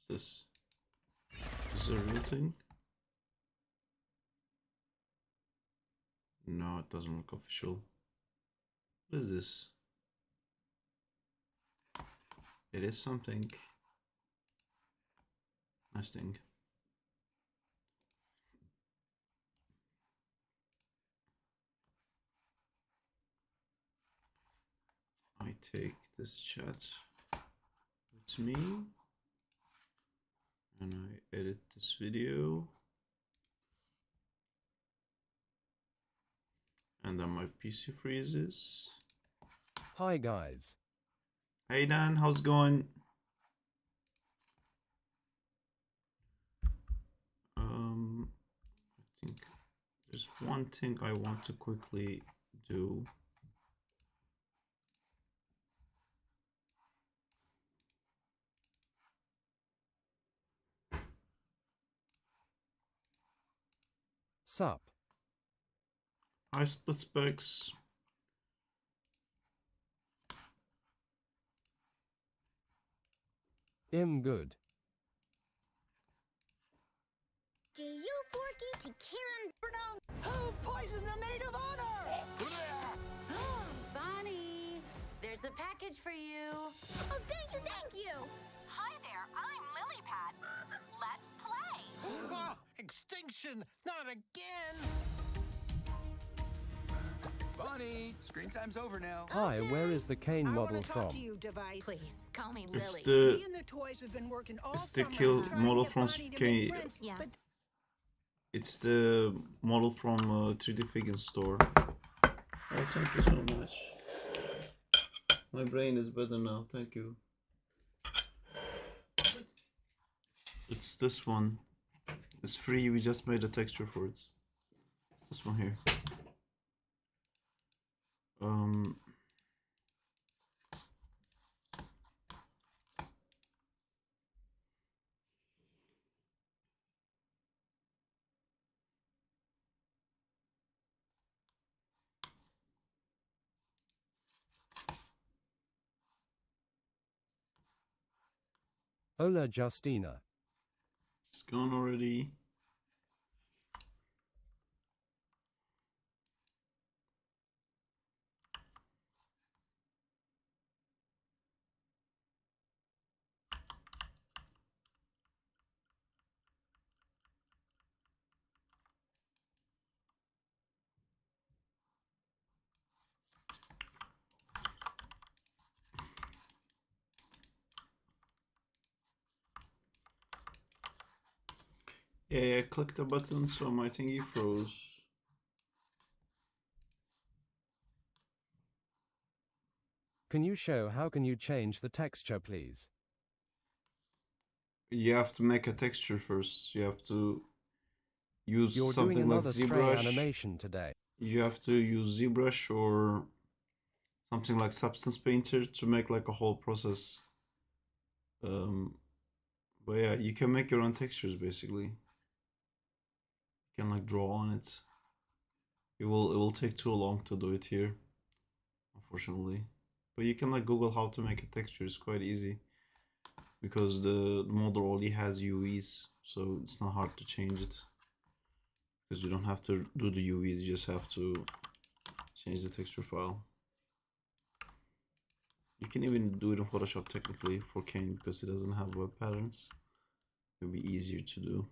What's this? Is this a real thing? No, it doesn't look official. What is this? It is something. Nice thing. I take this chat with me and I edit this video. And then my PC freezes. Hi guys. Hey Dan, how's it going? I think there's one thing I want to quickly do. Sup? Hi Split Specs. Good. Do you Forky to Karen Bruno? Who poisoned the maid of honor? Bonnie, there's a package for you. Oh, thank you, thank you. Hi there, I'm Lilypad. Let's play. Oh, extinction! Not again! Bonnie, screen time's over now. Hi, where is the cane model from? Device. Please, call me It's Lily. the Me and the toys have been working all it's the summer kill trying to model get from Bonnie to K. make friends, Yeah. but It's the model from 3D Figure store. Oh, thank you so much. My brain is better now. Thank you. It's this one. It's free. We just made a texture for it. It's this one here. Hola Justina. It's gone already. Yeah, I clicked the button, so my thingy froze. Can you show how can you change the texture, please? You have to make a texture first. You have to use You're doing something like another stray ZBrush. animation today. You have to use ZBrush or something like Substance Painter to make like a whole process. But yeah, you can make your own textures basically. You can like draw on it. It will take too long to do it here, unfortunately. But you can like Google how to make a texture. It's quite easy because the model already has UVs, so it's not hard to change it. Because you don't have to do the UVs, you just have to change the texture file. You can even do it in Photoshop technically for Kane because it doesn't have web patterns. It'll be easier to do.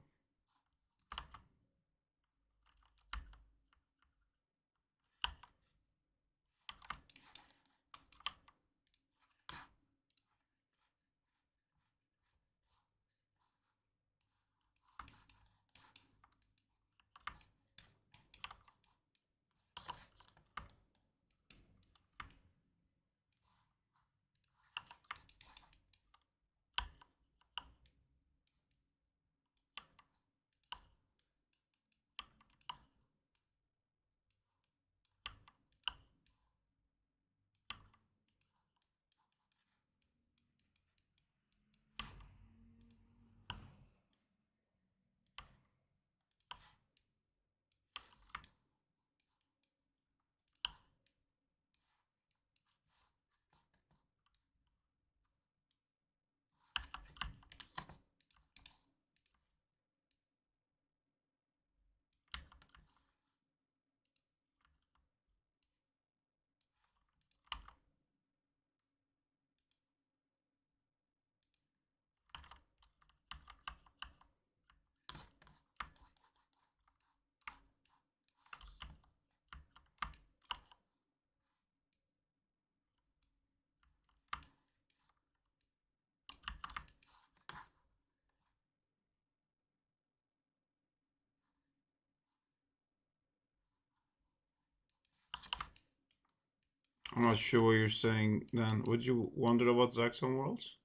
I'm not sure what you're saying, Dan. Would you wonder about Zaxxon Worlds?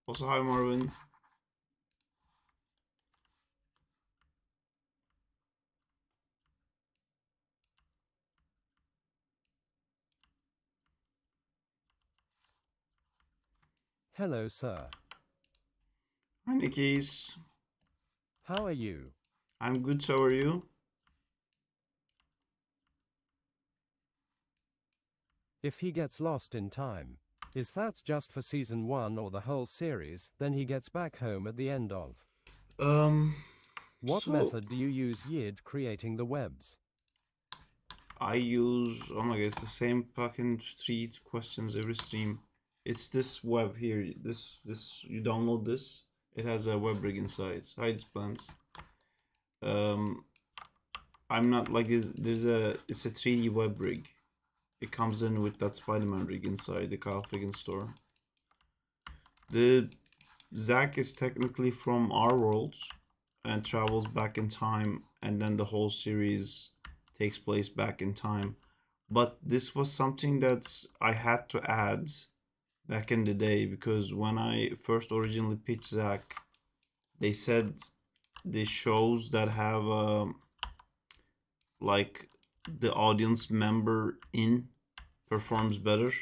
Also, hi, Marvin. Hello, sir. Hi, Nikki's. How are you? I'm good, so are you? If he gets lost in time, is that just for season 1 or the whole series, then he gets back home at the end of? What So method do you use Yid creating the webs? I use, oh my god, it's the same fucking 3 questions every stream. It's this web here. This you download this. It has a web rig inside. Hides plans. I'm not like there's a it's a 3D web rig. It comes in with that Spider-Man rig inside the Kyle Figgins store. The Zack is technically from our world and travels back in time, and then the whole series takes place back in time. But this was something that I had to add back in the day because when I first originally pitched Zack, they said the shows that have like the audience member in performs better.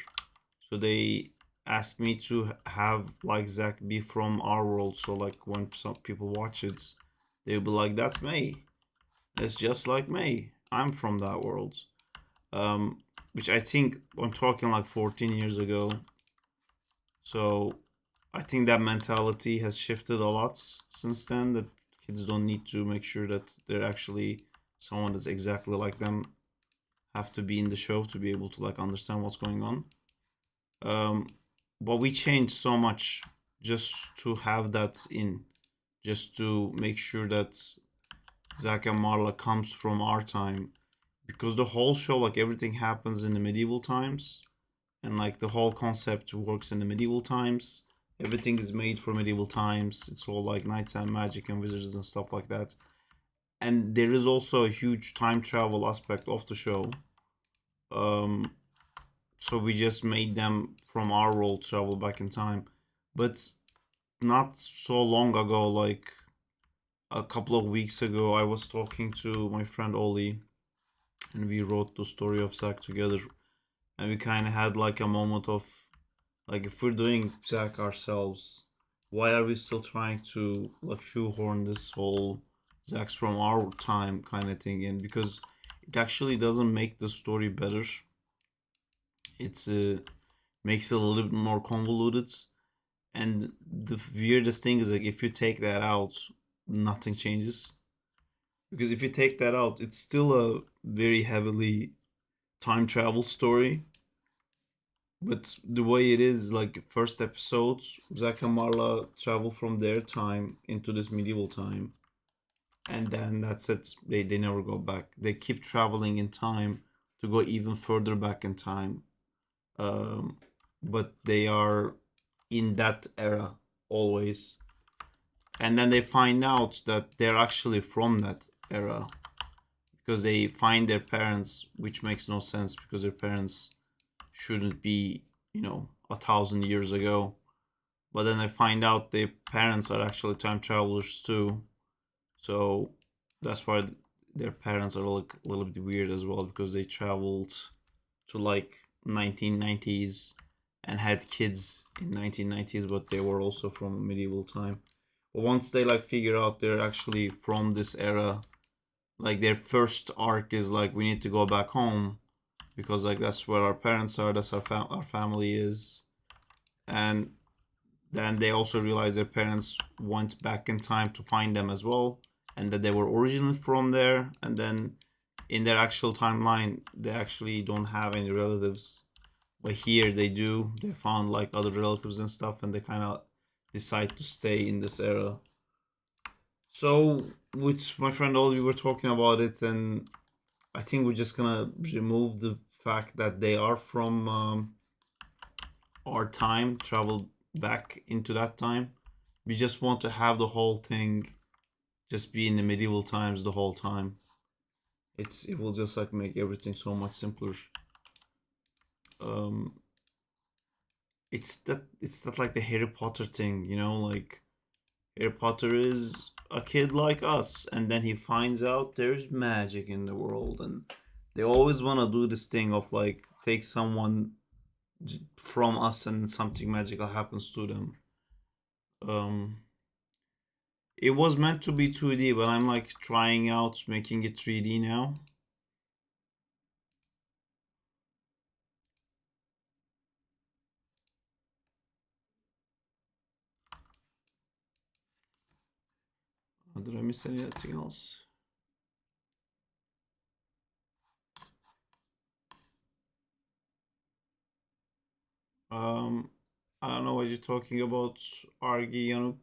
So they asked me to have like Zack be from our world. So like when some people watch it, they'll be like, "That's May. It's just like May. I'm from that world." Which I think I'm talking like 14 years ago. So I think that mentality has shifted a lot since then. That kids don't need to make sure that they're actually someone that's exactly like them have to be in the show to be able to like understand what's going on. But we changed so much just to have that in, just to make sure that Zack and Marla comes from our time, because the whole show, like everything happens in the medieval times, and like the whole concept works in the medieval times. Everything is made for medieval times. It's all like knights and magic and wizards and stuff like that. And there is also a huge time travel aspect of the show. So we just made them from our world travel back in time. But not so long ago, like a couple of weeks ago, I was talking to my friend Oli, and we wrote the story of Zack together. And we kind of had like a moment of, like, if we're doing Zack ourselves, why are we still trying to like shoehorn this whole Zack's from our time kind of thing in? Because it actually doesn't make the story better. It's makes it a little bit more convoluted. And the weirdest thing is like if you take that out, nothing changes. Because if you take that out, it's still a very heavily time travel story. But the way it is, like first episodes, Zack and Marla travel from their time into this medieval time, and then that's it. They never go back. They keep traveling in time to go even further back in time. Um, but they are in that era always, and then they find out that they're actually from that era because they find their parents, which makes no sense because their parents shouldn't be, 1,000 years ago. But then I find out their parents are actually time travelers too. So that's why their parents are like a little bit weird as well because they traveled to like 1990s and had kids in 1990s, but they were also from medieval time. But once they like figure out they're actually from this era, like their first arc is like we need to go back home because like that's where our parents are, that's our family is. And then they also realize their parents went back in time to find them as well, and that they were originally from there. And then in their actual timeline they actually don't have any relatives, but here they do. They found like other relatives and stuff, and they kind of decide to stay in this era. So with my friend Oli, we were talking about it, and I think we're just gonna remove the fact that they are from our time, travel back into that time. We just want to have the whole thing just be in the medieval times the whole time. It will just like make everything so much simpler. um it's that like the Harry Potter thing, you know, like Harry Potter is a kid like us, and then he finds out there's magic in the world, and they always want to do this thing of like take someone from us and something magical happens to them. Um, it was meant to be 2D, but I'm like trying out making it 3D now. Did I miss anything else? Um, I don't know what you're talking about, Argi Yanuk.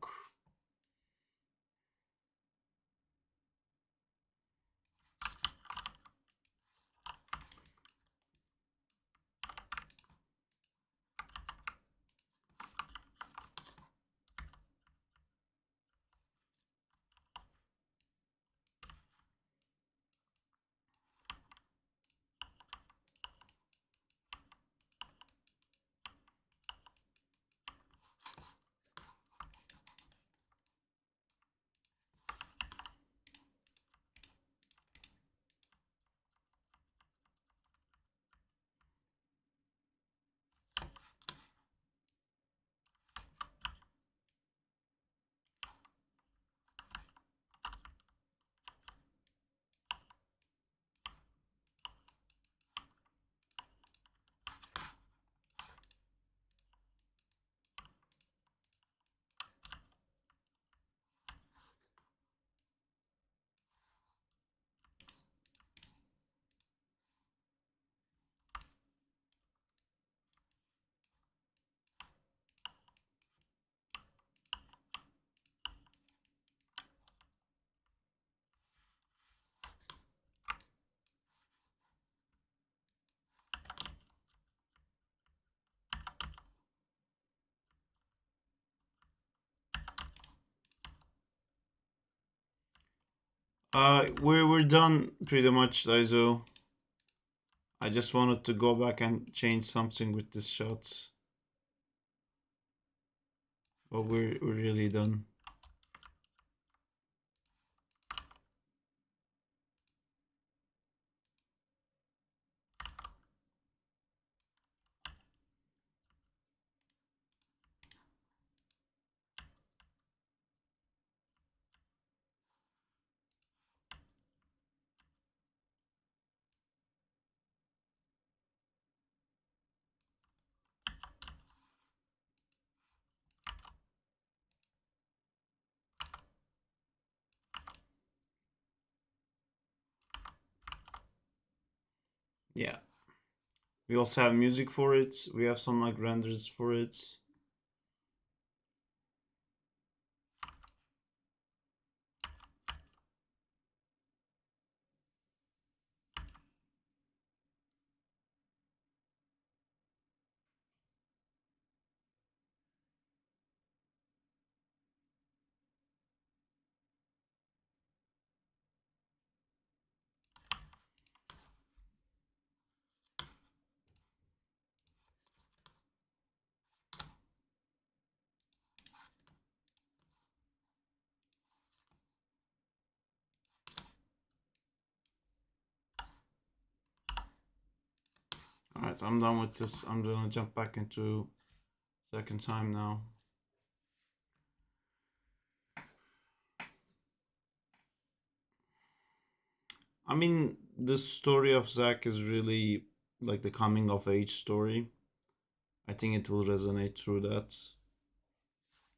We're done pretty much, Daizo. I just wanted to go back and change something with this shot, but we're really done. Yeah. We also have music for it. We have some like renders for it. Alright, I'm done with this. I'm gonna jump back into second time now. I mean, the story of Zack is really like the coming of age story. I think it will resonate through that.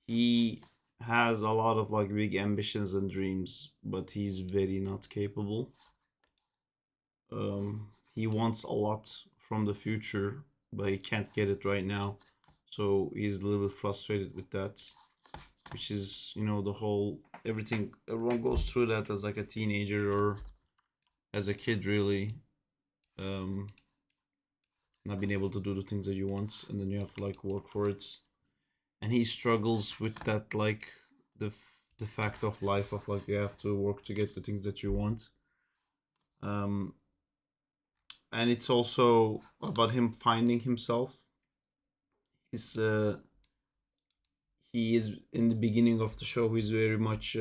He has a lot of like big ambitions and dreams, but he's very not capable. He wants a lot from the future, but he can't get it right now. So he's a little bit frustrated with that, which is, you know, the whole everything everyone goes through that as like a teenager or as a kid, really. Um, not being able to do the things that you want, and then you have to like work for it. And he struggles with that, like the fact of life of like you have to work to get the things that you want. Um, and it's also about him finding himself. He's he is in the beginning of the show. He's very much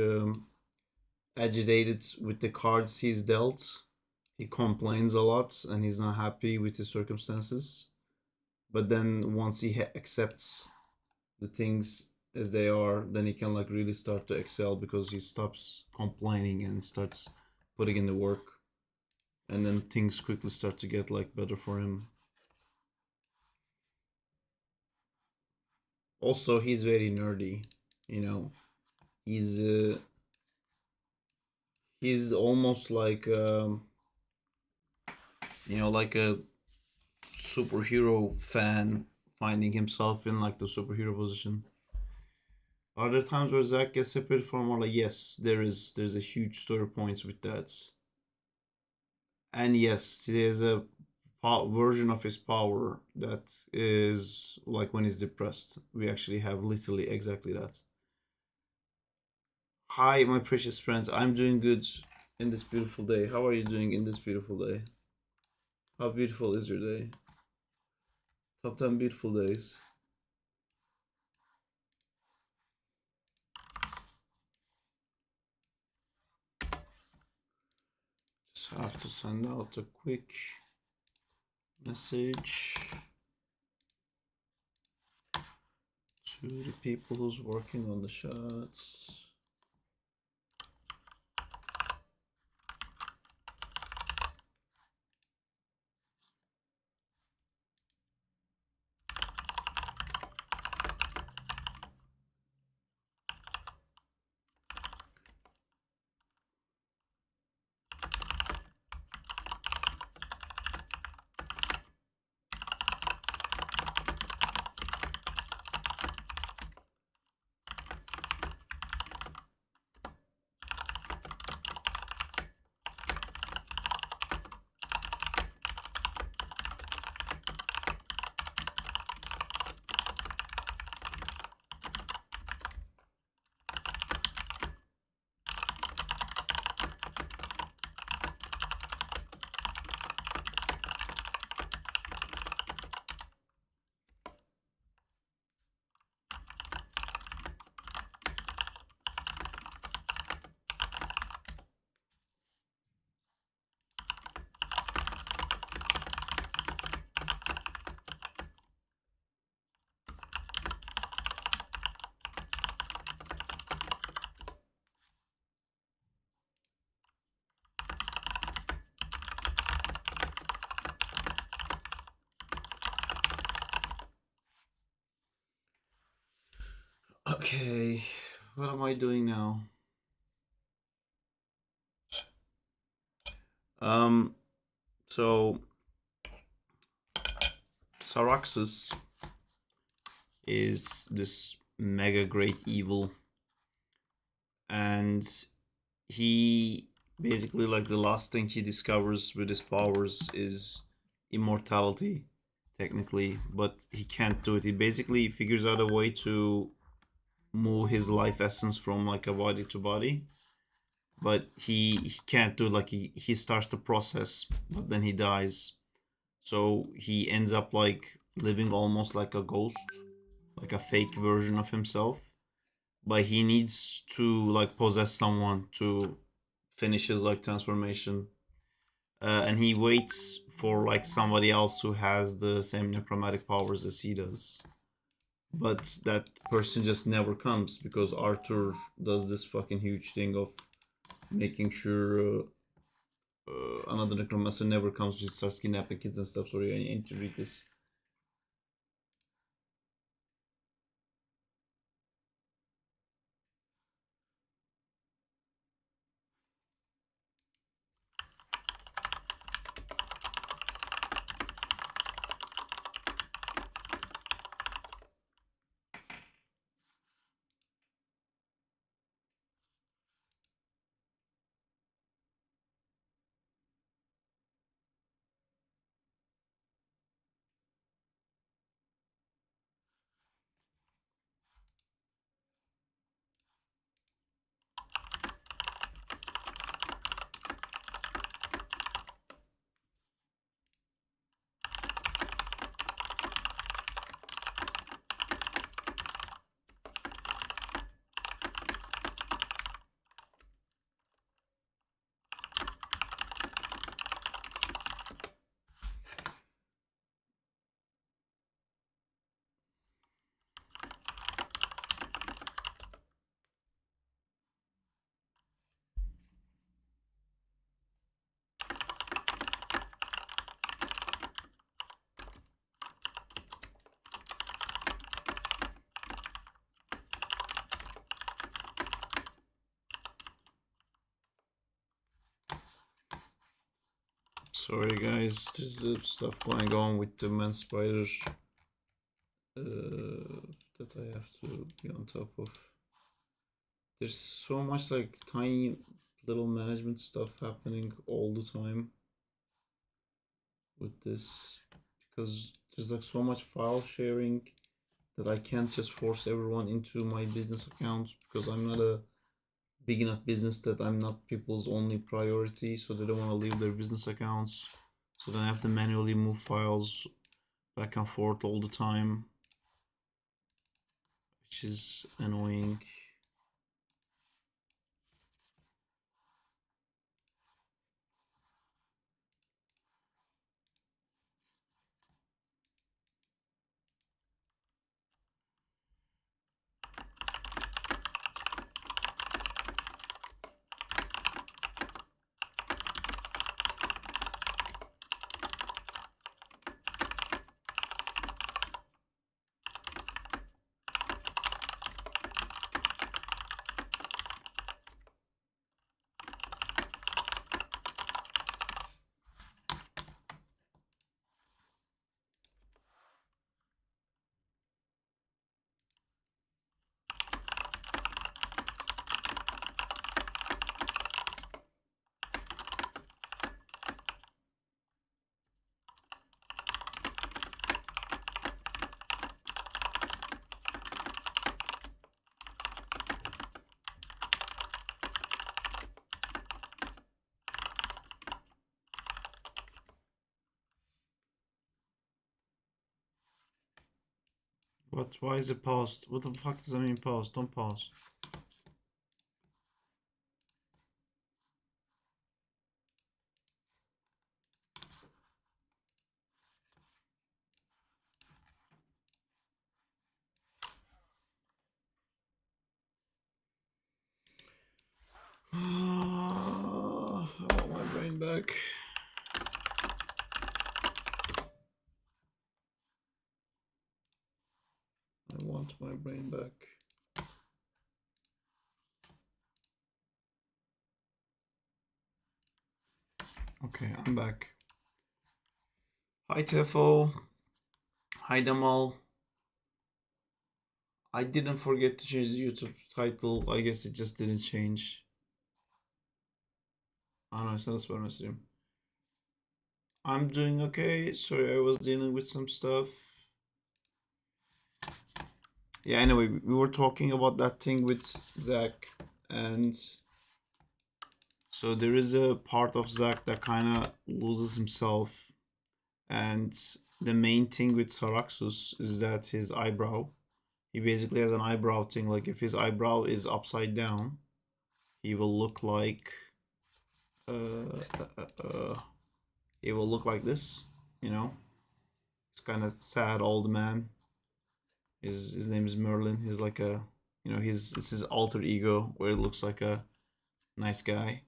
agitated with the cards he's dealt. He complains a lot, and he's not happy with his circumstances. But then once he accepts the things as they are, then he can like really start to excel because he stops complaining and starts putting in the work, and then things quickly start to get like better for him. Also, he's very nerdy, you know. He's he's almost like like a superhero fan finding himself in like the superhero position. Are there times where Zack gets separated from Marla? Yes, there's a huge story points with that. And yes, there's a version of his power that is like when he's depressed. We actually have literally exactly that. Hi, my precious friends. I'm doing good in this beautiful day. How are you doing in this beautiful day? How beautiful is your day? Top 10 beautiful days. Just have to send out a quick message to the people who's working on the shots. Okay, what am I doing now? Um, so Saraxus is this mega great evil, and he basically like the last thing he discovers with his powers is immortality, technically, but he can't do it. He basically figures out a way to move his life essence from like a body to body, but he can't do it. Like he starts the process, but then he dies. So he ends up like living almost like a ghost, like a fake version of himself. But he needs to like possess someone to finish his like transformation. And he waits for like somebody else who has the same necromantic powers as he does. But that person just never comes because Arthur does this fucking huge thing of making sure another necromancer never comes. Just starts kidnapping kids and stuff. Sorry, I need to read this. Sorry guys, there's stuff going on with the man spider that I have to be on top of. There's so much like tiny little management stuff happening all the time with this, because there's like so much file sharing that I can't just force everyone into my business accounts, because I'm not a big enough business that I'm not people's only priority, so they don't want to leave their business accounts. So then I have to manually move files back and forth all the time, which is annoying. What? Why is it paused? What the fuck does that mean paused? Don't pause. I want my brain back. I want my brain back. Okay, I'm back. Hi Tefo. Hi Damal. I didn't forget to change the YouTube title. I guess it just didn't change. Oh no, it's not a spam stream. I'm doing okay. Sorry, I was dealing with some stuff. Yeah, anyway, we were talking about that thing with Zach, and so there is a part of Zach that kind of loses himself, and the main thing with Saraxus is that his eyebrow, he basically has an eyebrow thing. Like if his eyebrow is upside down, he will look like it will look like this, you know. It's kind of sad old man. His name is Merlin. He's like a, you know, it's his alter ego where it looks like a nice guy.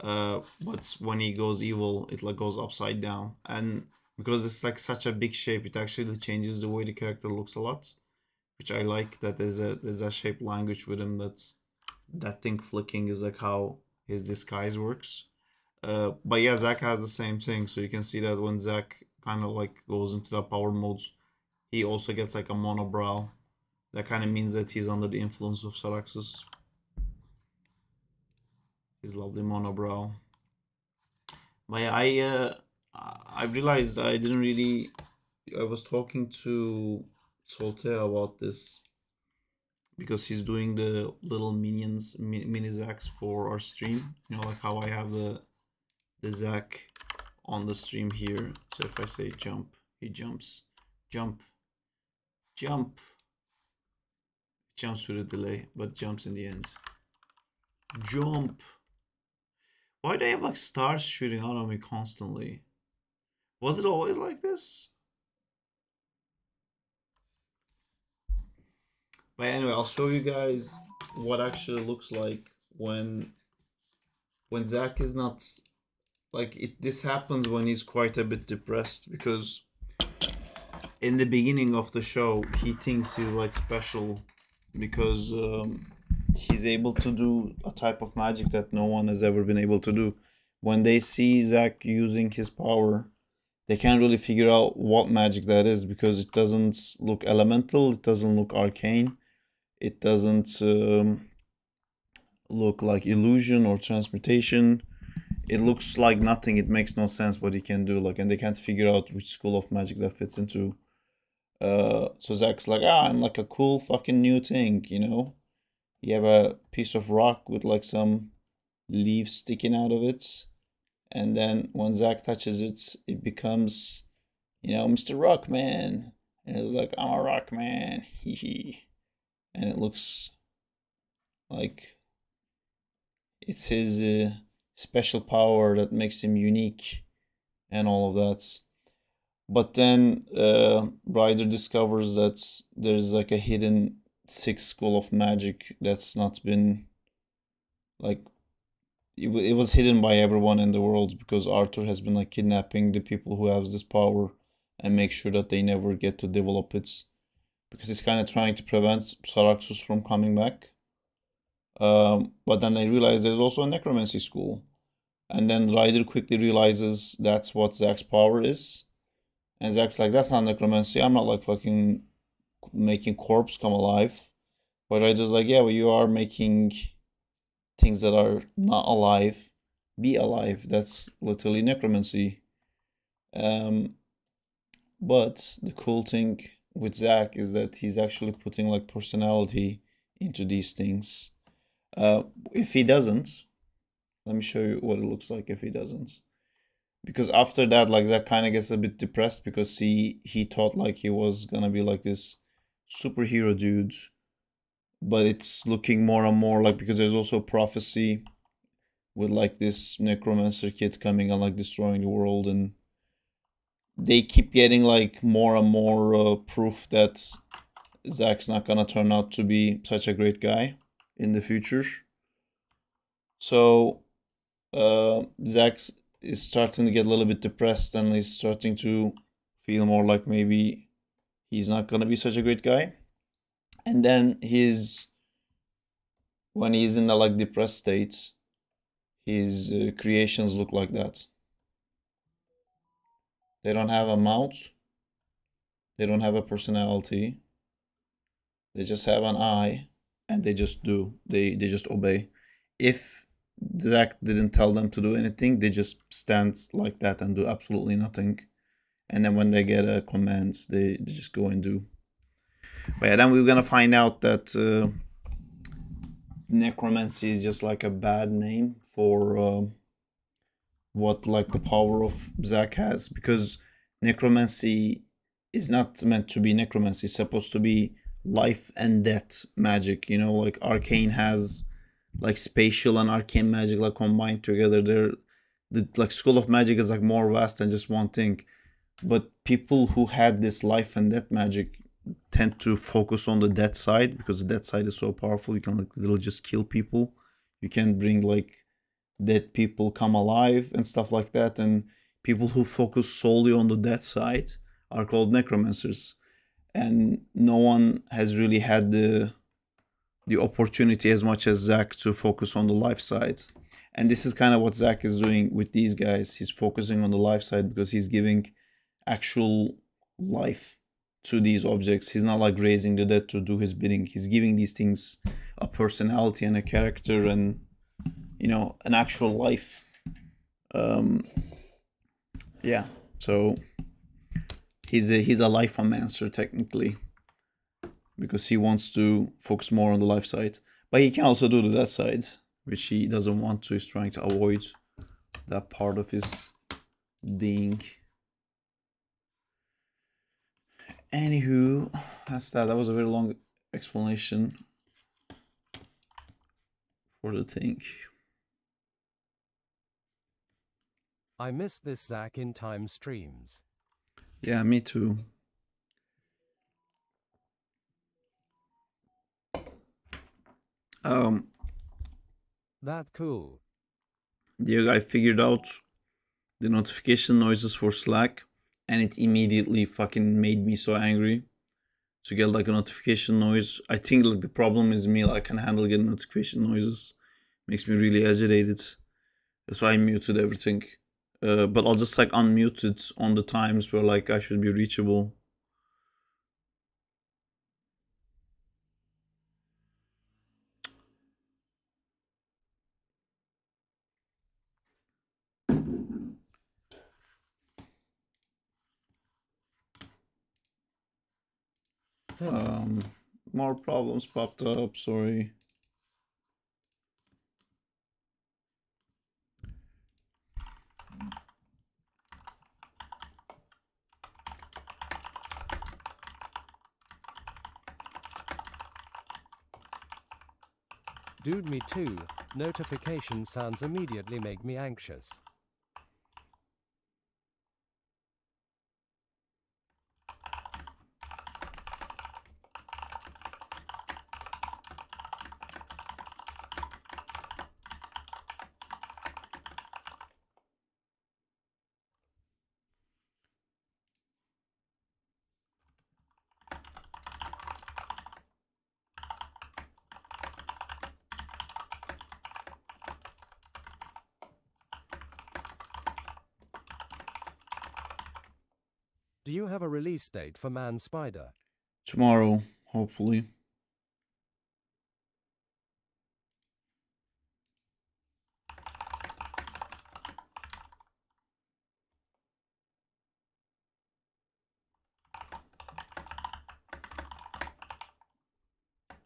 But when he goes evil, it like goes upside down, and because it's like such a big shape, it actually changes the way the character looks a lot, which I like. That there's a shape language with him. That thing flicking is like how his disguise works. But yeah, Zack has the same thing, so you can see that when Zack kind of like goes into the power modes, he also gets like a monobrow. That kind of means that he's under the influence of Saraxus. His lovely monobrow. But yeah, I realized I didn't really. I was talking to Soltaire about this because he's doing the little minions, mini Zacks for our stream. You know, like how I have the Zack on the stream here. So if I say jump, he jumps. Jump. Jump. Jumps with a delay, but jumps in the end. Jump. Why do I have like stars shooting out on me constantly? Was it always like this? But anyway, I'll show you guys what actually looks like when Zack is not like it. This happens when he's quite a bit depressed, because in the beginning of the show he thinks he's like special because he's able to do a type of magic that no one has ever been able to do, when they see Zack using his power, they can't really figure out what magic that is because it doesn't look elemental, it doesn't look arcane, it doesn't look like illusion or transmutation. It looks like nothing. It makes no sense what he can do. Like, and they can't figure out which school of magic that fits into. So Zack's like, I'm like a cool fucking new thing, you know. You have a piece of rock with like some leaves sticking out of it, and then when Zack touches it, it becomes, you know, Mr. Rockman, and it's like, I'm a Rockman, hee hee, and it looks like it's his special power that makes him unique, and all of that. But then Ryder discovers that there's like a hidden sixth school of magic that's not been like it was hidden by everyone in the world because Arthur has been like kidnapping the people who have this power and make sure that they never get to develop it because he's kind of trying to prevent Saraxus from coming back. But then they realize there's also a necromancy school, and then Ryder quickly realizes that's what Zack's power is. And Zack's like, that's not necromancy. I'm not like fucking making corpse come alive. But Ryder's like, yeah, well, you are making things that are not alive be alive. That's literally necromancy. But the cool thing with Zack is that he's actually putting like personality into these things. If he doesn't, let me show you what it looks like if he doesn't. Because after that, like Zack kind of gets a bit depressed because he thought like he was gonna be like this superhero dude, but it's looking more and more like, because there's also prophecy with like this necromancer kid coming and like destroying the world, and they keep getting like more and more proof that Zack's not gonna turn out to be such a great guy in the future. So Zack is starting to get a little bit depressed, and he's starting to feel more like maybe he's not gonna be such a great guy. And then when he's in a like depressed state, his creations look like that. They don't have a mouth. They don't have a personality. They just have an eye, and they just do. They just obey. If Zack didn't tell them to do anything, they just stand like that and do absolutely nothing. And then when they get a command, they just go and do. But yeah, then we're gonna find out that necromancy is just like a bad name for what like the power of Zack has, because necromancy is not meant to be necromancy. It's supposed to be life and death magic. You know, like Arcane has like spatial and arcane magic like combined together. The like school of magic is like more vast than just one thing. But people who had this life and death magic tend to focus on the death side because the death side is so powerful. You can like literally just kill people. You can bring like dead people come alive and stuff like that. And people who focus solely on the death side are called necromancers. And no one has really had the opportunity as much as Zack to focus on the life side. And this is kind of what Zack is doing with these guys. He's focusing on the life side because he's giving actual life to these objects. He's not like raising the dead to do his bidding. He's giving these things a personality and a character and, you know, an actual life. Yeah, so he's a life-omancer technically, because he wants to focus more on the life side. But he can also do the death side, which he doesn't want to. He's trying to avoid that part of his being. Anywho, that's that. That was a very long explanation for the thing. I miss this Zack in time streams. Yeah, me too. That cool. I figured out the notification noises for Slack, and it immediately fucking made me so angry to get like a notification noise. I think like the problem is me. Like, I can handle getting notification noises. Makes me really agitated. So I muted everything. But I'll just like unmute it on the times where like I should be reachable. More problems popped up, sorry. Dude, me too. Notification sounds immediately make me anxious. Do you have a release date for Man Spider? Tomorrow, hopefully.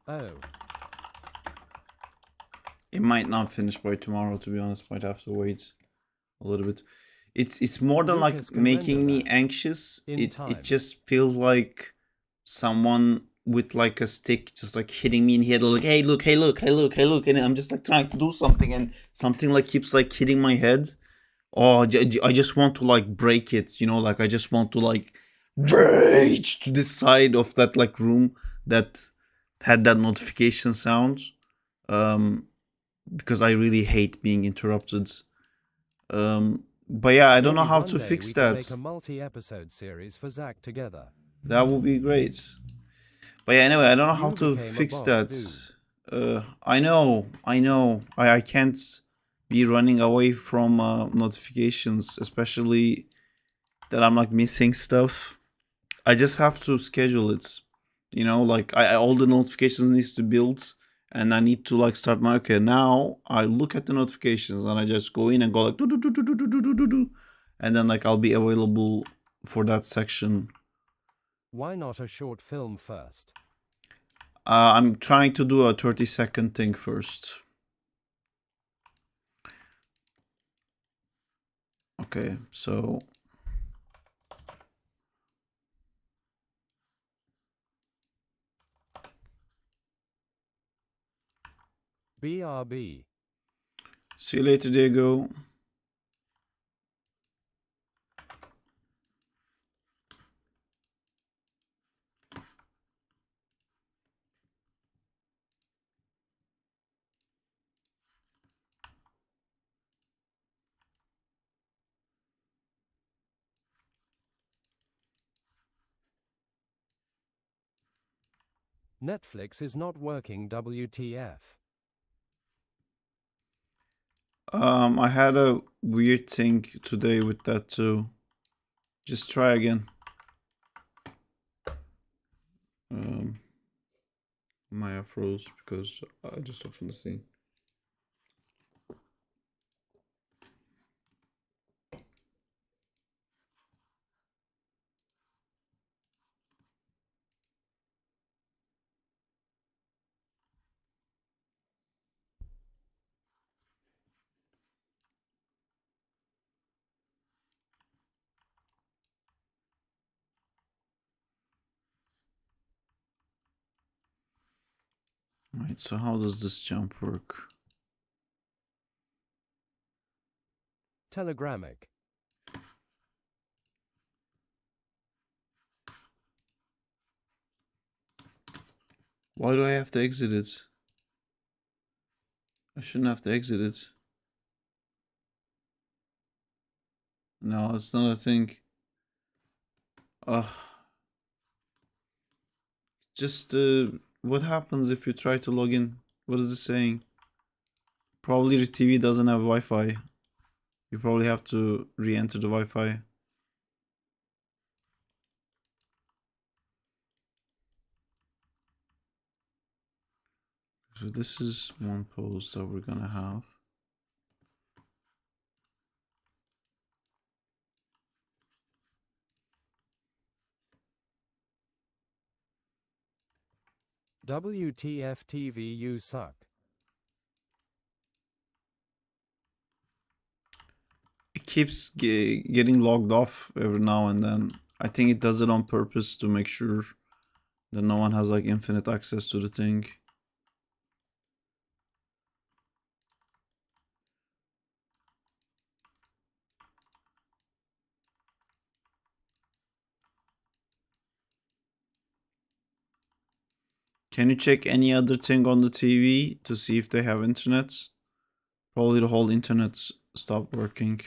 Oh. It might not finish by tomorrow, to be honest. Might have to wait a little bit. It's more than like Lucas can making render me that anxious. in It time. just feels like someone with like a stick just like hitting me in the head, like hey look, hey look, hey look, hey look, and I'm just like trying to do something, and something like keeps like hitting my head. Oh, I just want to like break it, you know, like I just want to like rage to this side of that like room that had that notification sound. Um, because I really hate being interrupted. But yeah, I don't know Maybe how one to day fix we can make that. a multi-episode series for Zack together. That would be great. But yeah, anyway, I don't know how You to became a fix boss, that. dude. I know. I can't be running away from notifications, especially that I'm like missing stuff. I just have to schedule it. You know, like all the notifications needs to build, and I need to like start my okay. Now I look at the notifications and I just go in and go like do do do do do do do do do, and then like I'll be available for that section. Why not a short film first? I'm trying to do a 30-second thing first. Okay, so BRB. see you later, Diego. Netflix is not working, WTF. I had a weird thing today with that too. Just try again. Maya froze because I just opened the thing. Right, so how does this jump work? Telegrammic. Why do I have to exit it? I shouldn't have to exit it. No, it's not a thing. Ugh. Just, what happens if you try to log in? What is it saying? Probably the TV doesn't have Wi-Fi. You probably have to re-enter the Wi-Fi. So this is one post that we're gonna have. WTF TV, you suck. It keeps getting logged off every now and then. I think it does it on purpose to make sure that no one has like infinite access to the thing. Can you check any other thing on the TV to see if they have internet? Probably the whole internet stopped working.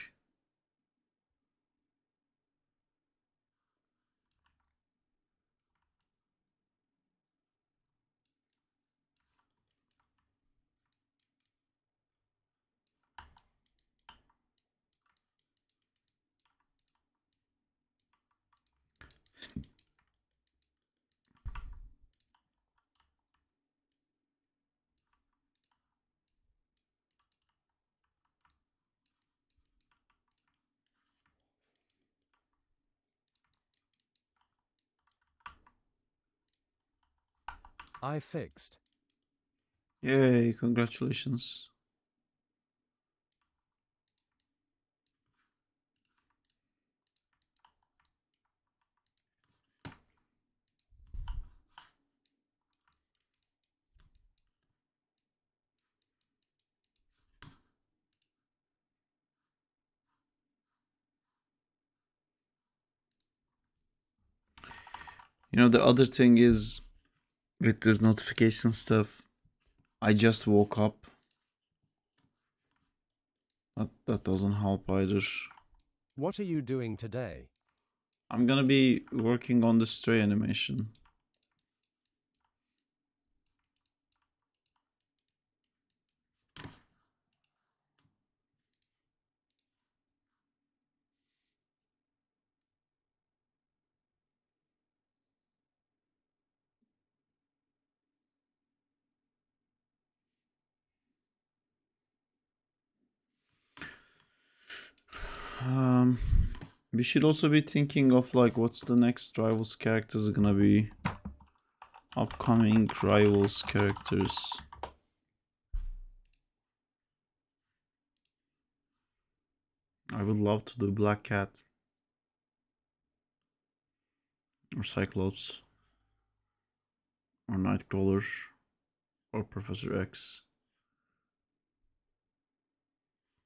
I fixed. Yay, congratulations. You know, the other thing is with this notification stuff, I just woke up. That doesn't help either. What are you doing today? I'm gonna be working on the stray animation. Um, we should also be thinking of like what's the next Rivals characters gonna be. Upcoming Rivals characters. I would love to do Black Cat. Or Cyclops. Or Nightcrawler. Or Professor X.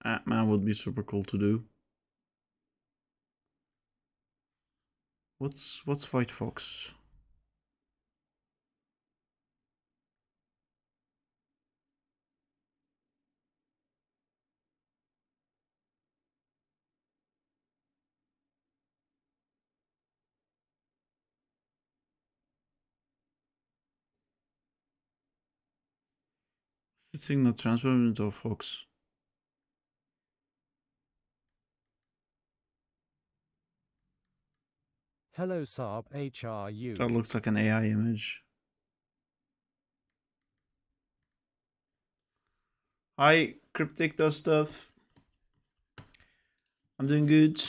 Ant-Man would be super cool to do. What's White Fox? The thing that transforms into a fox. Hello Saab HRU. That looks like an AI image. Hi, Cryptic does stuff. I'm doing good.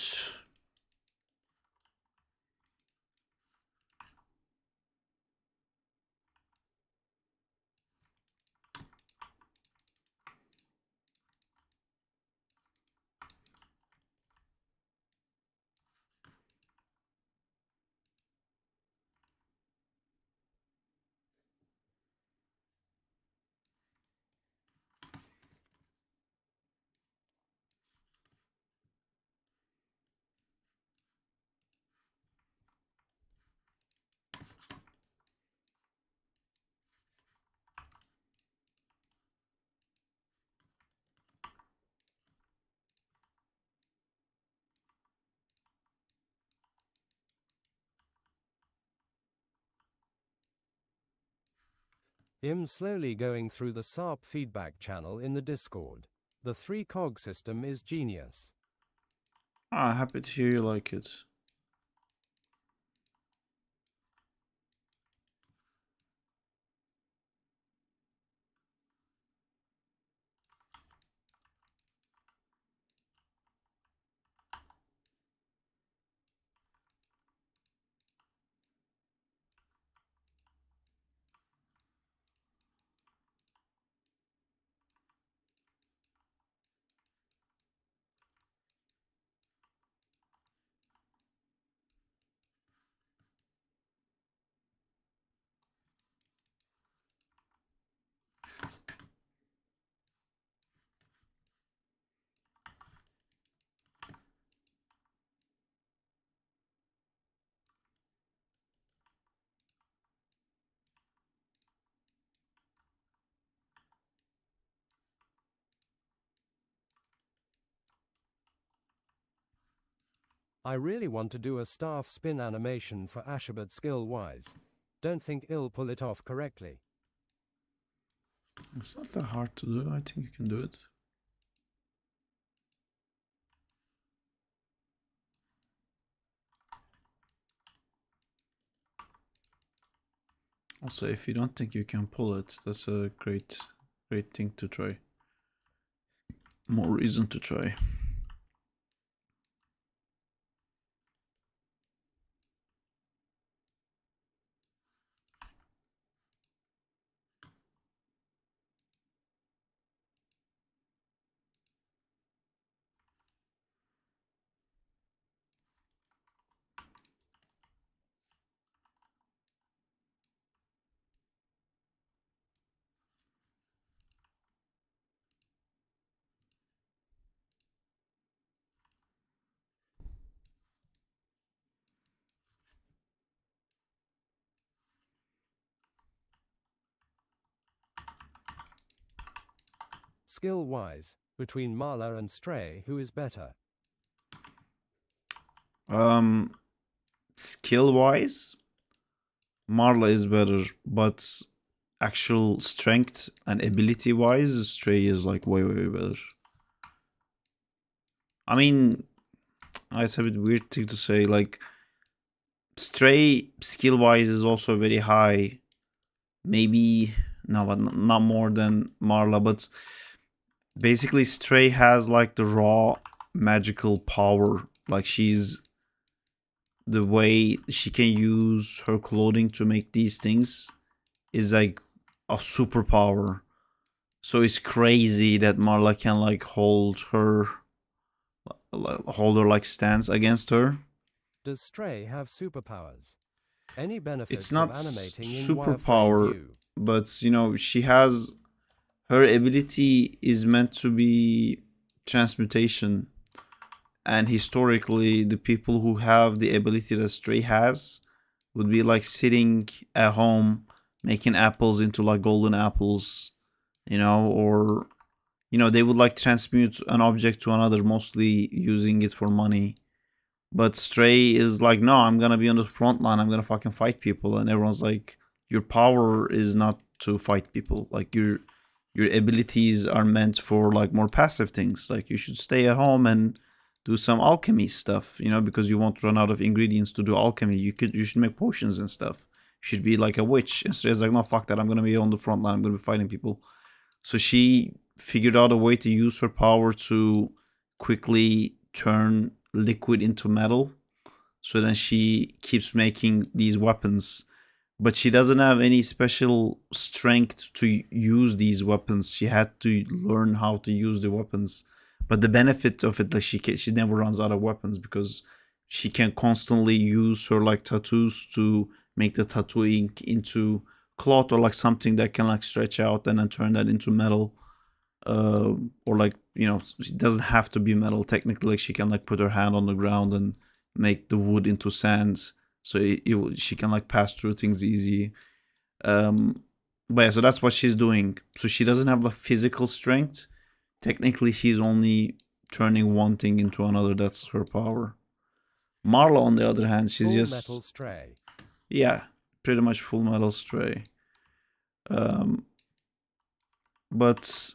I'm slowly going through the Saab feedback channel in the Discord. The 3-cog system is genius. Ah, happy to hear you like it. I really want to do a staff spin animation for Asha, but skill-wise, don't think I'll pull it off correctly. It's not that hard to do. I think you can do it. Also, if you don't think you can pull it, that's a great thing to try. More reason to try. Skill-wise, between Marla and Stray, who is better? Skill-wise, Marla is better, but actual strength and ability-wise, Stray is like way better. I mean, it's a bit weird thing to say. Like, Stray skill-wise is also very high. Maybe no, but not more than Marla. But basically, Stray has like the raw magical power. Like, she's the way she can use her clothing to make these things is like a superpower. So it's crazy that Marla can like hold her like stance against her. Does Stray have superpowers? Any benefits It's not of animating in wireframe superpower, view? but you know, she has her ability is meant to be transmutation, and historically the people who have the ability that Stray has would be like sitting at home making apples into like golden apples, you know, or you know, they would like transmute an object to another, mostly using it for money. But Stray is like, no, I'm gonna be on the front line. I'm gonna fucking fight people, and everyone's like, your power is not to fight people. Like your abilities are meant for like more passive things. Like you should stay at home and do some alchemy stuff, you know, because you won't run out of ingredients to do alchemy. You should make potions and stuff. You should be like a witch. And Stray's like, no, fuck that. I'm gonna be on the front line. I'm gonna be fighting people. So she figured out a way to use her power to quickly turn liquid into metal. So then she keeps making these weapons, but she doesn't have any special strength to use these weapons. She had to learn how to use the weapons. But the benefit of it, like she never runs out of weapons because she can constantly use her like tattoos to make the tattoo ink into cloth or like something that can like stretch out and then turn that into metal. Or like, you know, it doesn't have to be metal technically. Like she can like put her hand on the ground and make the wood into sand, so she can like pass through things easy. But yeah, so that's what she's doing. So she doesn't have the physical strength. Technically, she's only turning one thing into another. That's her power. Marla, on the other hand, she's Full just Metal Stray. yeah, pretty much Full Metal Stray. But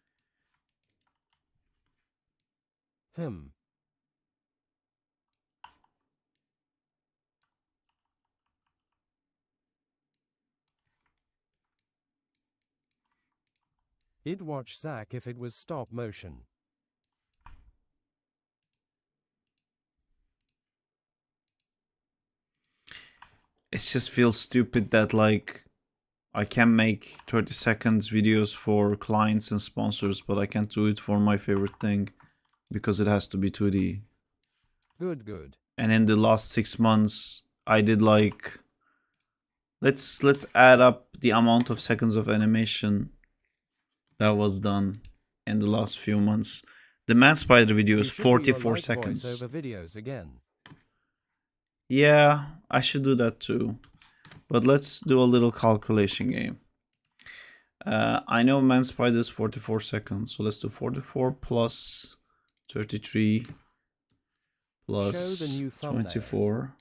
Hmm. I'd watch Zack if it was stop motion. It just feels stupid that like I can make 30 seconds videos for clients and sponsors, but I can't do it for my favorite thing because it has to be 2D. Good. And in the last 6 months, I did like let's add up the amount of seconds of animation that was done in the last few months. The Man Spider video You is should do your 44 light seconds. voiceover videos again. Yeah, I should do that too. But let's do a little calculation game. I know Man Spider is 44 seconds, so let's do 44 plus 33 plus Show the new thumbnails. 24.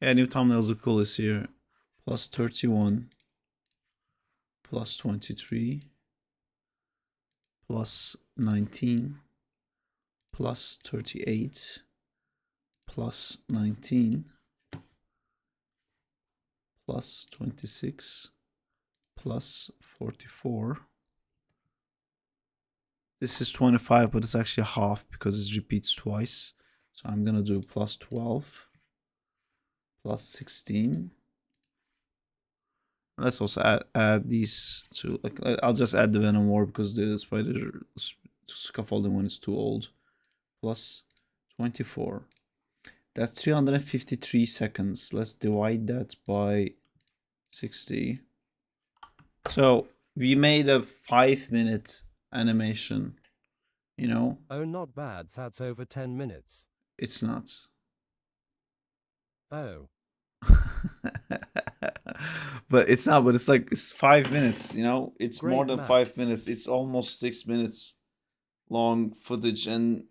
Yeah, new thumbnails are cool this year. Plus 31 plus 23 plus 19 plus 38 plus 19 plus 26 plus 44. This is 25, but it's actually half because it repeats twice. So I'm gonna do plus 12 plus 16. Let's also add these two. Like I'll just add the Venom War because the Spider Scaffolding one is too old. Plus 24. That's 353 seconds. Let's divide that by 60. So we made a 5-minute animation, you know? Oh, not bad. That's over 10 minutes. It's not. Oh. But it's not, but it's like it's 5 minutes, you know? It's Great more than maths. 5 minutes. It's almost 6 minutes long footage, and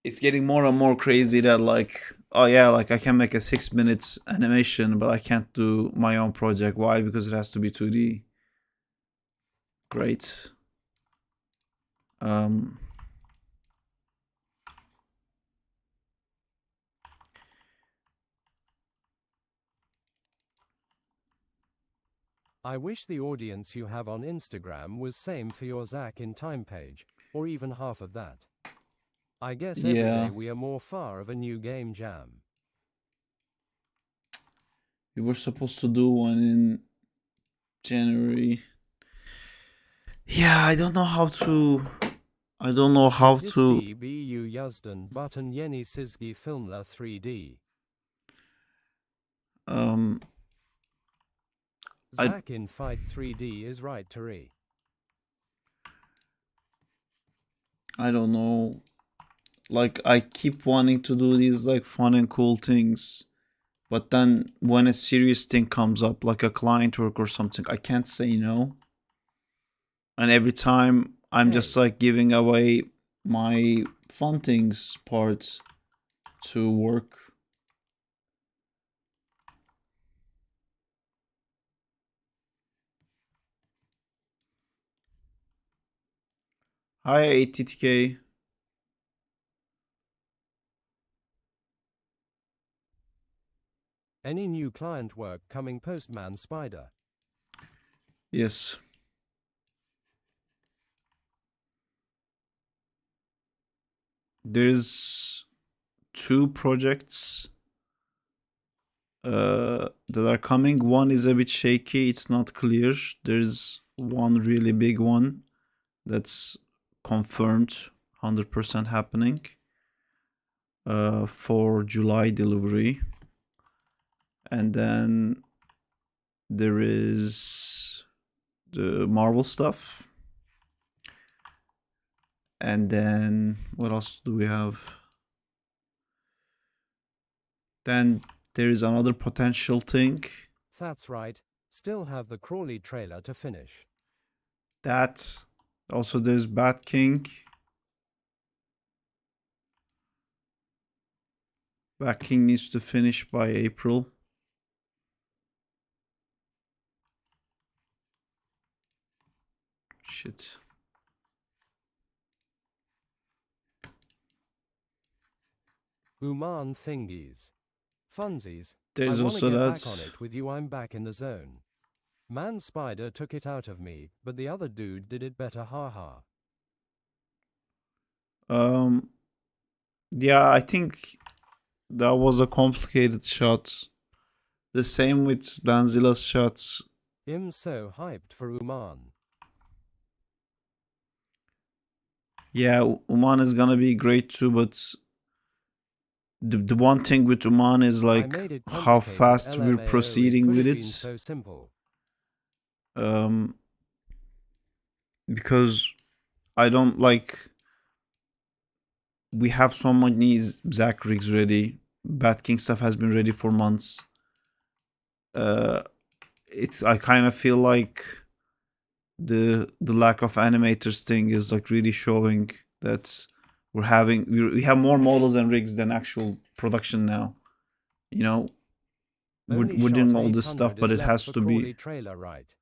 it's getting more and more crazy that like, oh yeah, like I can make a 6 minutes animation, but I can't do my own project. Why? Because it has to be 2D. Great. I wish the audience you have on Instagram was same for your Zack in Time page, or even half of that. I guess every Yeah. day we are more far of a new game jam. We were supposed to do one in January. Yeah, I don't know how to. I don't know how to. Disti bu yazdan button yeni çizgi filmler 3D. Zack in Fight 3D is right, Tari. I don't know. Like I keep wanting to do these like fun and cool things, but then when a serious thing comes up, like a client work or something, I can't say no. And every time I'm just Hey. like giving away my fun things part to work. Hi, ATTK. Any new client work coming Postman Spider? Yes. There's 2 projects that are coming. One is a bit shaky, it's not clear. There's one really big one that's confirmed 100% happening for July delivery. And then there is the Marvel stuff. And then what else do we have? Then there is another potential thing. That's right. Still have the Crawley trailer to finish. That also there's Bat King. Bat King needs to finish by April. Shit. Uman thingies. Funsies. There's I wanna also get back on that. it with you, I'm back in the zone. Man Spider took it out of me, but the other dude did it better, haha. Yeah, I think that was a complicated shot. The same with Danzila's shots. I'm so hyped for Uman. Yeah, Uman is gonna be great too, but the one thing with Uman is I like made it how complicated, fast we're LMAO, it proceeding could with have it. been so simple. Because I don't like. We have so many Zac rigs ready. Bat King stuff has been ready for months. It's I kind of feel like the lack of animators thing is like really showing that we have more models and rigs than actual production now. You know, Only we're doing shot all this stuff, 800 but is it left has for to be. Crawley trailer, right?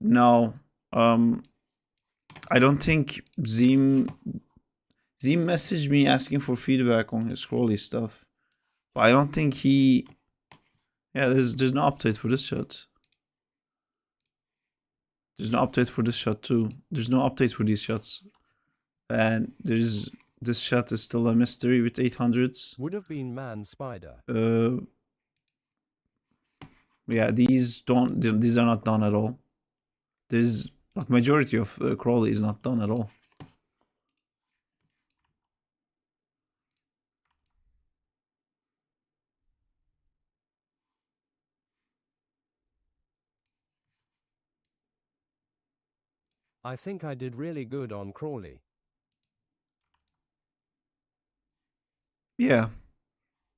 No, I don't think Zim messaged me asking for feedback on his Crawley stuff, but I don't think he. Yeah, there's no update for this shot. There's no update for this shot too. There's no update for these shots, and this shot is still a mystery with 800s. Would have been Man Spider. Yeah, these are not done at all. There's like majority of Crawley is not done at all. I think I did really good on Crawley. Yeah,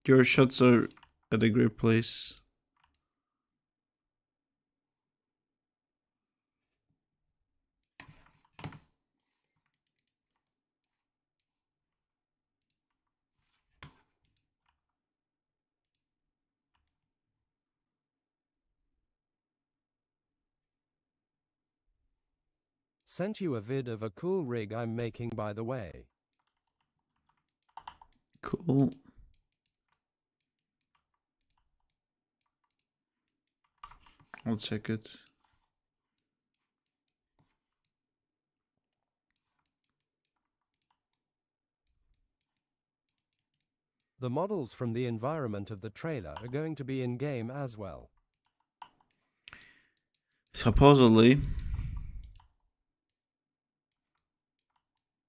your shots are at a great place. Sent you a vid of a cool rig I'm making, by the way. Cool. I'll check it. The models from the environment of the trailer are going to be in-game as well. Supposedly.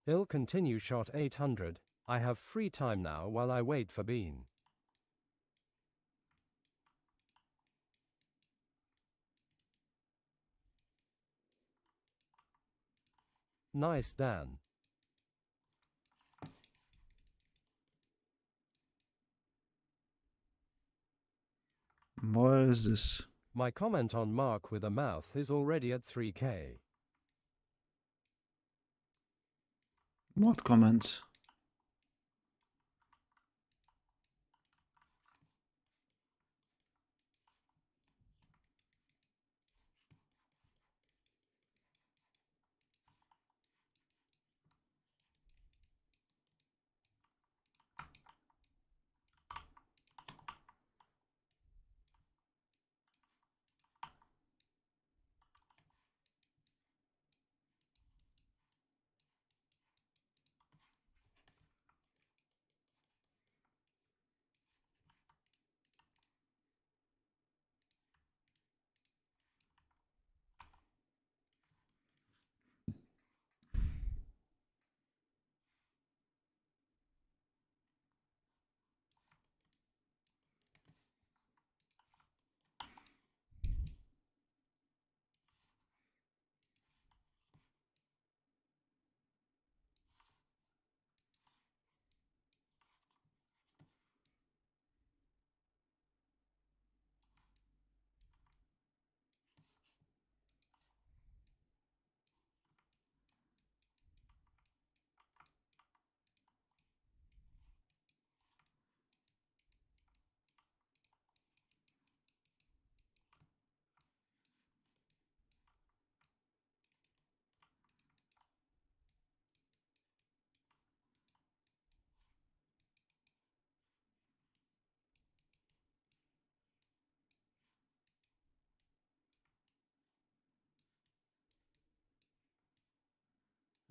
I'll continue shot 800. I have free time now while I wait for Bean. Nice, Dan. What is this? My comment on Mark with a mouth is already at 3K. What comments?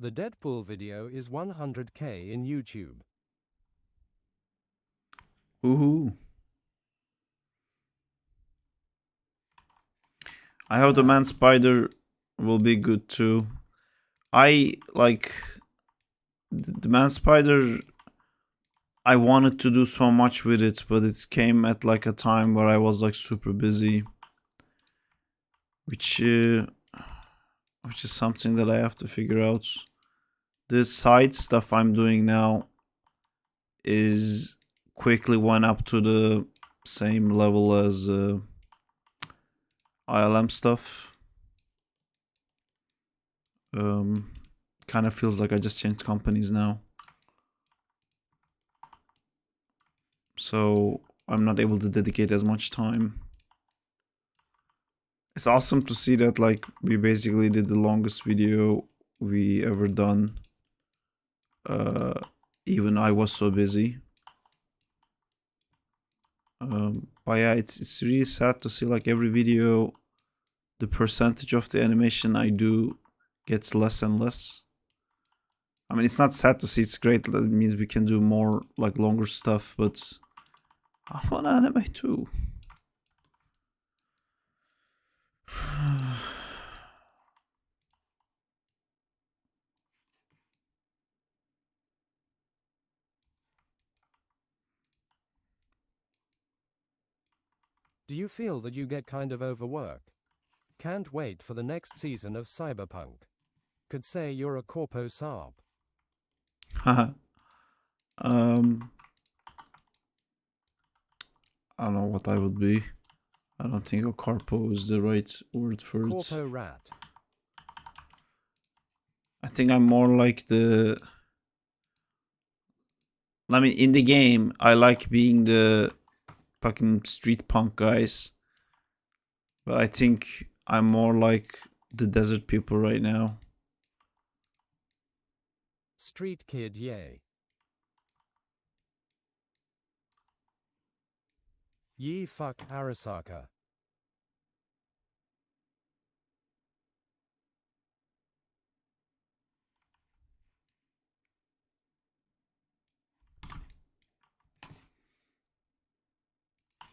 The Deadpool video is 100k in YouTube. Ooh. I hope the man spider will be good too. I like the man spider. I wanted to do so much with it, but it came at like a time where I was like super busy, which is something that I have to figure out. The side stuff I'm doing now is quickly went up to the same level as ILM stuff. Kind of feels like I just changed companies now. So I'm not able to dedicate as much time. It's awesome to see that like we basically did the longest video we ever done. Even I was so busy. But yeah, it's really sad to see like every video, the percentage of the animation I do gets less and less. I mean, it's not sad to see, it's great. That means we can do more like longer stuff, but I want to animate too. Do you feel that you get kind of overworked? Can't wait for the next season of Cyberpunk. Could say you're a corpo sarp. I don't know what I would be. I don't think a corpo is the right word for it. Corpo rat. I think I'm more like the... I mean, in the game, I like being the fucking street punk guys. But I think I'm more like the desert people right now. Street kid, yay. Ye fuck Arasaka.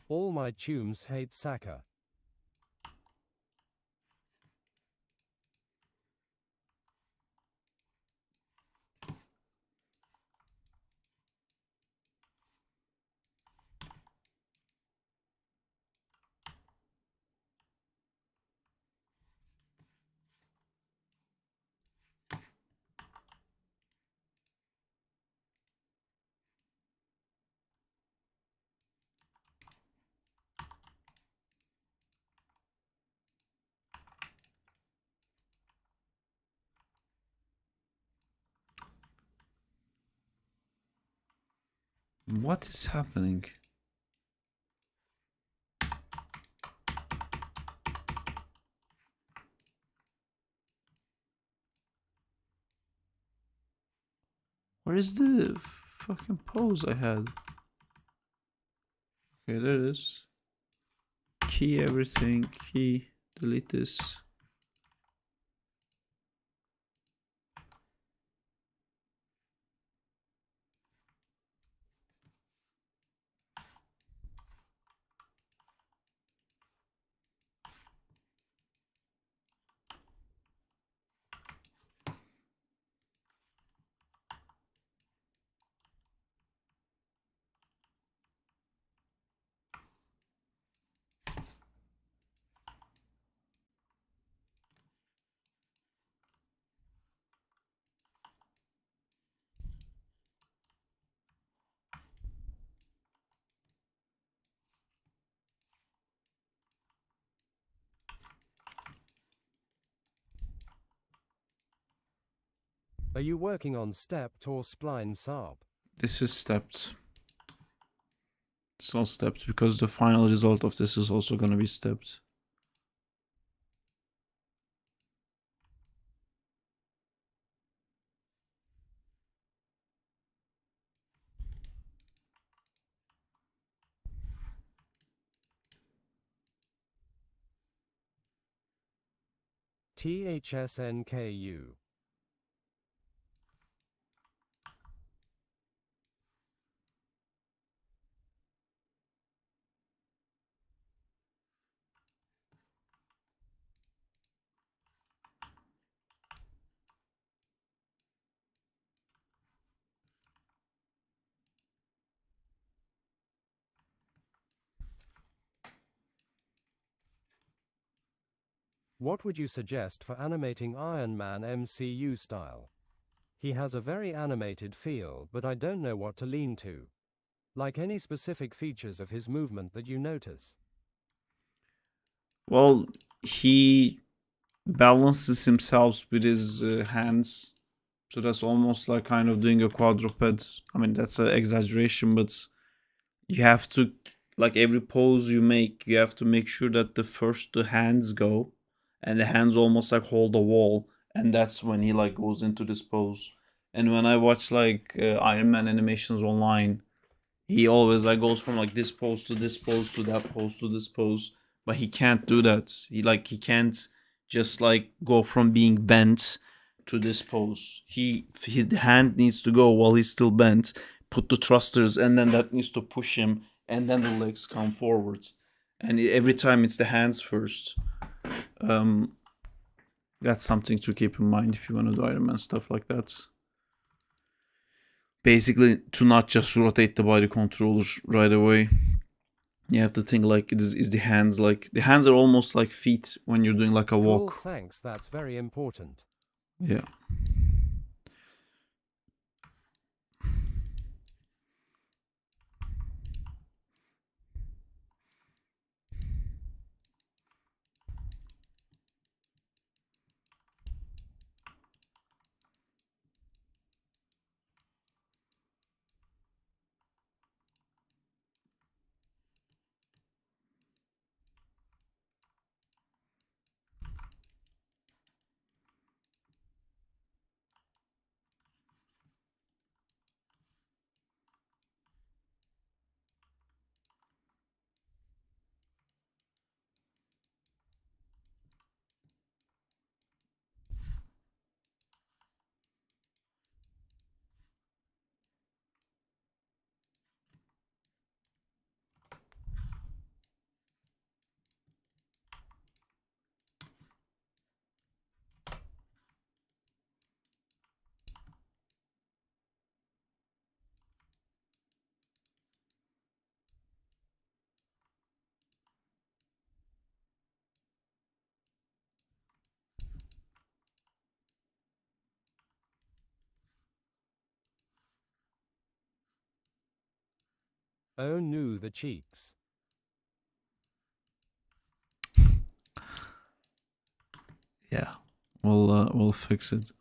All my chums hate Saka. What is happening? Where is the fucking pose I had? Okay, there it is. Key everything. Key. Delete this. Are you working on stepped or spline sarp? This is stepped. It's all stepped because the final result of this is also gonna be stepped. THSNKU. What would you suggest for animating Iron Man MCU style? He has a very animated feel, but I don't know what to lean to. Like any specific features of his movement that you notice? Well, he balances himself with his hands. So that's almost like kind of doing a quadruped. I mean, that's an exaggeration, but you have to, like every pose you make, you have to make sure that the hands go, and the hands almost like hold the wall, and that's when he like goes into this pose. And when I watch like Iron Man animations online, he always like goes from like this pose to this pose to that pose to this pose, but he can't do that. He can't just like go from being bent to this pose. His hand needs to go while he's still bent, put the thrusters, and then that needs to push him, and then the legs come forwards. And every time it's the hands first. That's something to keep in mind if you want to do Iron Man stuff like that. Basically, to not just rotate the body controller right away, you have to think like is the hands like the hands are almost like feet when you're doing like a Cool, walk. thanks, that's very important. Yeah. Oh no, the cheeks. Yeah. We'll fix it.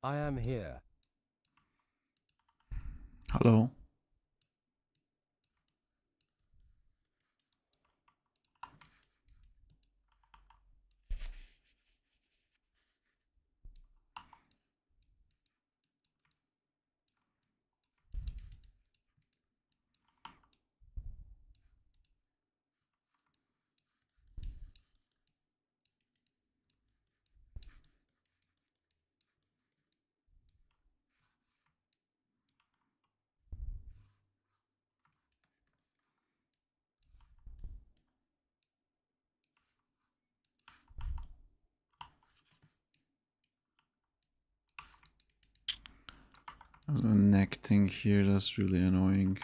I am here. Hello. There's a neck thing here that's really annoying.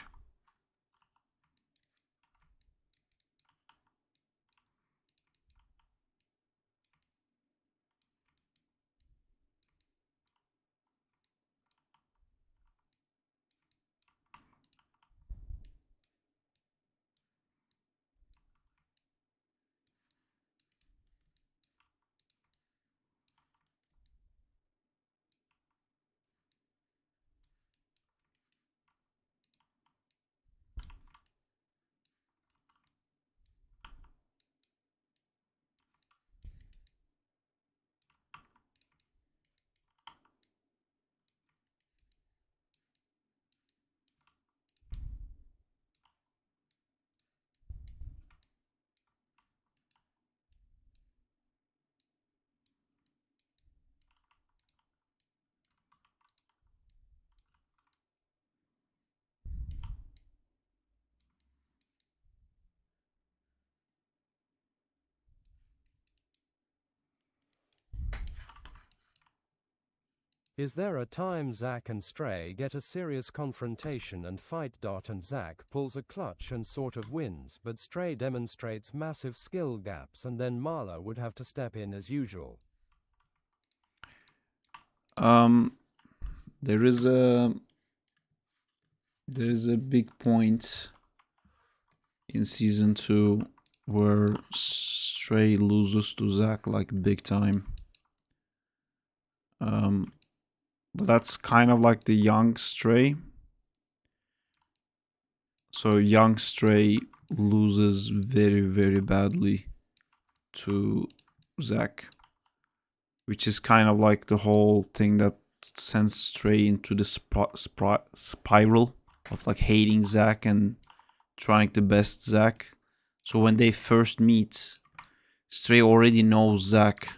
Is there a time Zack and Stray get a serious confrontation and fight? And Zack pulls a clutch and sort of wins, but Stray demonstrates massive skill gaps and then Marla would have to step in as usual. There is a big point in season 2 where Stray loses to Zack like big time. But that's kind of like the young Stray. So young Stray loses very, very badly to Zack, which is kind of like the whole thing that sends Stray into the spiral of like hating Zack and trying the best Zack. So when they first meet, Stray already knows Zack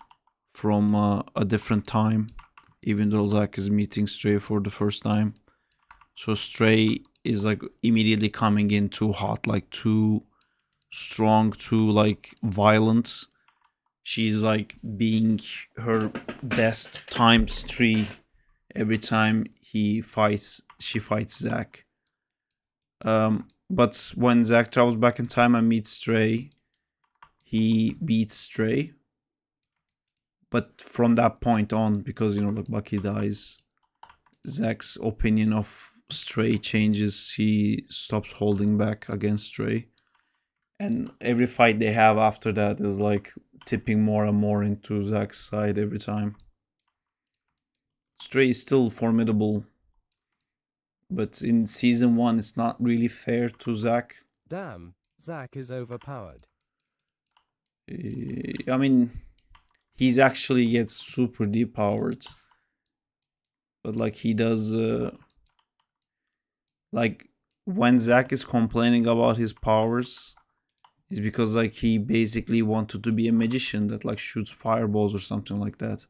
from a different time, even though Zack is meeting Stray for the first time. So Stray is like immediately coming in too hot, like too strong, too like violent. She's like being her best ×3 every time she fights Zack. But when Zack travels back in time and meets Stray, he beats Stray. But from that point on, because like Bucky dies, Zack's opinion of Stray changes. He stops holding back against Stray, and every fight they have after that is like tipping more and more into Zack's side every time. Stray is still formidable, but in season 1 it's not really fair to Zack. Damn, Zack is overpowered. I mean, he's actually gets super depowered, but like he does like when Zack is complaining about his powers, it's because like he basically wanted to be a magician that like shoots fireballs or something like that.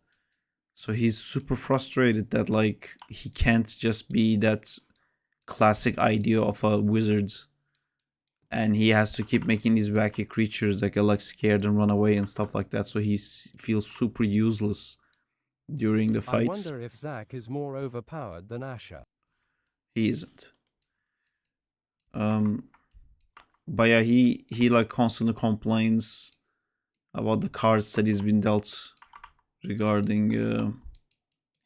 So he's super frustrated that like he can't just be that classic idea of a wizard, and he has to keep making these wacky creatures that get like scared and run away and stuff like that. So he feels super useless during the fights. I wonder if Zack is more overpowered than Asher. He isn't. But yeah, he like constantly complains about the cards that he's been dealt regarding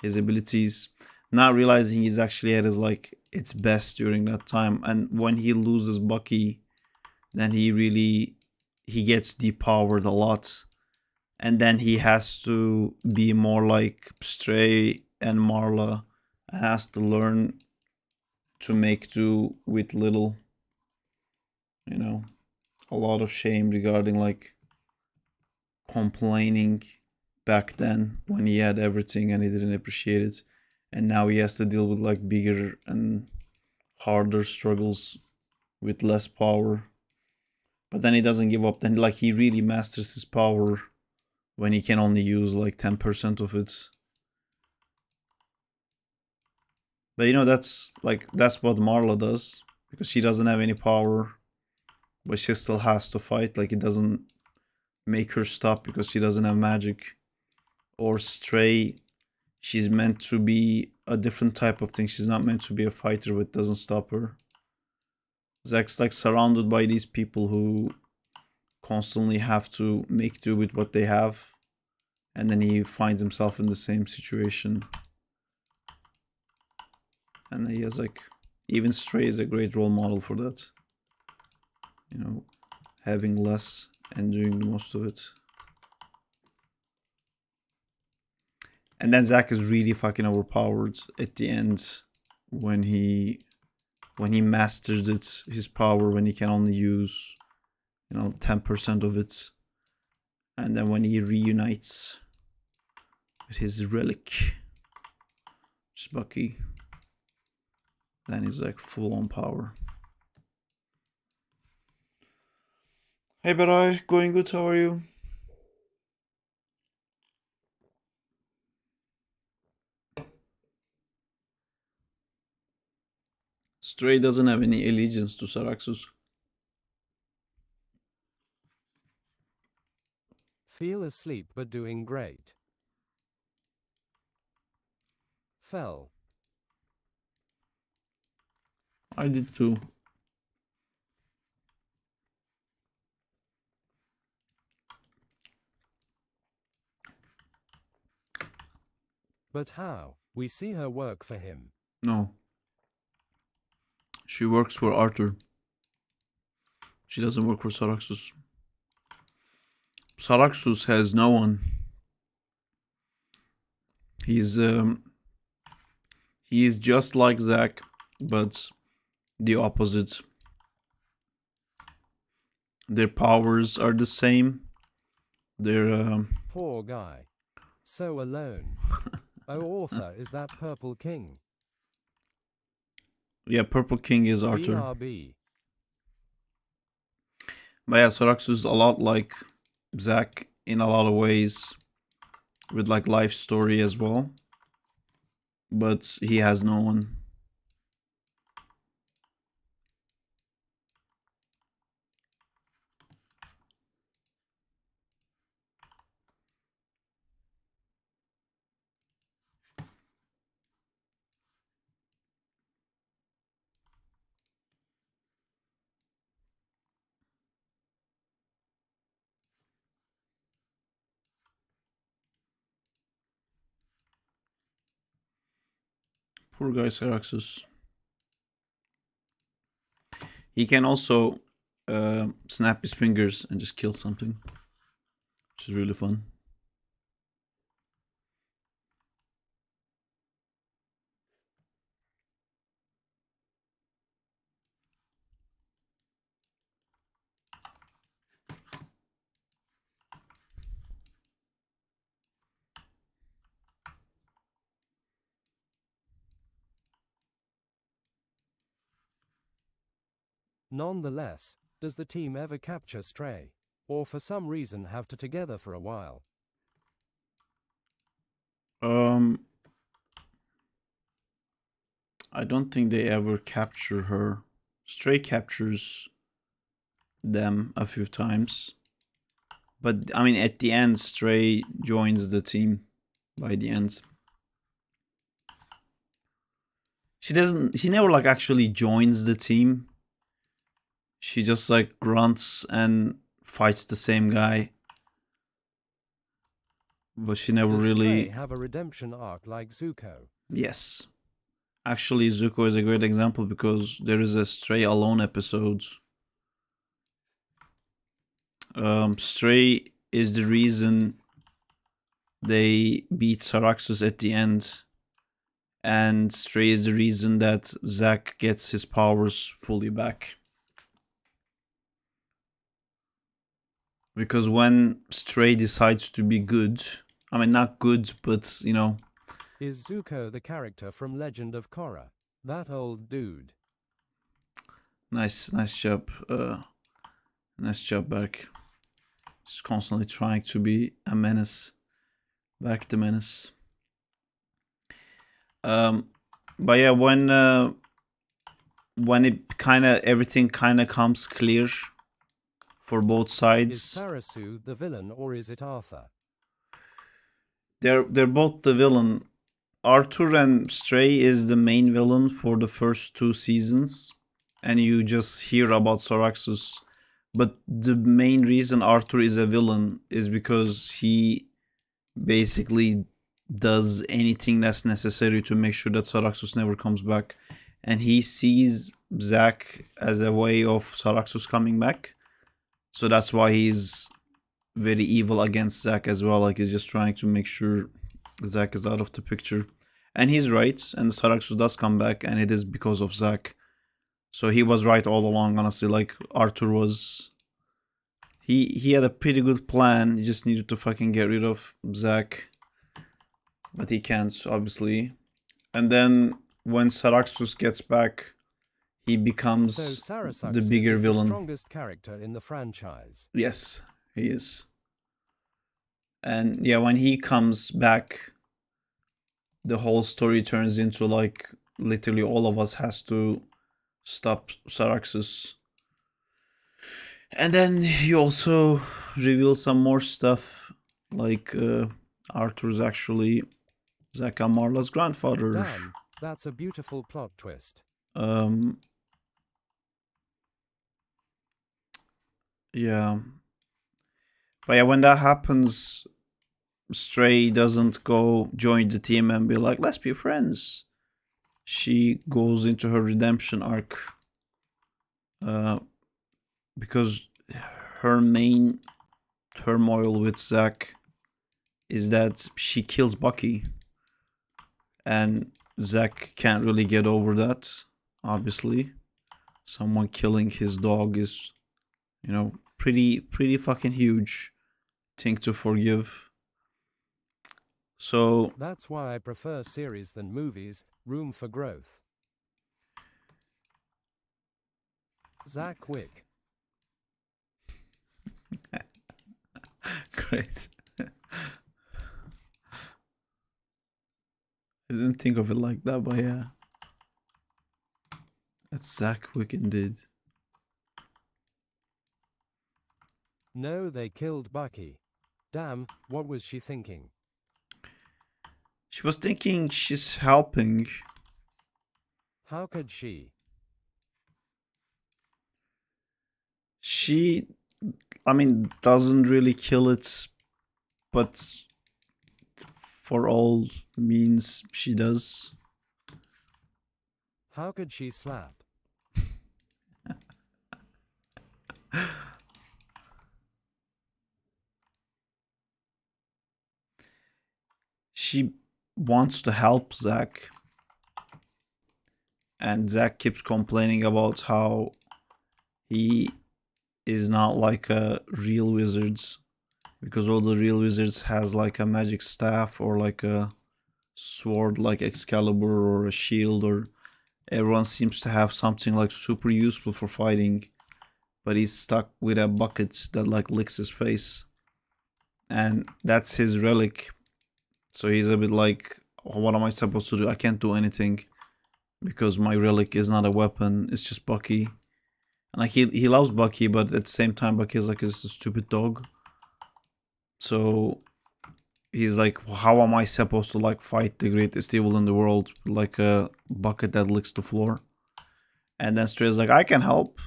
his abilities, not realizing he's actually at his like its best during that time. And when he loses Bucky, then he gets depowered a lot, and then he has to be more like Stray and Marla and has to learn to make do with little. A lot of shame regarding like complaining back then when he had everything and he didn't appreciate it, and now he has to deal with like bigger and harder struggles with less power. But then he doesn't give up. Then like he really masters his power when he can only use like 10% of it. But that's what Marla does, because she doesn't have any power, but she still has to fight. Like it doesn't make her stop because she doesn't have magic. Or Stray, she's meant to be a different type of thing. She's not meant to be a fighter, but it doesn't stop her. Zack's like surrounded by these people who constantly have to make do with what they have, and then he finds himself in the same situation. And he has like, even Stray is a great role model for that. You know, having less and doing the most of it. And then Zack is really fucking overpowered at the end when he mastered it, his power, when he can only use, you know, 10% of it. And then when he reunites with his relic, which is Bucky, then he's like full on power. Hey Berai, going good, how are you? Stray doesn't have any allegiance to Saraxus. Feel asleep but doing great. Fell. I did too. But how? We see her work for him. No. She works for Arthur. She doesn't work for Saraxus. Saraxus has no one. He is just like Zack, but the opposite. Their powers are the same. They're Poor guy. So alone. Oh, author, is that Purple King? yeah, Purple King is Arthur. BRB. But yeah, Saraxus is a lot like Zack in a lot of ways, with like life story as well. But he has no one. Poor guy Saraxus. He can also snap his fingers and just kill something, which is really fun. Nonetheless, does the team ever capture Stray? Or for some reason have to together for a while? I don't think they ever capture her. Stray captures them a few times. But I mean, at the end, Stray joins the team by the end. She never like actually joins the team. She just like grunts and fights the same guy. But she never Does really... Stray have a redemption arc like Zuko? Yes. Actually, Zuko is a great example because there is a Stray Alone episode. Stray is the reason they beat Saraxus at the end. And Stray is the reason that Zack gets his powers fully back. Because when Stray decides to be good, I mean, not good, but, you know... Is Zuko the character from Legend of Korra? That old dude. Nice job. Nice job, Berk. Just constantly trying to be a menace. Berk the menace. But yeah, when it everything comes clear for both Is sides. Sarasu the villain or is it Arthur? They're both the villain, Arthur and Stray is the main villain for the first 2 seasons, and you just hear about Saraxus. But the main reason Arthur is a villain is because he basically does anything that's necessary to make sure that Saraxus never comes back. And he sees Zack as a way of Saraxus coming back. So that's why he's very evil against Zack as well. Like, he's just trying to make sure Zack is out of the picture. And he's right, and Saraxus does come back, and it is because of Zack. So he was right all along, honestly. Like, Arthur was... He had a pretty good plan. He just needed to fucking get rid of Zack. But he can't, obviously. And then when Saraxus gets back, he becomes So Saraxus the bigger is villain. the strongest character in the franchise. Yes, he is. And yeah, when he comes back, the whole story turns into like literally all of us has to stop Saraxus. And then he also reveals some more stuff, like Arthur's actually Zack and Marla's grandfather. Damn, that's a beautiful plot twist. Yeah. But yeah, when that happens, Stray doesn't go join the team and be like, let's be friends. She goes into her redemption arc. Because her main turmoil with Zack is that she kills Bucky. And Zack can't really get over that, obviously. Someone killing his dog is, you know, pretty fucking huge thing to forgive. So That's why I prefer series than movies. Room for growth. Zack Wick. great. I didn't think of it like that, but yeah. That's Zack Wick indeed. No, they killed Bucky. Damn, what was she thinking? She was thinking she's helping. How could she? She, I mean, doesn't really kill it, but for all means she does. How could she slap? She wants to help Zack, and Zack keeps complaining about how he is not like a real wizard, because all the real wizards has like a magic staff or like a sword like Excalibur or a shield, or everyone seems to have something like super useful for fighting, but he's stuck with a bucket that like licks his face, and that's his relic. So he's a bit like, what am I supposed to do? I can't do anything because my relic is not a weapon, it's just Bucky. And like he loves Bucky, but at the same time Bucky is like just a stupid dog. So he's like, how am I supposed to like fight the greatest evil in the world like a bucket that licks the floor? And then Stray's like, I can help.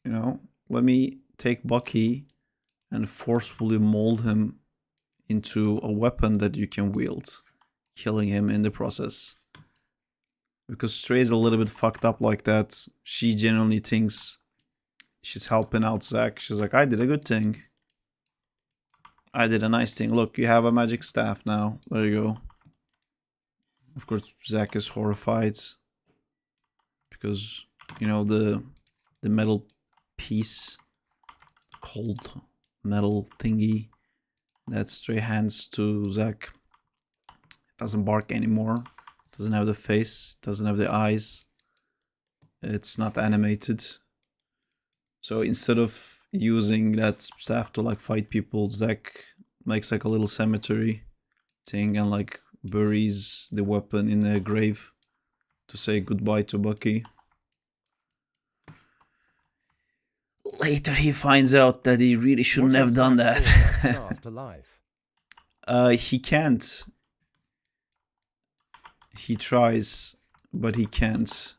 You know, let me take Bucky and forcefully mold him into a weapon that you can wield, killing him in the process. Because Stray's a little bit fucked up like that. She genuinely thinks she's helping out Zack. She's like, I did a good thing. I did a nice thing. Look, you have a magic staff now. There you go. Of course, Zack is horrified. Because, you know, the metal piece, cold metal thingy that Stray hands to Zack, doesn't bark anymore. Doesn't have the face, doesn't have the eyes. It's not animated. So instead of using that staff to like fight people, Zack makes like a little cemetery thing and like buries the weapon in a grave to say goodbye to Bucky. Later he finds out that he really shouldn't What have if done Zack that. brought that staff to life? He can't. he tries, but he can't.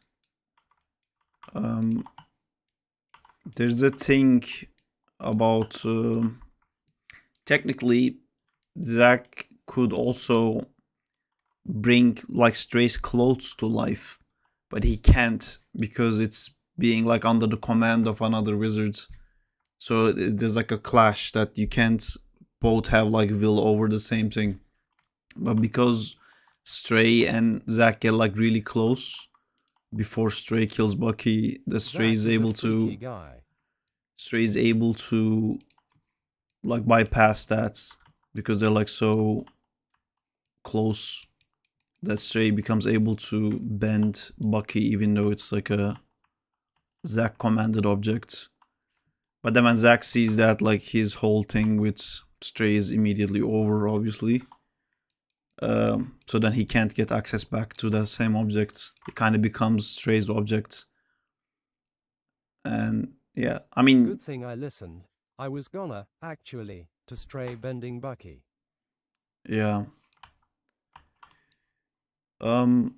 There's a thing about technically Zack could also bring like Stray's clothes to life, but he can't because it's being like under the command of another wizard. So there's like a clash that you can't both have like will over the same thing. But because Stray and Zack get like really close before Stray kills Bucky, the Stray Zack is is a able freaky to guy. Stray is able to like bypass that because they're like so close that Stray becomes able to bend Bucky even though it's like a Zack commanded object. But then when Zack sees that, like his whole thing with Stray is immediately over, obviously. So then he can't get access back to that same object. It kind of becomes Stray's object. And yeah, I mean, Good thing I listened. I was gonna, actually, to Stray bending Bucky. yeah. Um,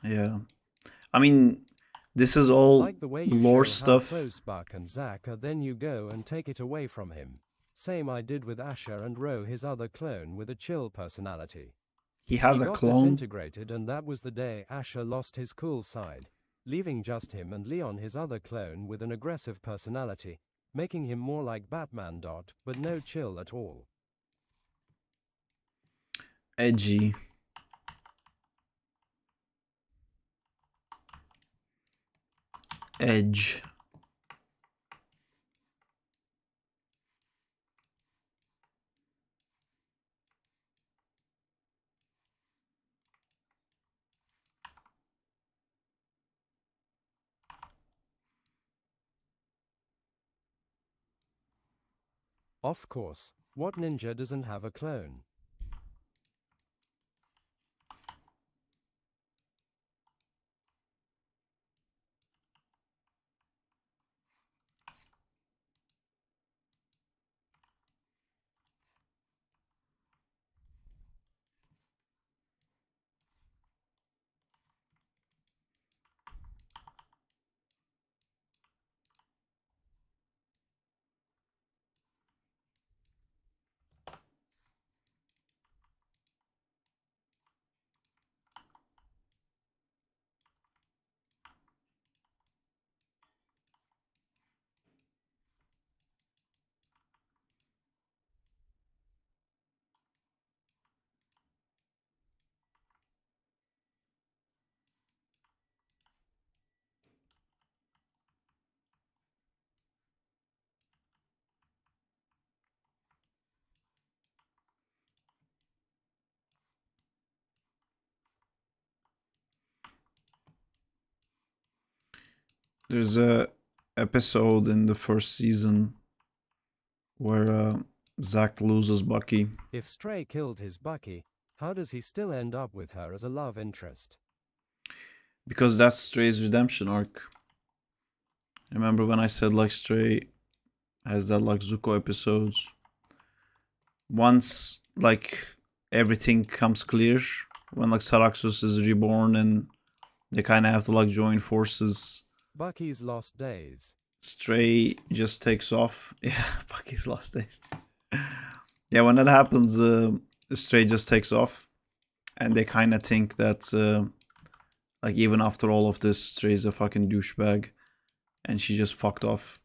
yeah. I mean, this is all Like the way you lore show stuff. how close Buck and Zack are, then you go and take it away from him. Same I did with Asher and Ro, his other clone with a chill personality. He has He a got clone. disintegrated, and that was the day Asher lost his cool side, leaving just him and Leon, his other clone, with an aggressive personality, making him more like Batman. But no chill at all. Edgy. Edge. Of course, what ninja doesn't have a clone? There's a episode in the first season where Zack loses Bucky. If Stray killed his Bucky, how does he still end up with her as a love interest? Because that's Stray's redemption arc. Remember when I said like Stray has that like Zuko episodes? Once like everything comes clear, when like Saraxus is reborn and they kind of have to like join forces, Bucky's lost days. Stray just takes off. Yeah, Bucky's lost days. Yeah, when that happens, Stray just takes off, and they kind of think that like even after all of this, Stray's a fucking douchebag, and she just fucked off.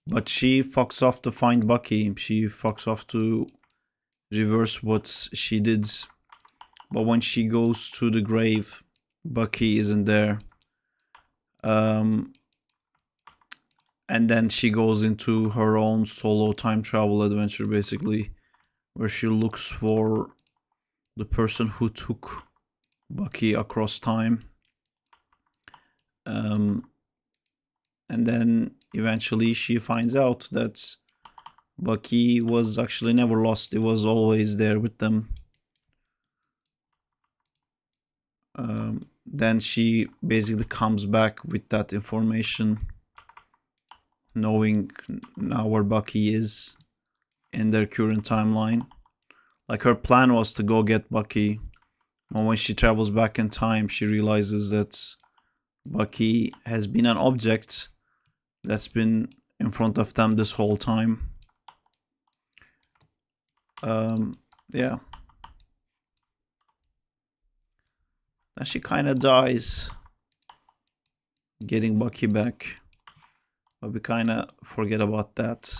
But she fucks off to find Bucky. She fucks off to reverse what she did. But when she goes to the grave, Bucky isn't there. And then she goes into her own solo time travel adventure, basically, where she looks for the person who took Bucky across time. And then eventually she finds out that Bucky was actually never lost. It was always there with them. Then she basically comes back with that information, knowing now where Bucky is in their current timeline. Like her plan was to go get Bucky. And when she travels back in time, she realizes that Bucky has been an object that's been in front of them this whole time. Yeah. And she kind of dies getting Bucky back. But we kind of forget about that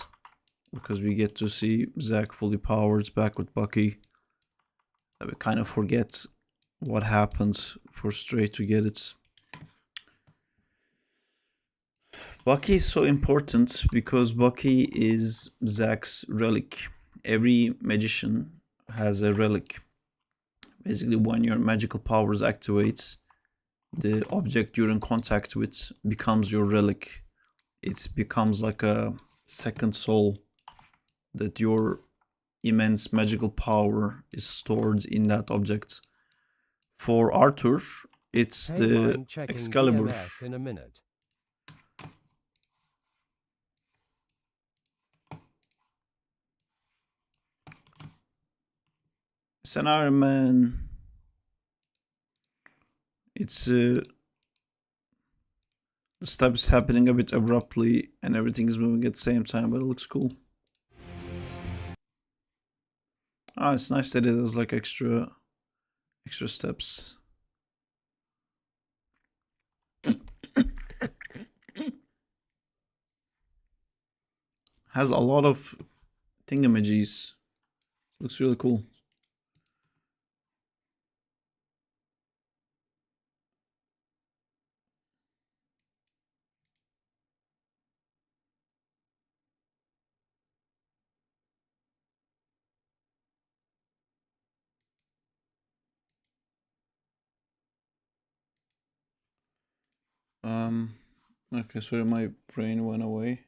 because we get to see Zack fully powered back with Bucky. And we kind of forget what happens for Stray to get it. Bucky is so important because Bucky is Zack's relic. Every magician has a relic. Basically, when your magical powers activates, the object you're in contact with becomes your relic. It becomes like a second soul that your immense magical power is stored in that object. For Arthur, it's Hey, the mind checking Excalibur. BMS in a minute. It's an Iron Man. It's the stuff is happening a bit abruptly and everything is moving at the same time, but it looks cool. Ah, it's nice that it has like extra steps. Has a lot of thingamajiggies. Looks really cool. Okay, sorry, my brain went away.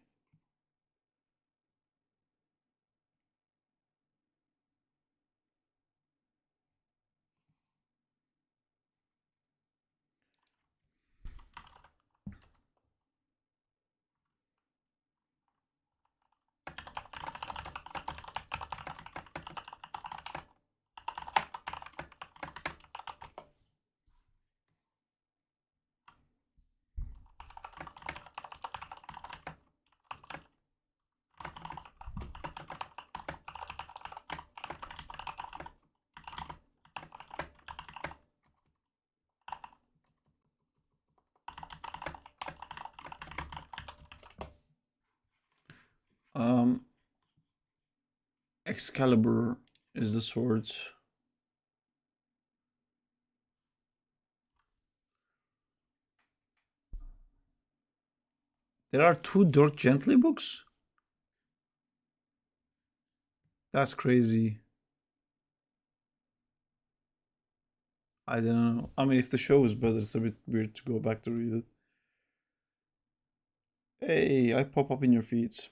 Excalibur is the sword. There are 2 Dirk Gently books? That's crazy. I don't know. I mean, if the show is better, it's a bit weird to go back to read it. Hey, I pop up in your feeds.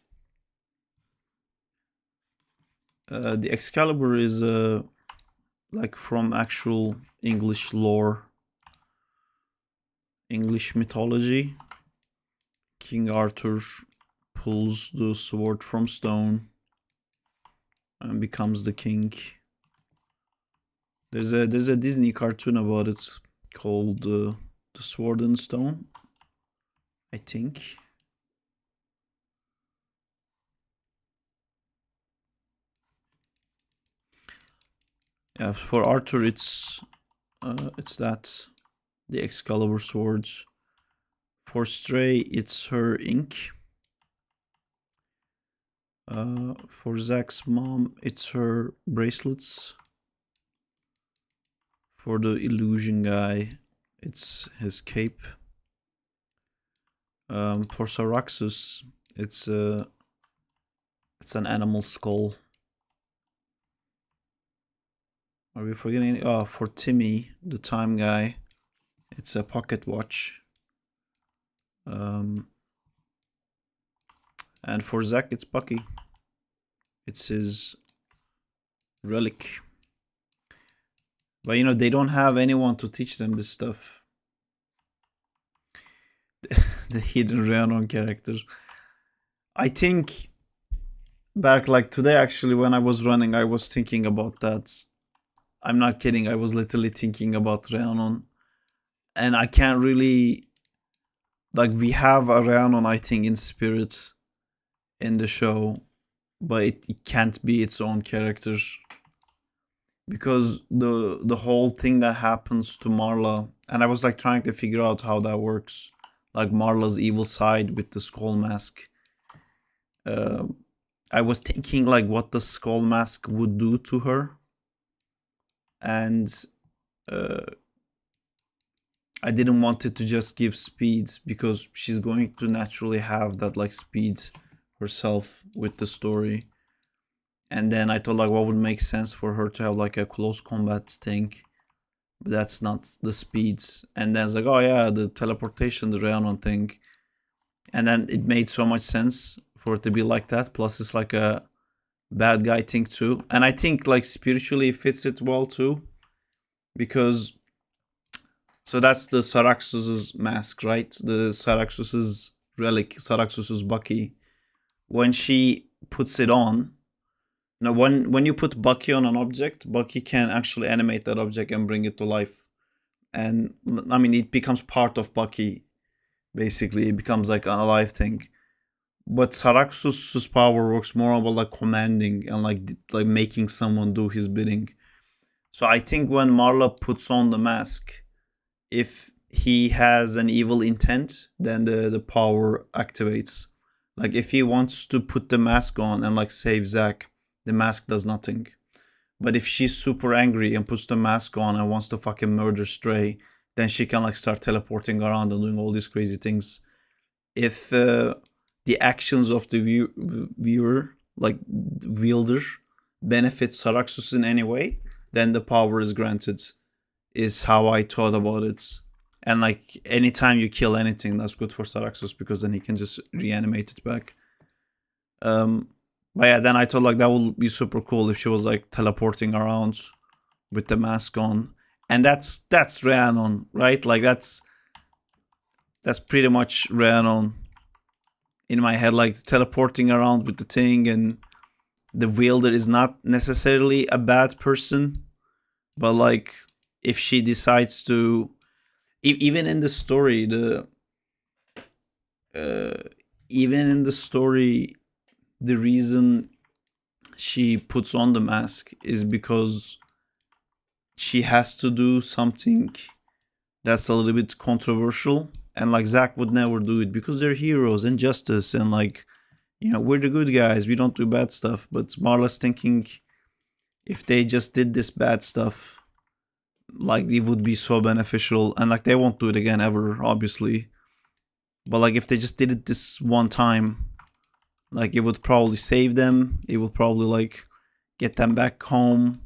The Excalibur is like from actual English lore, English mythology. King Arthur pulls the sword from stone and becomes the king. There's a Disney cartoon about it called The Sword and Stone, I think. Yeah, for Arthur it's that the Excalibur swords. For Stray it's her ink. For Zack's mom it's her bracelets. For the illusion guy it's his cape. For Saraxus it's an animal skull. Are we forgetting? Oh, for Timmy, the time guy, it's a pocket watch. And for Zack, it's Bucky. It's his relic. But you know, they don't have anyone to teach them this stuff. The hidden Rhiannon character. I think Back like today, actually, when I was running, I was thinking about that. I'm not kidding. I was literally thinking about Rhiannon, and I can't really like. We have a Rhiannon, I think, in spirit in the show, but it can't be its own character because the whole thing that happens to Marla, and I was like trying to figure out how that works, like Marla's evil side with the skull mask. I was thinking like what the skull mask would do to her, and uh, I didn't want it to just give speed because she's going to naturally have that like speed herself with the story. And then I thought like what would make sense for her to have like a close combat thing, but that's not the speeds. And then it's like, oh yeah, the teleportation, the Rhiannon thing. And then it made so much sense for it to be like that. Plus it's like a bad guy thing too. And I think like spiritually it fits it well too. Because so that's the Saraxus's mask, right? The Saraxus's relic, Saraxus's Bucky. When she puts it on, now when you put Bucky on an object, Bucky can actually animate that object and bring it to life. And I mean it becomes part of Bucky. Basically, it becomes like an alive thing. But Saraxus's power works more about like commanding and like making someone do his bidding. So I think when Marla puts on the mask, if he has an evil intent, then the power activates. Like if he wants to put the mask on and like save Zack, the mask does nothing. But if she's super angry and puts the mask on and wants to fucking murder Stray, then she can like start teleporting around and doing all these crazy things. If the actions of the viewer, like wielder, benefits Saraxus in any way, then the power is granted. Is how I thought about it. And like anytime you kill anything, that's good for Saraxus because then he can just reanimate it back. But yeah, then I thought like that would be super cool if she was like teleporting around with the mask on. And that's Rhiannon, right? Like that's pretty much Rhiannon in my head, like teleporting around with the thing, and the wielder is not necessarily a bad person, but like if she decides to, even in the story, the reason she puts on the mask is because she has to do something that's a little bit controversial, and like Zack would never do it because they're heroes and justice, and like, you know, we're the good guys, we don't do bad stuff. But Marla's thinking if they just did this bad stuff, like it would be so beneficial, and like they won't do it again ever, obviously. But like if they just did it this one time, like it would probably save them. It would probably like get them back home,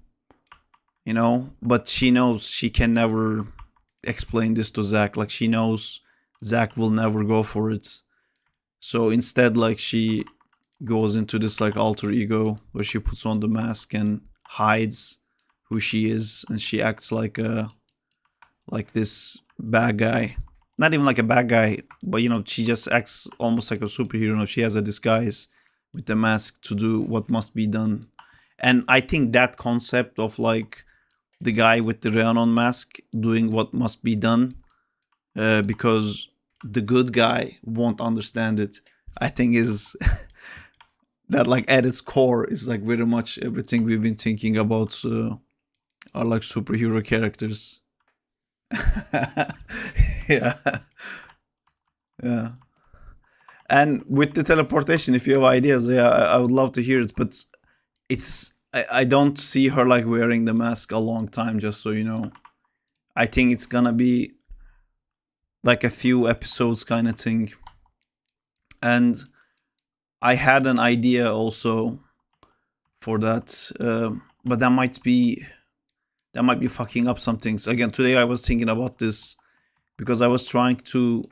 you know. But she knows she can never explain this to Zack. Like she knows Zack will never go for it. So instead, like she goes into this like alter ego where she puts on the mask and hides who she is, and she acts like this bad guy. Not even like a bad guy, but you know, she just acts almost like a superhero. No, she has a disguise with the mask to do what must be done. And I think that concept of like the guy with the Rhiannon mask doing what must be done, because the good guy won't understand it, I think is that like at its core is like very much everything we've been thinking about are like superhero characters. Yeah. Yeah. And with the teleportation, if you have ideas, yeah, I would love to hear it. But I don't see her like wearing the mask a long time, just so you know. I think it's gonna be like a few episodes kind of thing. And I had an idea also for that, but that might be fucking up some things. Again, today I was thinking about this because I was trying to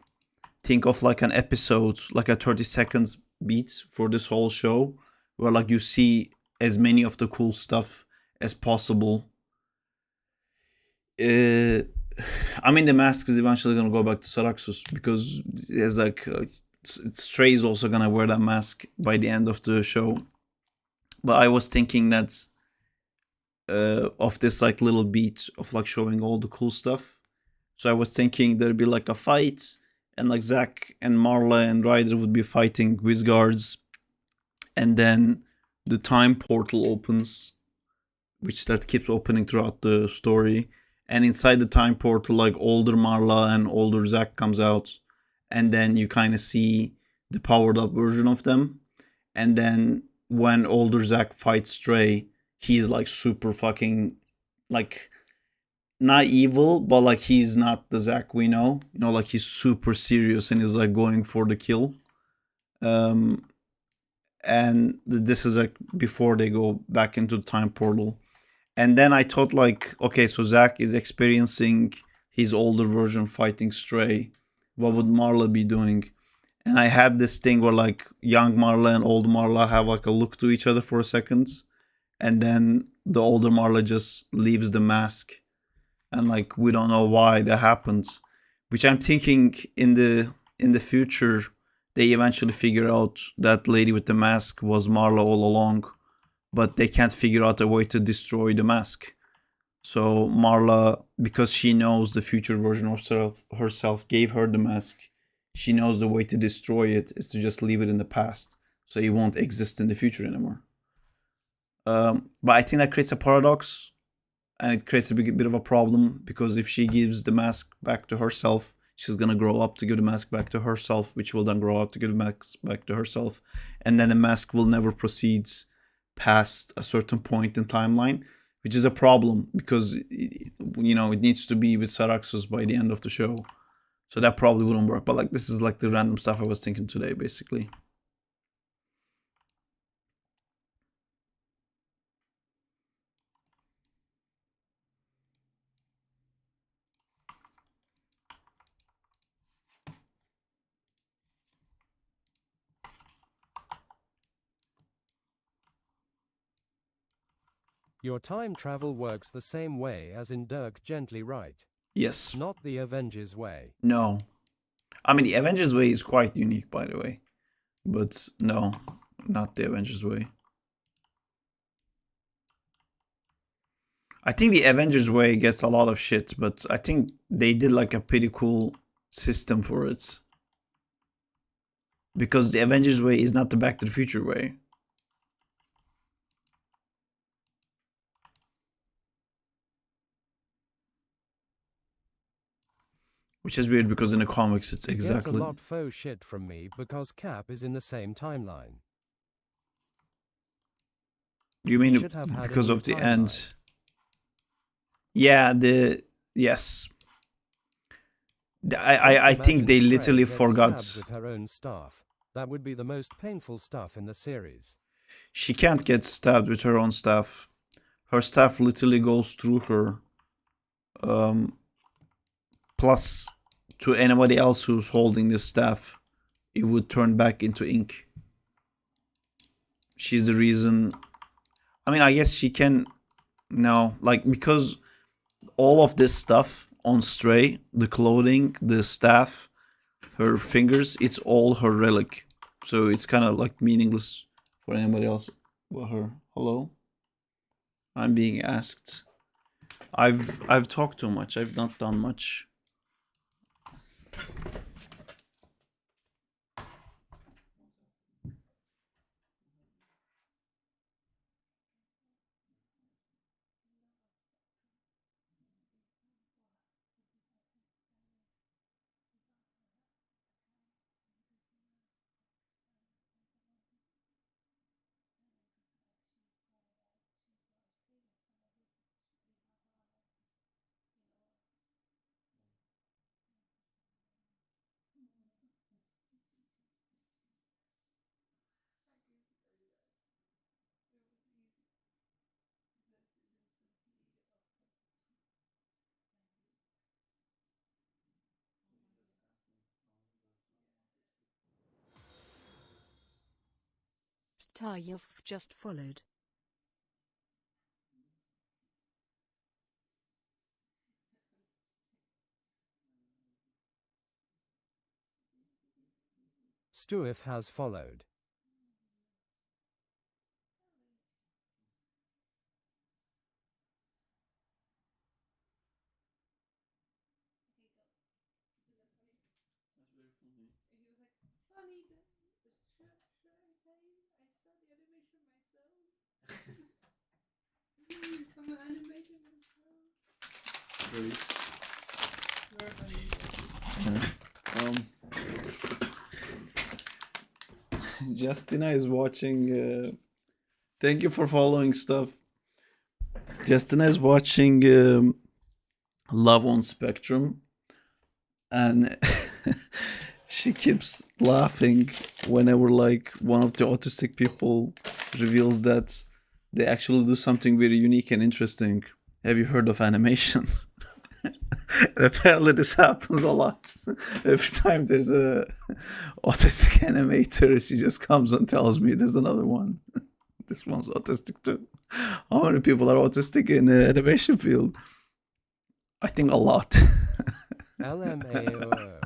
think of like an episode, like a 30 seconds beat for this whole show, where like you see as many of the cool stuff as possible. I mean, the mask is eventually gonna go back to Saraxus because there's like Stray's also gonna wear that mask by the end of the show. But I was thinking that of this like little beat of like showing all the cool stuff. So I was thinking there'd be like a fight, and like Zack and Marla and Ryder would be fighting Wizguards, and then the time portal opens, which that keeps opening throughout the story. And inside the time portal, like older Marla and older Zack comes out, and then you kind of see the powered up version of them. And then when older Zack fights Stray, he's like super fucking like not evil, but like he's not the Zack we know. You know, like he's super serious and is like going for the kill. Um, and this is like before they go back into the time portal. And then I thought like, okay, so Zack is experiencing his older version fighting Stray. What would Marla be doing? And I had this thing where like young Marla and old Marla have like a look to each other for a second, and then the older Marla just leaves the mask, and like we don't know why that happens. Which I'm thinking in the future they eventually figure out that lady with the mask was Marla all along, but they can't figure out a way to destroy the mask. So Marla, because she knows the future version of herself gave her the mask, she knows the way to destroy it is to just leave it in the past, so it won't exist in the future anymore. But I think that creates a paradox, and it creates a bit of a problem, because if she gives the mask back to herself, she's gonna grow up to give the mask back to herself, which will then grow up to give the mask back to herself, and then the mask will never proceed past a certain point in timeline, which is a problem because you know it needs to be with Saraxus by the end of the show, so that probably wouldn't work. But like this is like the random stuff I was thinking today, basically. Your time travel works the same way as in Dirk Gently Right. Yes. Not the Avengers way. No. I mean, the Avengers way is quite unique, by the way. But no, not the Avengers way. I think the Avengers way gets a lot of shit, but I think they did like a pretty cool system for it. Because the Avengers way is not the Back to the Future way. Which is weird because in the comics it's exactly... Gets a lot faux shit from me because Cap is in the same timeline. You mean because of the timeline. end? Yeah, yes. I think they literally forgot. With her own staff. That would be the most painful stuff in the series. She can't get stabbed with her own staff. Her staff literally goes through her. Plus, to anybody else who's holding this staff, it would turn back into ink. She's the reason. I mean, I guess she can. No, like, because all of this stuff on Stray, the clothing, the staff, her fingers, it's all her relic. So it's kind of like meaningless for anybody else but her. Hello? I'm being asked. I've talked too much. I've not done much. Star you've just followed. Stuif has followed. Um, Justina is watching. Thank you for following stuff. Justina is watching Love on Spectrum, and she keeps laughing whenever like one of the autistic people reveals that they actually do something very unique and interesting. Have you heard of animation? And apparently this happens a lot. Every time there's a autistic animator, she just comes and tells me there's another one. This one's autistic too. How many people are autistic in the animation field? I think a lot. LMAO.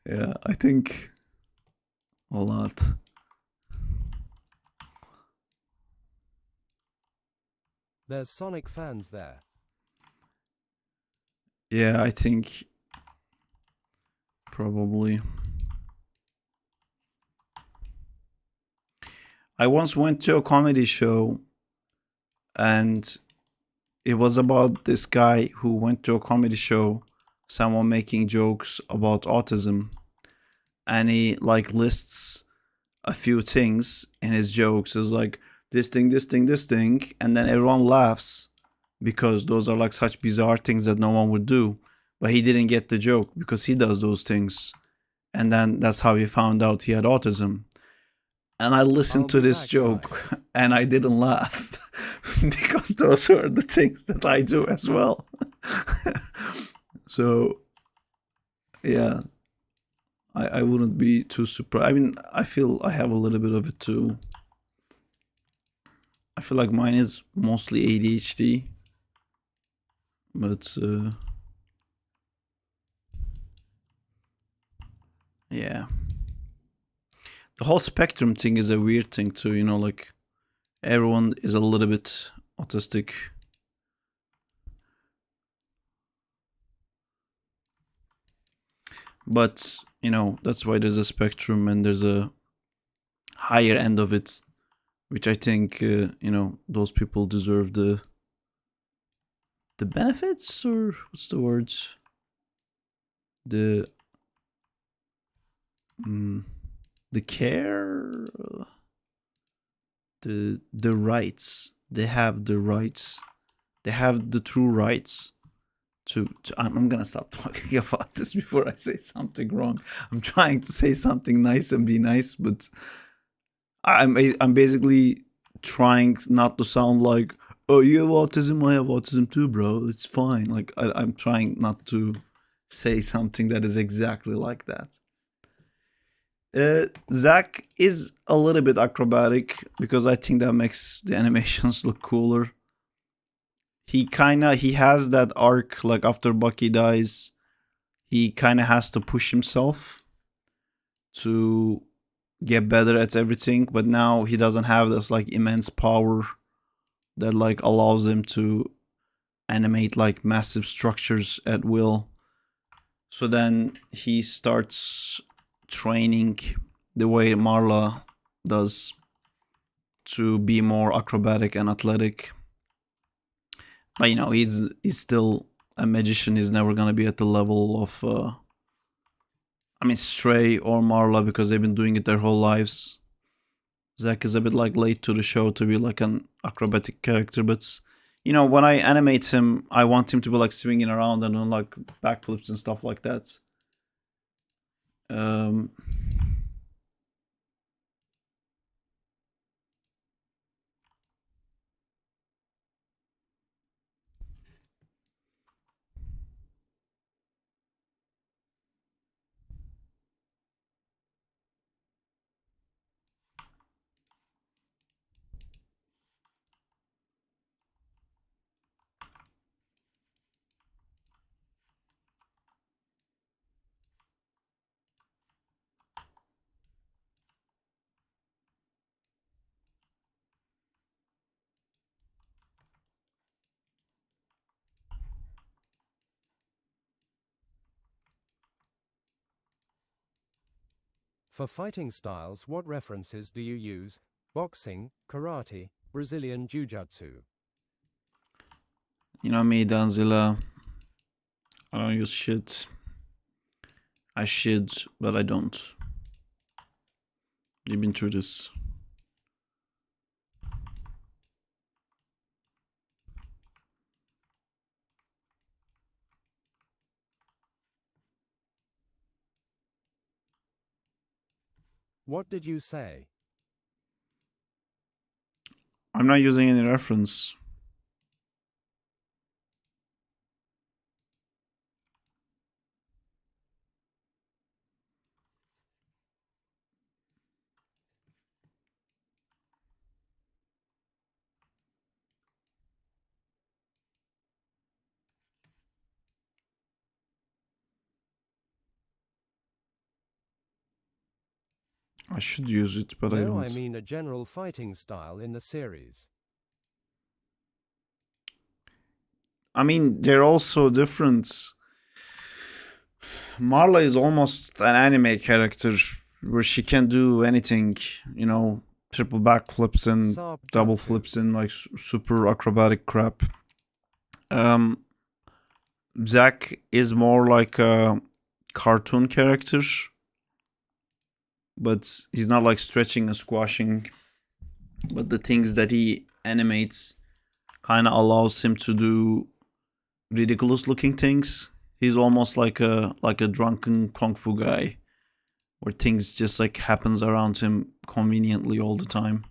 Yeah, I think a lot. There's Sonic fans there. Yeah, I think probably. I once went to a comedy show and it was about this guy who went to a comedy show, someone making jokes about autism, and he like lists a few things in his jokes. It's like this thing, this thing, this thing, and then everyone laughs because those are like such bizarre things that no one would do. But he didn't get the joke because he does those things. And then that's how he found out he had autism. And I listened to this joke and I didn't laugh because those were the things that I do as well. So, yeah, I wouldn't be too surprised. I mean, I feel I have a little bit of it too. I feel like mine is mostly ADHD. But, yeah. The whole spectrum thing is a weird thing too, you know, like everyone is a little bit autistic. But, you know, that's why there's a spectrum and there's a higher end of it, which I think, you know, those people deserve the benefits, or what's the word? The care, the rights. They have the rights. They have the true rights to I'm gonna stop talking about this before I say something wrong. I'm trying to say something nice and be nice, but I'm basically trying not to sound like, oh, you have autism, I have autism too, bro. It's fine. Like I'm trying not to say something that is exactly like that. Zach is a little bit acrobatic because I think that makes the animations look cooler. He has that arc, like after Bucky dies, he kind of has to push himself to get better at everything, but now he doesn't have this like immense power that like allows him to animate like massive structures at will. So then he starts training the way Marla does to be more acrobatic and athletic. But you know, he's still a magician. He's never gonna be at the level of I mean, Stray or Marla, because they've been doing it their whole lives. Zack is a bit like late to the show to be like an acrobatic character, but you know, when I animate him, I want him to be like swinging around and doing like backflips and stuff like that. For fighting styles, what references do you use? Boxing, karate, Brazilian jiu-jitsu. You know me, Danzilla. I don't use shit. I should, but I don't. You've been through this. What did you say? I'm not using any reference. I should use it, but I No, don't. I mean a general fighting style in the series. I mean, they're also different. Marla is almost an anime character where she can do anything, you know, triple backflips and double Sabjutsu. flips and like super acrobatic crap. Zack is more like a cartoon character, but he's not like stretching and squashing. But the things that he animates kind of allows him to do ridiculous looking things. He's almost like a drunken kung fu guy, where things just like happens around him conveniently all the time.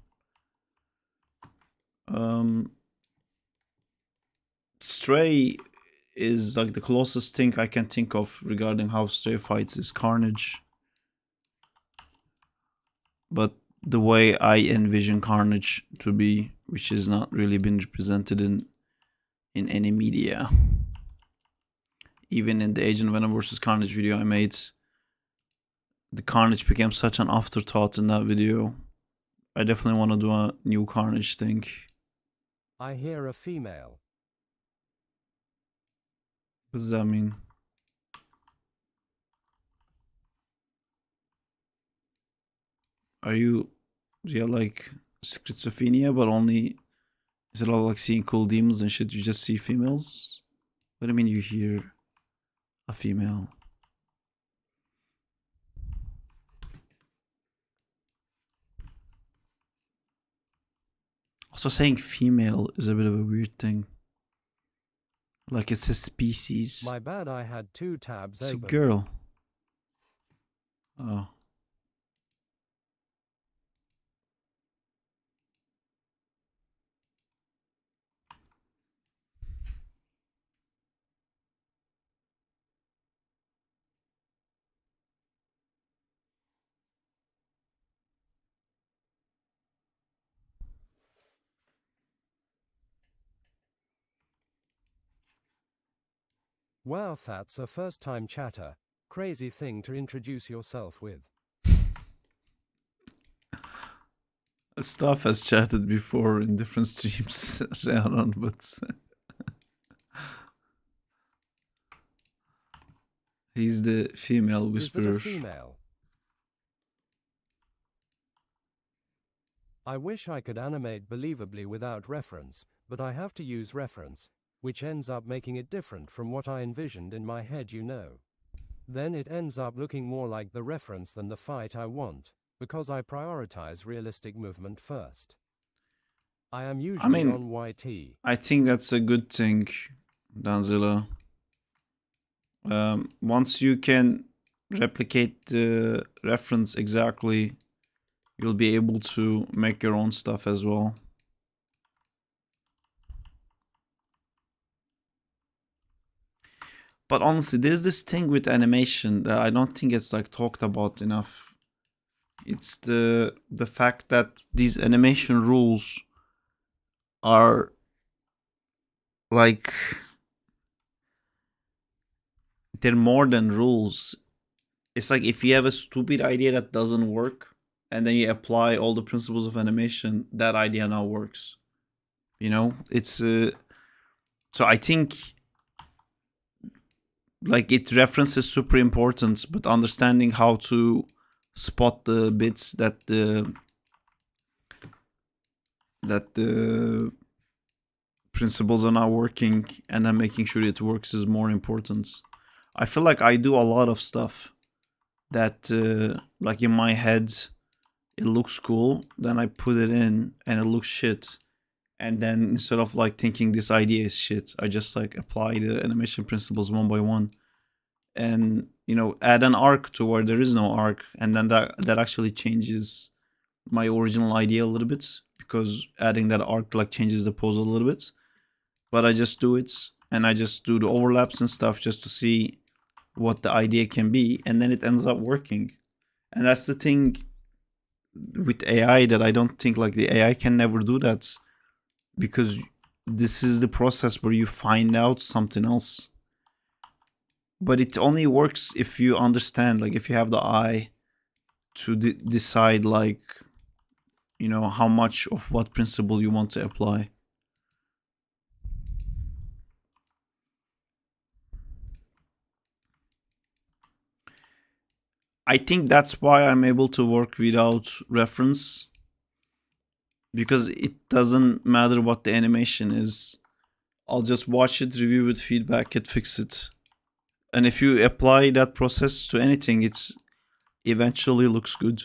Stray is like the closest thing I can think of regarding how Stray fights is Carnage. But the way I envision Carnage to be, which has not really been represented in any media. Even in the Agent Venom vs. Carnage video I made, the Carnage became such an afterthought in that video. I definitely want to do a new Carnage thing. I hear a female. What does that mean? Do you have like schizophrenia, but only is it all like seeing cool demons and shit? You just see females? What do you mean you hear a female? Also, saying female is a bit of a weird thing. Like it's a species. My bad, I had two tabs It's a open. girl. Oh. Wow, that's a first-time chatter. Crazy thing to introduce yourself with. Staff has chatted before in different streams, Rhiannon, but he's the female Is whisperer. it a female? I wish I could animate believably without reference, but I have to use reference, which ends up making it different from what I envisioned in my head, you know. Then it ends up looking more like the reference than the fight I want, because I prioritize realistic movement first. I am usually on YT. I think that's a good thing, Danzilla. Once you can replicate the reference exactly, you'll be able to make your own stuff as well. But honestly, there's this thing with animation that I don't think it's like talked about enough. It's the fact that these animation rules are like they're more than rules. It's like if you have a stupid idea that doesn't work and then you apply all the principles of animation, that idea now works. You know, it's so I think like it references super important, but understanding how to spot the bits that the principles are not working, and then making sure it works is more important. I feel like I do a lot of stuff that like in my head it looks cool, then I put it in and it looks shit, and then instead of like thinking this idea is shit, I just like apply the animation principles one by one, and you know, add an arc to where there is no arc, and then that actually changes my original idea a little bit, because adding that arc like changes the pose a little bit. But I just do it, and I just do the overlaps and stuff just to see what the idea can be, and then it ends up working. And that's the thing with AI, that I don't think like the AI can never do that, because this is the process where you find out something else. But it only works if you understand, like if you have the eye to decide, like, you know, how much of what principle you want to apply. I think that's why I'm able to work without reference, because it doesn't matter what the animation is. I'll just watch it, review it, feedback it, fix it. And if you apply that process to anything, it's eventually looks good.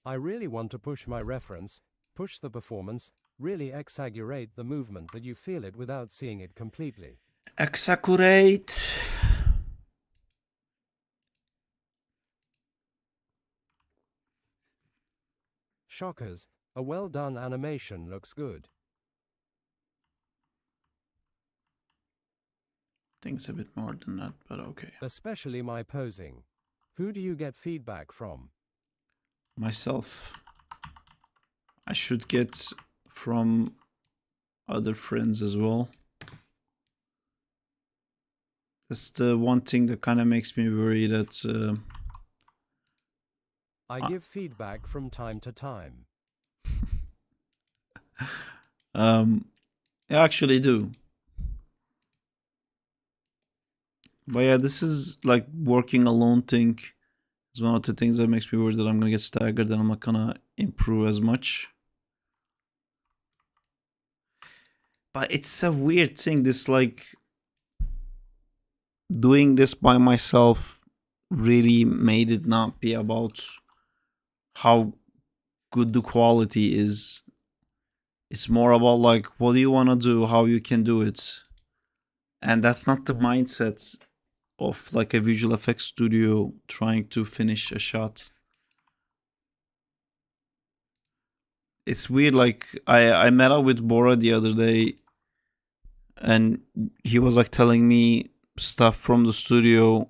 I really want to push my reference, push the performance, really exaggerate the movement that you feel it without seeing it completely. Exaggerate. Shockers, a well done animation looks good. I think it's a bit more than that, but okay. Especially my posing. Who do you get feedback from? Myself. I should get from other friends as well. That's the one thing that kind of makes me worry, that I give feedback from time to time. I actually do. But yeah, this is like working alone thing is one of the things that makes me worried that I'm gonna get staggered and I'm not gonna improve as much. But it's a weird thing, this like doing this by myself really made it not be about how good the quality is. It's more about like, what do you want to do, how you can do it. And that's not the mindset of like a visual effects studio trying to finish a shot. It's weird, like I met up with Bora the other day, and he was like telling me stuff from the studio,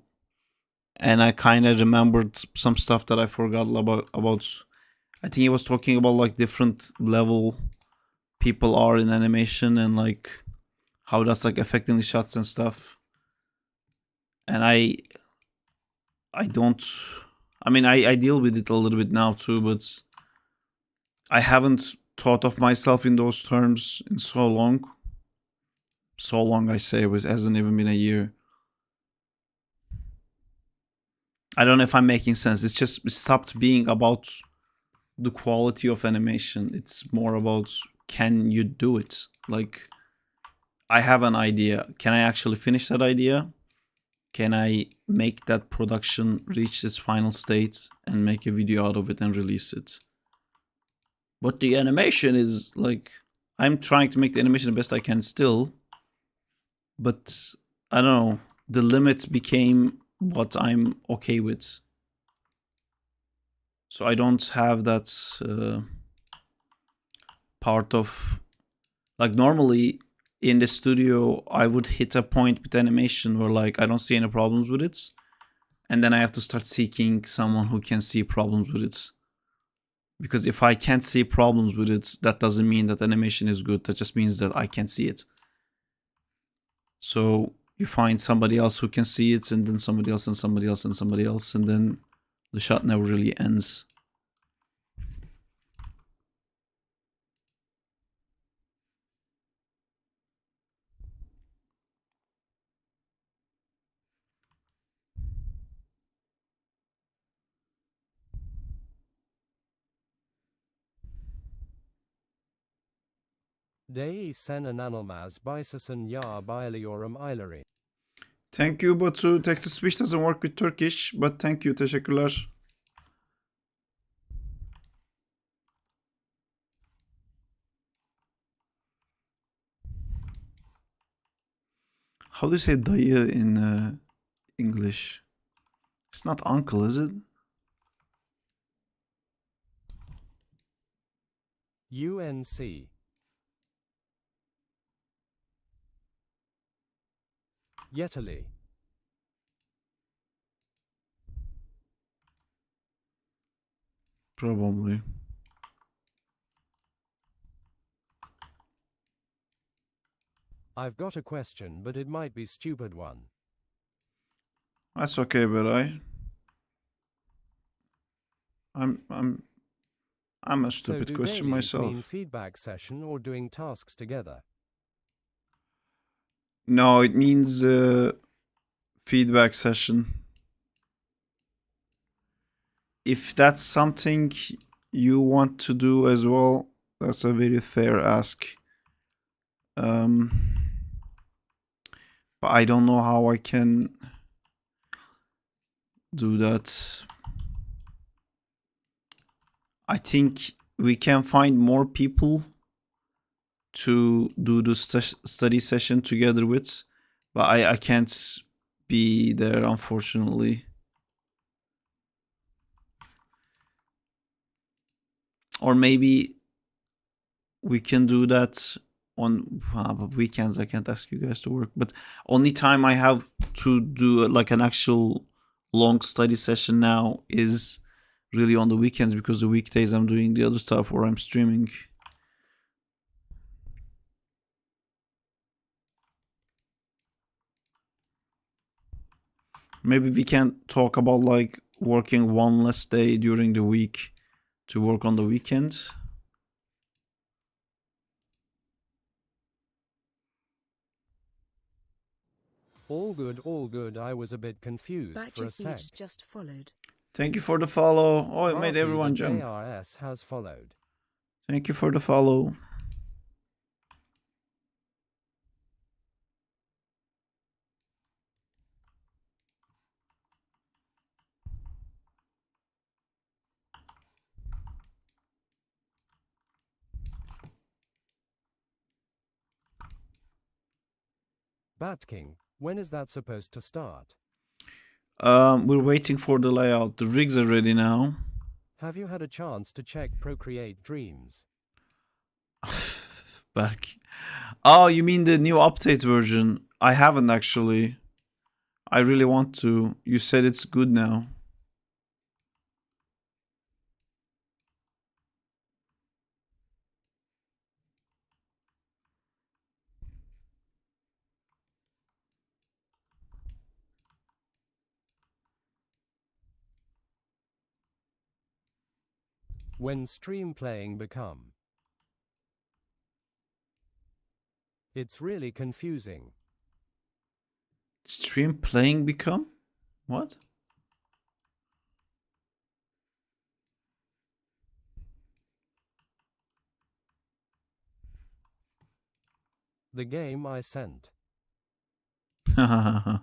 and I kind of remembered some stuff that I forgot about. I think he was talking about like different level people are in animation, and like how that's like affecting the shots and stuff. And I don't, I mean, I deal with it a little bit now too, but I haven't thought of myself in those terms in so long. So long, I say, it hasn't even been a year. I don't know if I'm making sense. It's just stopped being about the quality of animation. It's more about, can you do it? Like, I have an idea. Can I actually finish that idea? Can I make that production reach its final state and make a video out of it and release it? But the animation is like, I'm trying to make the animation the best I can still. But I don't know, the limit became what I'm okay with. So I don't have that part of, like, normally in the studio I would hit a point with animation where like I don't see any problems with it, and then I have to start seeking someone who can see problems with it. Because if I can't see problems with it, that doesn't mean that animation is good. That just means that I can't see it. So you find somebody else who can see it, and then somebody else, and somebody else, and somebody else, and then The shot never really ends. Dei sen inanılmaz bisasen ya bayılıyorum ileri. Thank you Batu. Text to speech doesn't work with Turkish, but thank you. Teşekkürler. How do you say dayı in English? It's not uncle, is it? UNC. Yetali. Probably. I've got a question, but it might be stupid one. That's okay, but I'm a So stupid do question dailies mean myself. feedback session or doing tasks together? No, it means feedback session. If that's something you want to do as well, that's a very fair ask. But I don't know how I can do that. I think we can find more people to do the study session together with, but I can't be there, unfortunately. Or maybe we can do that on weekends. I can't ask you guys to work, but only time I have to do like an actual long study session now is really on the weekends, because the weekdays I'm doing the other stuff or I'm streaming. Maybe we can talk about like working one less day during the week to work on the weekends. All good, all good. I was a bit confused Batch for a of sec. beats just followed. Thank you for the follow. Oh, it made Party everyone the jump. JRS has followed. Thank you for the follow. Bat King, when is that supposed to start? We're waiting for the layout. The rigs are ready now. Have you had a chance to check Procreate Dreams? Back. Oh, you mean the new update version? I haven't actually. I really want to. You said it's good now. When stream playing become? It's really confusing. Stream playing become? What? The game I sent. I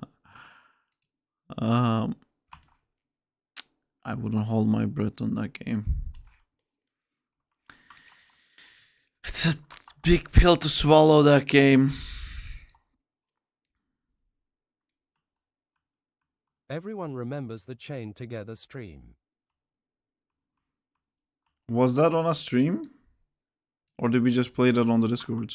wouldn't hold my breath on that game. It's a big pill to swallow, that game. Everyone remembers the Chain Together stream. Was that on a stream? Or did we just play that on the Discord?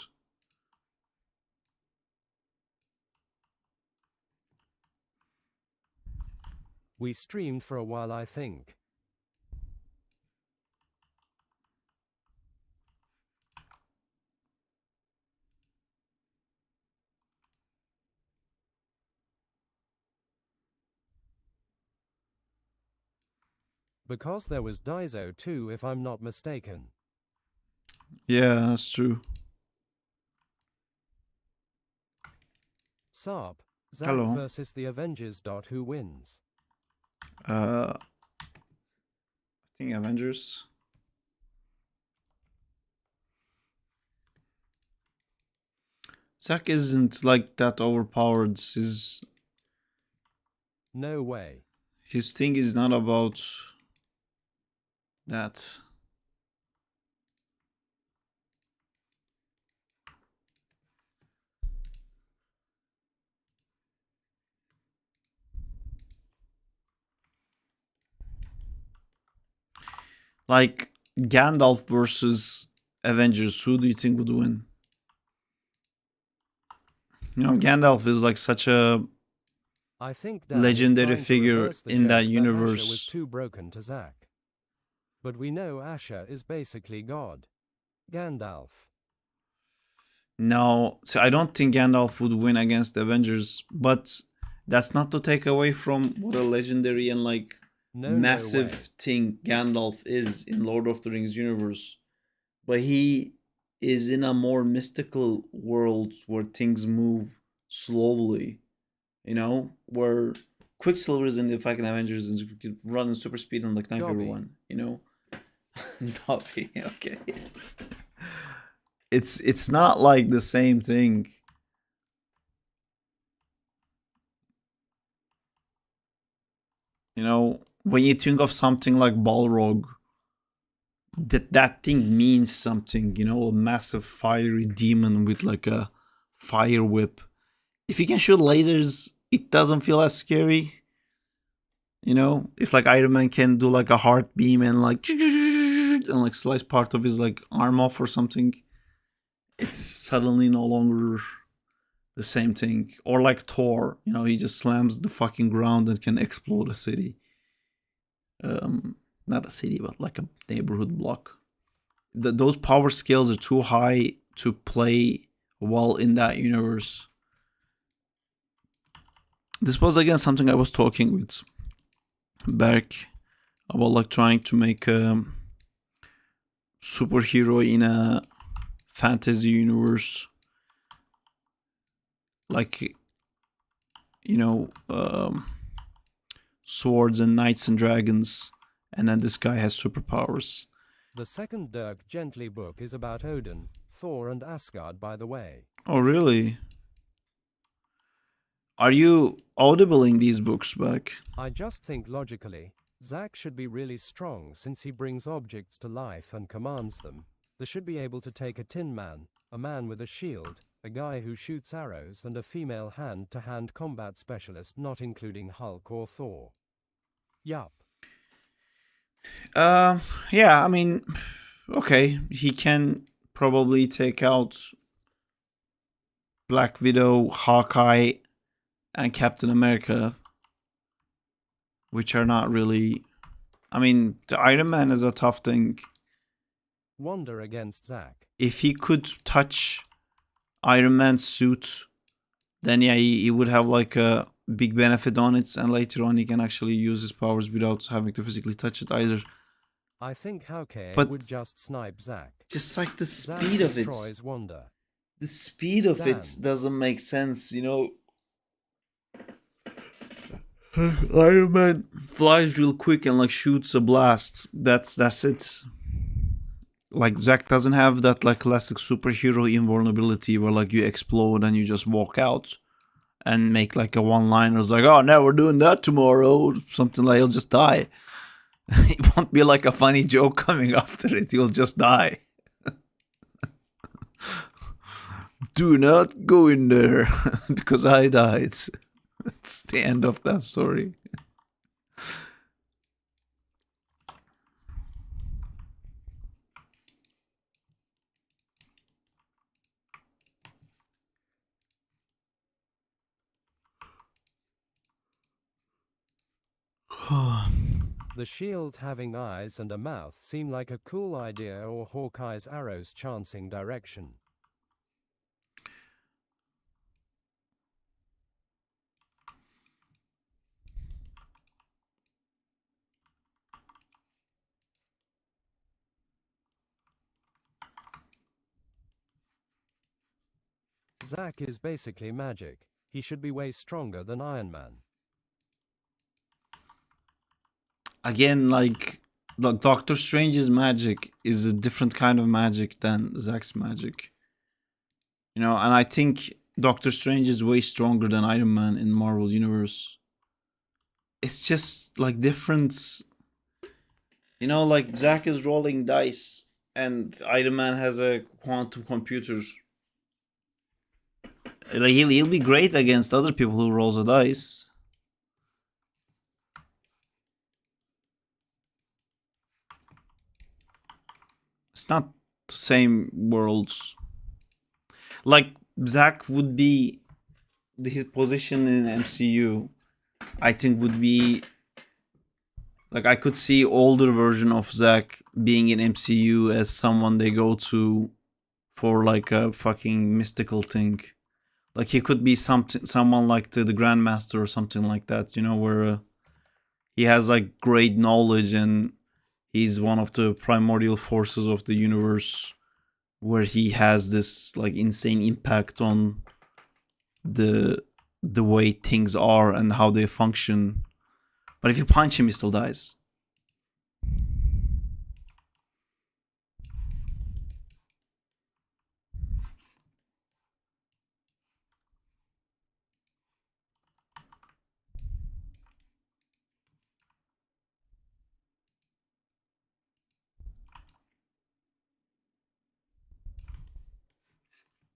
We streamed for a while, I think. Because there was Daiso too, if I'm not mistaken. Yeah, that's true. Sarp, Zack Hello. versus the Avengers. Who wins? I think Avengers. Zack isn't like that overpowered. No way. His thing is not about that. Like Gandalf versus Avengers, who do you think would win? You know, Gandalf is like such a I think Dan legendary is trying to figure reverse the in that joke universe. Asher was too broken to Zack. But we know Asher is basically God. Gandalf. No, so I don't think Gandalf would win against the Avengers, but that's not to take away from what a legendary and like massive way. thing Gandalf is in Lord of the Rings universe. But he is in a more mystical world where things move slowly, you know, where Quicksilver is in the fucking Avengers and could run in super speed and like knife Dobby. everyone, you know. Dobby, okay. It's not like the same thing. You know, when you think of something like Balrog, that thing means something, you know, a massive fiery demon with like a fire whip. If you can shoot lasers, it doesn't feel as scary. You know, if like Iron Man can do like a heart beam and like slice part of his like arm off or something, it's suddenly no longer the same thing. Or like Thor, you know, he just slams the fucking ground and can explode a city. Not a city, but like a neighborhood block. Those power scales are too high to play well in that universe. This was again something I was talking with Berk about, like trying to make a superhero in a fantasy universe, like, you know, swords and knights and dragons, and then this guy has superpowers. The second Dirk Gently book is about Odin, Thor, and Asgard, by the way. Oh, really? Are you audibling these books back? I just think logically, Zack should be really strong since he brings objects to life and commands them. They should be able to take a Tin Man, a man with a shield, a guy who shoots arrows, and a female hand-to-hand combat specialist, not including Hulk or Thor. Yup. Yeah, I mean, okay, he can probably take out Black Widow, Hawkeye, and Captain America, which are not really. I mean, the Iron Man is a tough thing. Wonder against Zack. If he could touch Iron Man's suit, then yeah, he would have like a big benefit on it, and later on he can actually use his powers without having to physically touch it either. I think Hawkeye But would just snipe Zack. just like the Zack speed of it. destroys Wanda. The speed of it Dan. doesn't make sense, you know. Iron Man flies real quick and like shoots a blast. That's it. Like Zack doesn't have that like classic superhero invulnerability where like you explode and you just walk out and make like a one-liner. It's like, oh no, we're doing that tomorrow. Something like he'll just die. It won't be like a funny joke coming after it. He'll just die. Do not go in there because I died. That's the end of that story. The shield having eyes and a mouth seem like a cool idea, or Hawkeye's arrows chancing direction. Zack is basically magic. He should be way stronger than Iron Man. Again, like Doctor Strange's magic is a different kind of magic than Zack's magic. You know, and I think Doctor Strange is way stronger than Iron Man in Marvel Universe. It's just like different. You know, like Zack is rolling dice and Iron Man has a quantum computer. Like he'll be great against other people who rolls a dice. It's not the same worlds. Like Zack would be his position in MCU. I think would be like I could see older version of Zack being in MCU as someone they go to for like a fucking mystical thing. Like he could be someone like the Grandmaster or something like that, you know, where he has like great knowledge and he's one of the primordial forces of the universe, where he has this like insane impact on the way things are and how they function. But if you punch him, he still dies.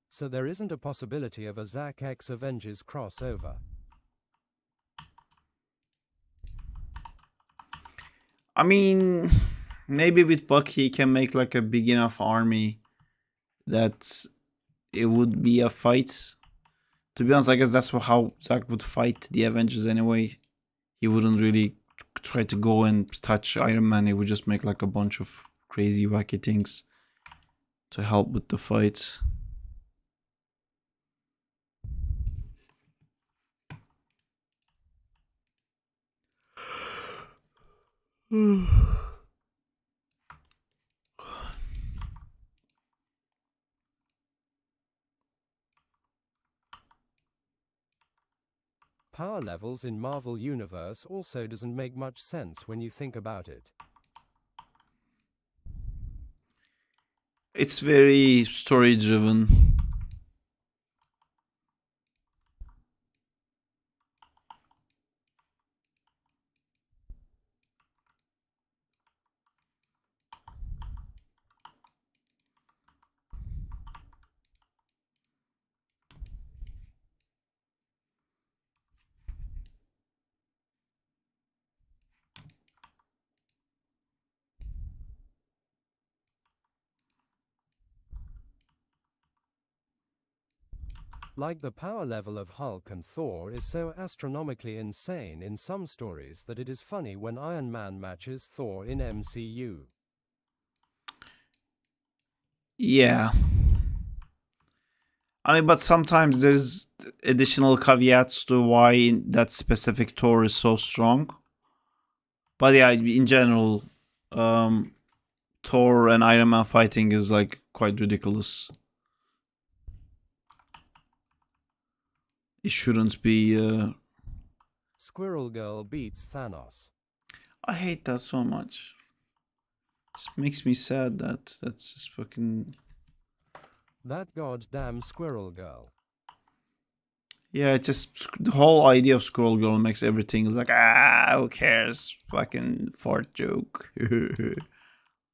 So there isn't a possibility of a Zack X Avengers crossover. I mean, maybe with Bucky he can make like a big enough army that it would be a fight. To be honest, I guess that's how Zack would fight the Avengers anyway. He wouldn't really try to go and touch Iron Man. He would just make like a bunch of crazy wacky things to help with the fights. Power levels in Marvel Universe also doesn't make much sense when you think about it. It's very story driven. Like the power level of Hulk and Thor is so astronomically insane in some stories that it is funny when Iron Man matches Thor in MCU. Yeah. I mean, but sometimes there's additional caveats to why that specific Thor is so strong. But yeah, in general, Thor and Iron Man fighting is like quite ridiculous. It shouldn't be. Squirrel Girl beats Thanos. I hate that so much. It makes me sad that that's just fucking. That goddamn Squirrel Girl. Yeah, it just the whole idea of Squirrel Girl makes everything is like who cares? Fucking fart joke.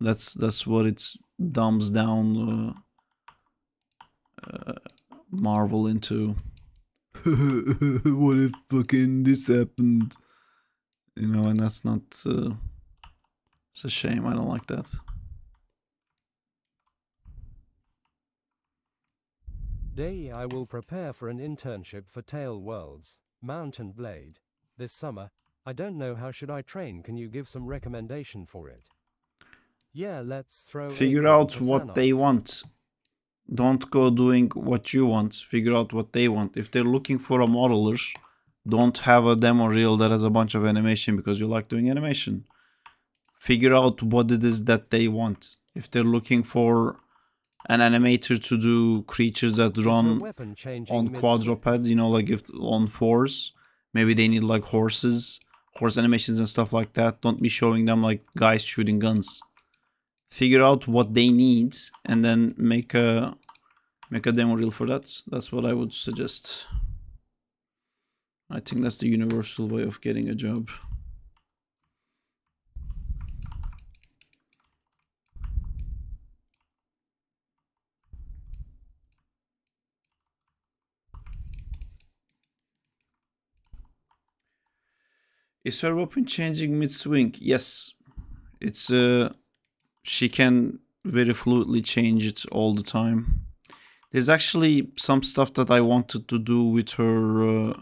That's what it's dumbs down Marvel into. What if fucking this happened? You know, and that's not. It's a shame. I don't like that. Day I will prepare for an internship for Tail Worlds, Mountain Blade. This summer, I don't know how should I train, can you give some recommendation for it? Yeah, let's throw Figure Acorn out to what they Thanos. want. Don't go doing what you want. Figure out what they want. If they're looking for a modeler, don't have a demo reel that has a bunch of animation because you like doing animation. Figure out what it is that they want. If they're looking for an animator to do creatures that Is her run weapon changing on mid-swing? quadrupeds, you know, like if on fours, maybe they need like horse animations and stuff like that. Don't be showing them like guys shooting guns. Figure out what they need and then make a demo reel for that. That's what I would suggest. I think that's the universal way of getting a job. Is her weapon changing mid-swing? Yes. It's she can very fluidly change it all the time. There's actually some stuff that I wanted to do with her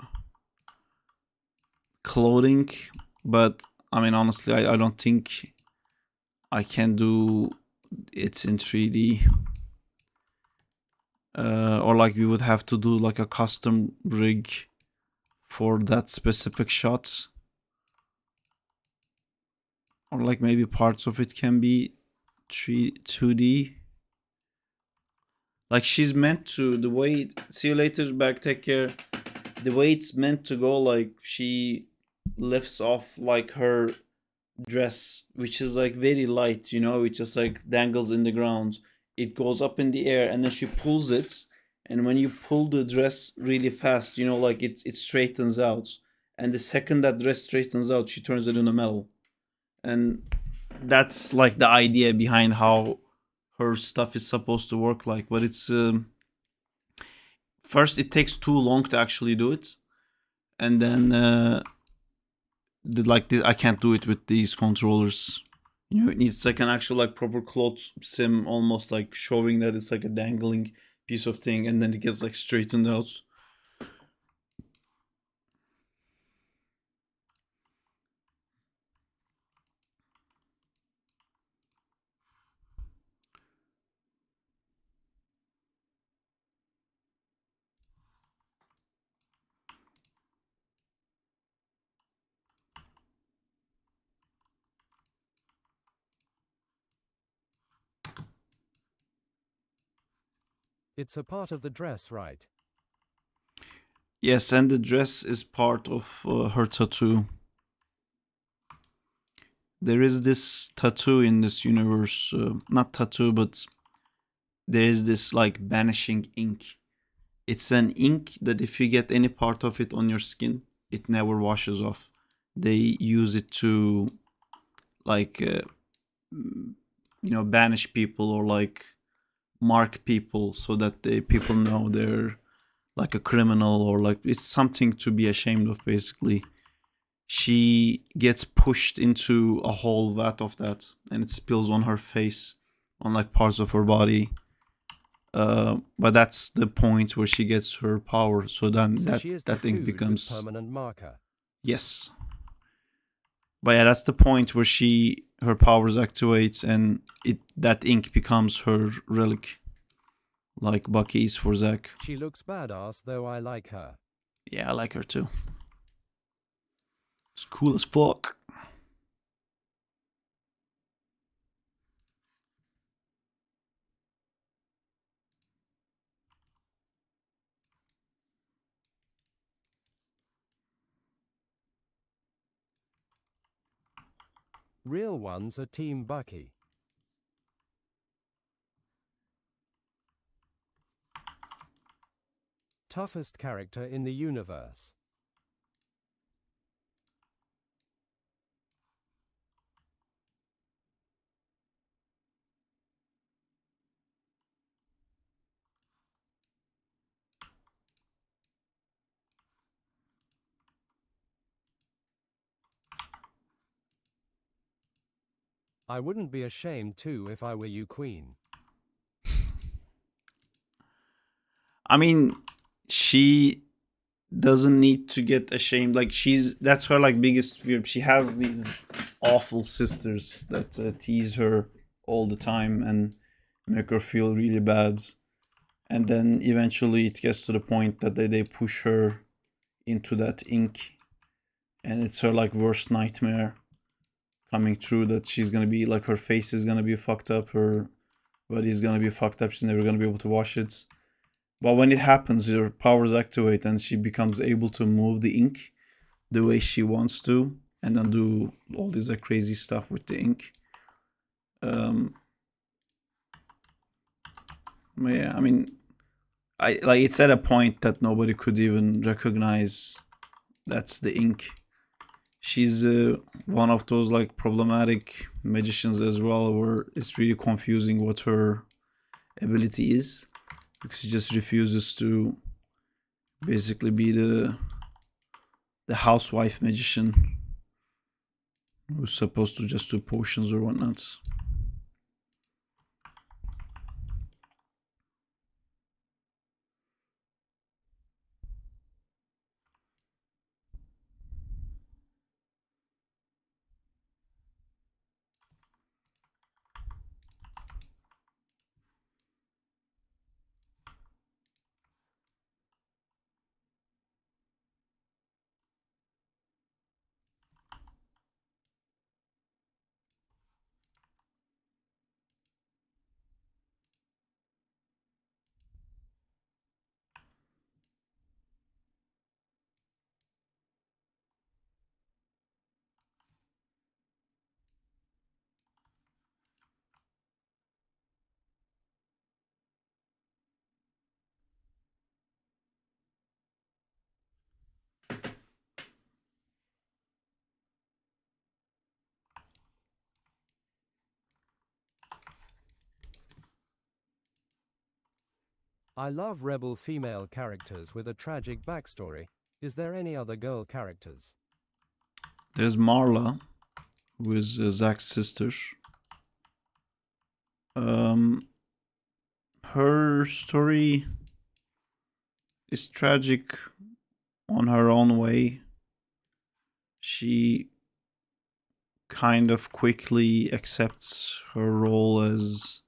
clothing, but I mean honestly I don't think I can do it in 3D. Or like we would have to do like a custom rig for that specific shot. Or like maybe parts of it can be 2D. Like she's meant to, the way, see you later, back, take care. The way it's meant to go, like she lifts off like her dress, which is like very light, you know, it just like dangles in the ground. It goes up in the air and then she pulls it. And when you pull the dress really fast, you know, like it straightens out. And the second that dress straightens out, she turns it into metal. And that's like the idea behind how her stuff is supposed to work like. But it's first it takes too long to actually do it, and then like this I can't do it with these controllers. You know, it needs like an actual like proper cloth sim, almost like showing that it's like a dangling piece of thing, and then it gets like straightened out. It's a part of the dress, right? Yes, and the dress is part of her tattoo. There is this tattoo in this universe, not tattoo, but there is this like banishing ink. It's an ink that if you get any part of it on your skin, it never washes off. They use it to like banish people or like mark people so that people know they're like a criminal, or like it's something to be ashamed of basically. She gets pushed into a whole vat of that and it spills on her face, on like parts of her body. But that's the point where she gets her power. So then So she is that thing tattooed with becomes, permanent marker. yes. But yeah, that's the point where her powers activates and that ink becomes her relic, like Bucky's for Zack. She looks badass, though I like her. Yeah, I like her too. It's cool as fuck. Real ones are Team Bucky. Toughest character in the universe. I wouldn't be ashamed too if I were you, Queen. I mean, she doesn't need to get ashamed. Like that's her like biggest fear. She has these awful sisters that tease her all the time and make her feel really bad. And then eventually it gets to the point that they push her into that ink, and it's her like worst nightmare coming true, that she's gonna be like, her face is gonna be fucked up, her but he's gonna be fucked up. She's never gonna be able to wash it. But when it happens, her powers activate and she becomes able to move the ink the way she wants to, and then do all this crazy stuff with the ink. Yeah, I mean, it's at a point that nobody could even recognize that's the ink. She's one of those like problematic magicians as well, where it's really confusing what her ability is, because she just refuses to basically be the housewife magician who's supposed to just do potions or whatnot. I love rebel female characters with a tragic backstory. Is there any other girl characters? There's Marla, who is Zach's sister. Her story is tragic on her own way. She kind of quickly accepts her role as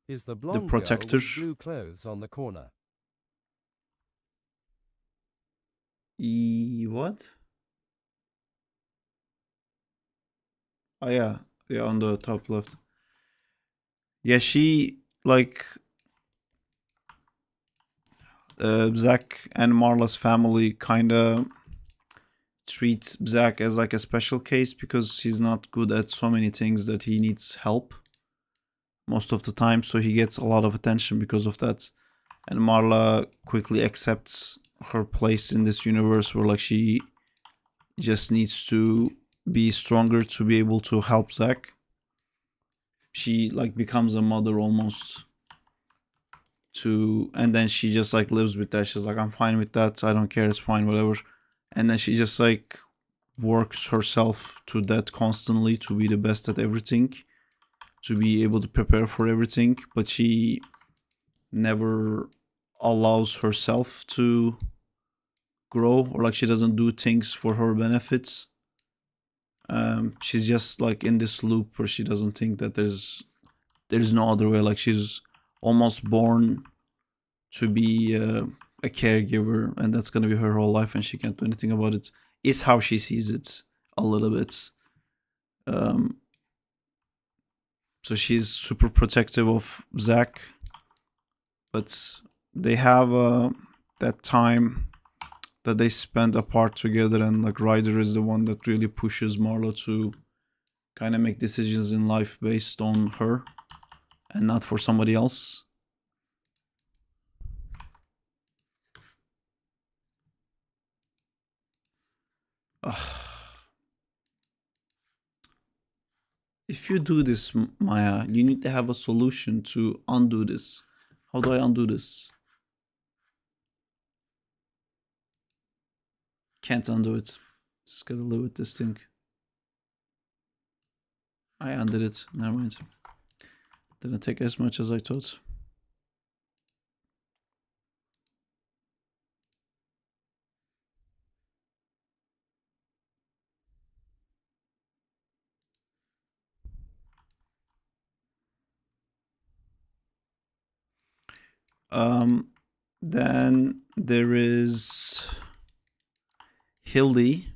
Is the blonde protector. girl with blue clothes on the corner? What? Oh yeah, on the top left. Yeah, she like Zach and Marla's family kind of treats Zach as like a special case because he's not good at so many things that he needs help most of the time, so he gets a lot of attention because of that. And Marla quickly accepts her place in this universe, where like she just needs to be stronger to be able to help Zach. She like becomes a mother almost to, and then she just like lives with that. She's like, I'm fine with that, I don't care, it's fine, whatever. And then she just like works herself to that constantly to be the best at everything, to be able to prepare for everything, but she never allows herself to grow, or like she doesn't do things for her benefits. She's just like in this loop where she doesn't think that there's no other way. Like she's almost born to be a caregiver, and that's gonna be her whole life, and she can't do anything about it. Is how she sees it a little bit. So she's super protective of Zach, but they have that time that they spend apart together, and like Ryder is the one that really pushes Marla to kind of make decisions in life based on her and not for somebody else. If you do this, Maya, you need to have a solution to undo this. How do I undo this? Can't undo it. Just gotta live with this thing. I undid it. Never mind. Didn't take as much as I thought. Then there is Hildy,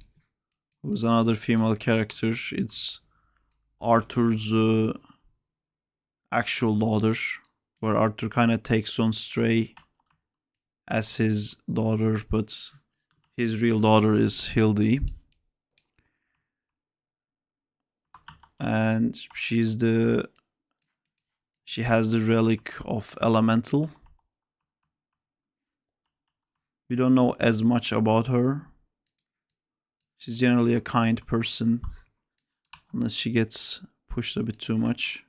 who's another female character. It's Arthur's actual daughter, where Arthur kind of takes on Stray as his daughter, but his real daughter is Hildy. And she has the relic of elemental. We don't know as much about her. She's generally a kind person, unless she gets pushed a bit too much.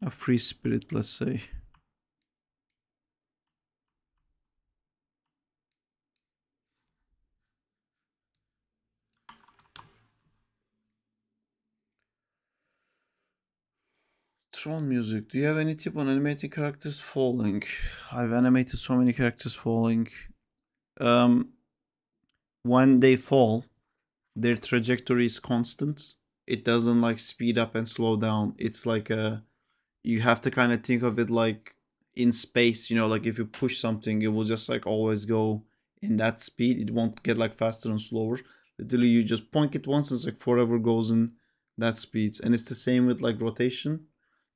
A free spirit, let's say. Throne music. Do you have any tip on animating characters falling? I've animated so many characters falling. When they fall, their trajectory is constant. It doesn't like speed up and slow down. It's like you have to kind of think of it like in space, you know, like if you push something, it will just like always go in that speed. It won't get like faster and slower. Literally, you just point it once, it's like forever goes in that speeds. And it's the same with like rotation.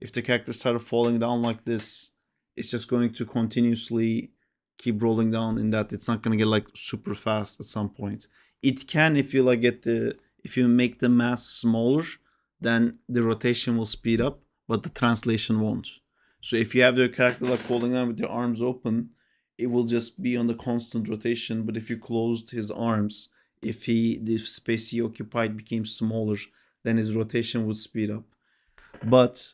If the character started falling down like this, it's just going to continuously keep rolling down in that. It's not going to get like super fast at some point. It can if you like if you make the mass smaller, then the rotation will speed up, but the translation won't. So if you have the character like falling down with the arms open, it will just be on the constant rotation. But if you closed his arms, if the space he occupied became smaller, then his rotation would speed up. But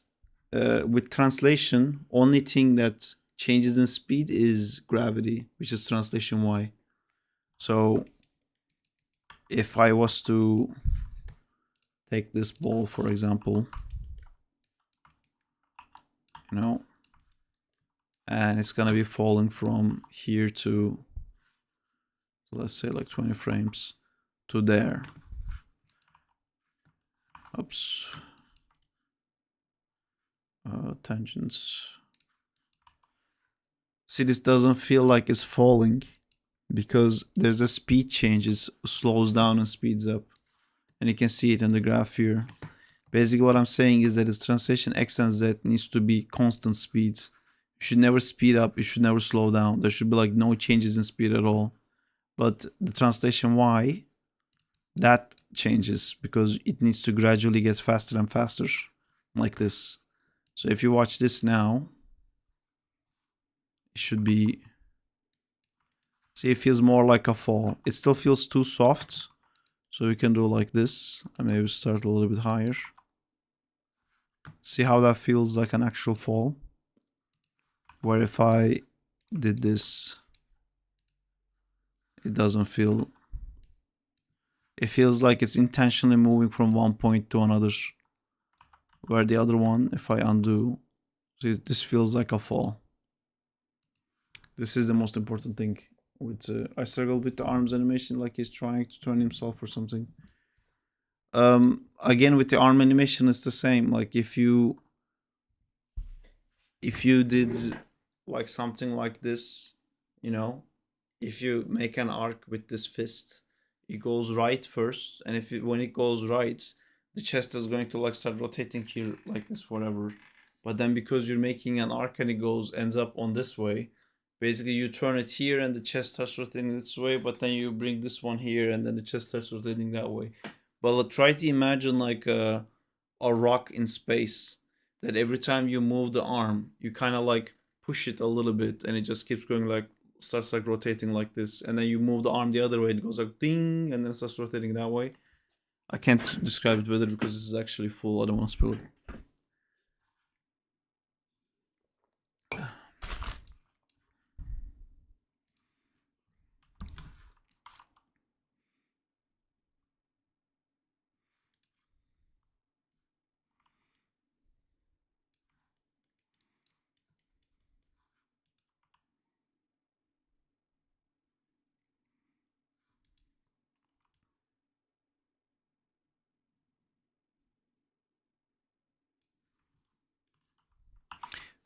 with translation, only thing that changes in speed is gravity, which is translation y. So if I was to take this ball, for example, you know, and it's gonna be falling from here to, let's say like 20 frames to there. Oops. Tangents. See, this doesn't feel like it's falling because there's a speed change. It slows down and speeds up. And you can see it in the graph here. Basically what I'm saying is that its translation X and Z needs to be constant speeds. You should never speed up, you should never slow down. There should be like no changes in speed at all. But the translation Y, that changes because it needs to gradually get faster and faster, like this. So if you watch this now, it should be, see, it feels more like a fall. It still feels too soft. So we can do like this and maybe start a little bit higher. See how that feels like an actual fall? Where if I did this, it doesn't feel, it feels like it's intentionally moving from one point to another. Where the other one, if I undo, see, this feels like a fall. This is the most important thing. With I struggle with the arms animation, like he's trying to turn himself or something. Again, with the arm animation, it's the same. Like if you did like something like this, you know, if you make an arc with this fist, it goes right first, and when it goes right, the chest is going to like start rotating here like this forever. But then because you're making an arc and it ends up on this way, basically you turn it here and the chest starts rotating this way, but then you bring this one here and then the chest starts rotating that way. But try to imagine like a rock in space that every time you move the arm, you kind of like push it a little bit and it just keeps going like, starts like rotating like this, and then you move the arm the other way, it goes like ding, and then it starts rotating that way. I can't describe it better because this is actually full. I don't want to spill it.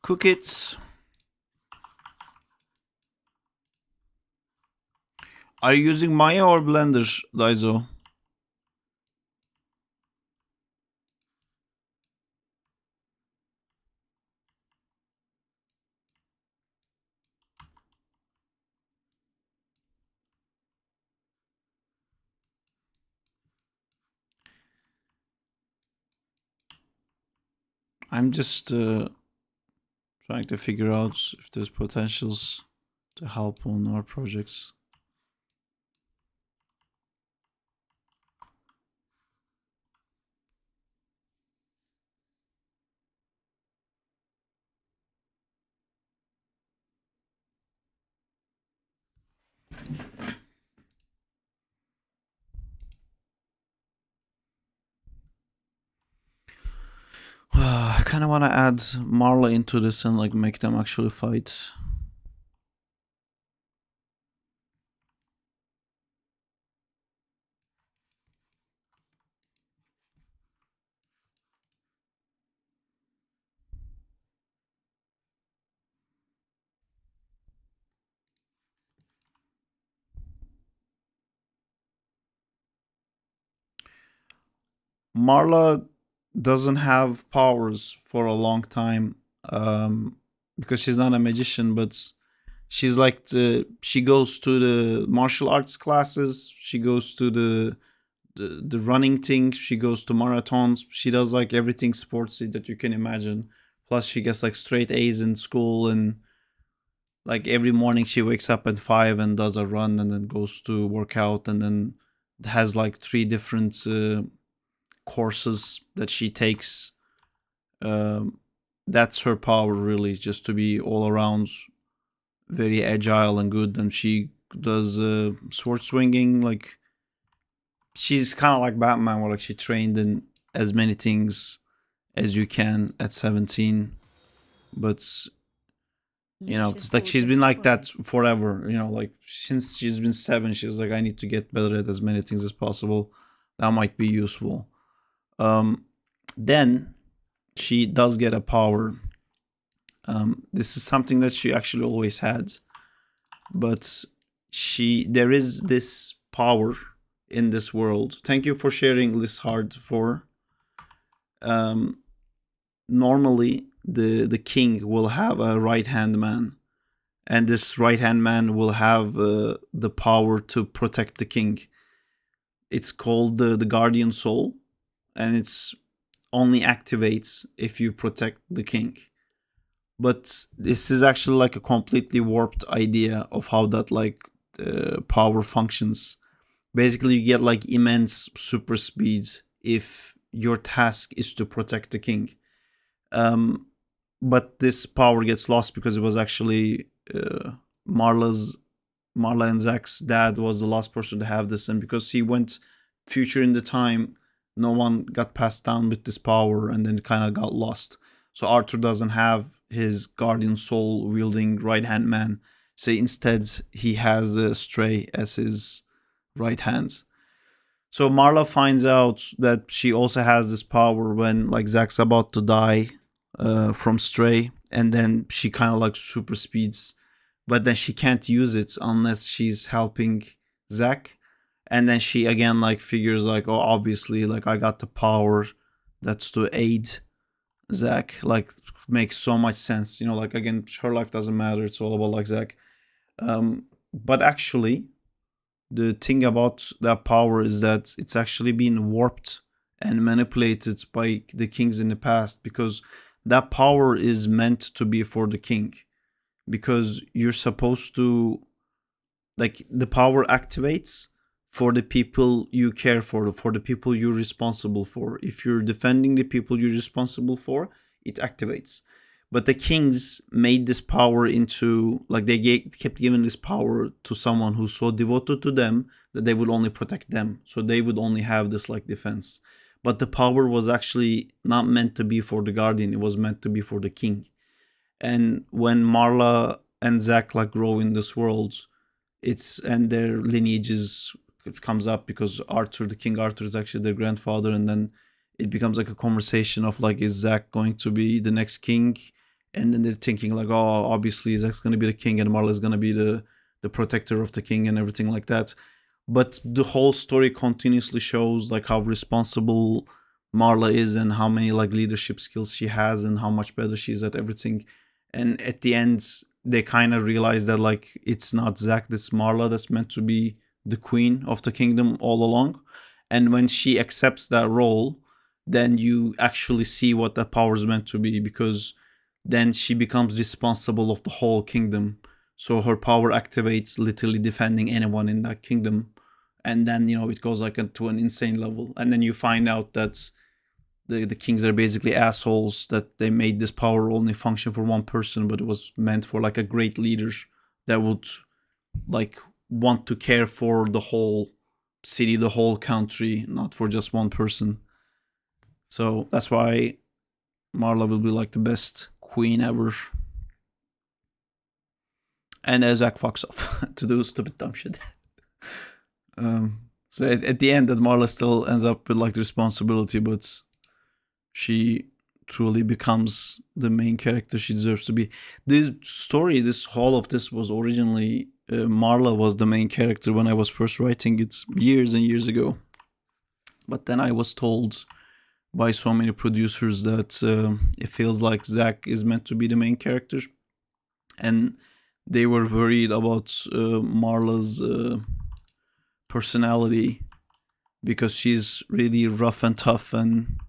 Cook it. Are you using Maya or Blender, Daizo? I'm just trying to figure out if there's potentials to help on our projects. I kind of want to add Marla into this and like make them actually fight. Marla doesn't have powers for a long time because she's not a magician, but she's like she goes to the martial arts classes, she goes to the running thing, she goes to marathons, she does like everything sportsy that you can imagine. Plus she gets like straight A's in school, and like every morning she wakes up at 5 and does a run and then goes to work out, and then has like 3 different courses that she takes. That's her power, really, just to be all around very agile and good. And she does sword swinging. Like she's kind of like Batman, where like she trained in as many things as you can at 17. But you know, it's like she's been like that forever. You know, like since she's been 7, she was like, I need to get better at as many things as possible. That might be useful. Then she does get a power. This is something that she actually always had, but there is this power in this world. Thank you for sharing this hard for. Normally the king will have a right hand man, and this right hand man will have the power to protect the king. It's called the guardian soul, and it's only activates if you protect the king. But this is actually like a completely warped idea of how that like power functions. Basically you get like immense super speed if your task is to protect the king. But this power gets lost because it was actually Marla and Zach's dad was the last person to have this, and because he went future in the time, no one got passed down with this power, and then it kind of got lost. So Arthur doesn't have his guardian soul wielding right hand man. So instead he has Stray as his right hands. So Marla finds out that she also has this power when like Zach's about to die from Stray, and then she kind of like super speeds, but then she can't use it unless she's helping Zach. And then she again like figures like, oh, obviously like I got the power that's to aid Zach. Like makes so much sense, you know, like again her life doesn't matter, it's all about like Zach. But actually the thing about that power is that it's actually been warped and manipulated by the kings in the past, because that power is meant to be for the king, because you're supposed to like the power activates for the people you care for the people you're responsible for. If you're defending the people you're responsible for, it activates. But the kings made this power into like kept giving this power to someone who's so devoted to them that they would only protect them, so they would only have this like defense. But the power was actually not meant to be for the guardian, it was meant to be for the king. And when Marla and Zach like grow in this world, and their lineages comes up, because Arthur, the King Arthur, is actually their grandfather, and then it becomes like a conversation of like, is Zach going to be the next king? And then they're thinking like, oh, obviously Zach's going to be the king and Marla is going to be the the protector of the king and everything like that. But the whole story continuously shows like how responsible Marla is and how many like leadership skills she has and how much better she is at everything. And at the end, they kind of realize that like it's not Zack, that's Marla that's meant to be the queen of the kingdom all along. And when she accepts that role, then you actually see what that power is meant to be, because then she becomes responsible of the whole kingdom. So her power activates literally defending anyone in that kingdom. And then, you know, it goes like to an insane level. And then you find out that the kings are basically assholes, that they made this power only function for one person, but it was meant for like a great leader that would like want to care for the whole city, the whole country, not for just one person. So that's why Marla will be like the best queen ever. And Zack fucks off to do stupid dumb shit. So at the end, that Marla still ends up with like the responsibility, but she truly becomes the main character she deserves to be. This story, this whole of this was originally Marla was the main character when I was first writing it years and years ago. But then I was told by so many producers that it feels like Zack is meant to be the main character, and they were worried about Marla's personality, because she's really rough and tough, and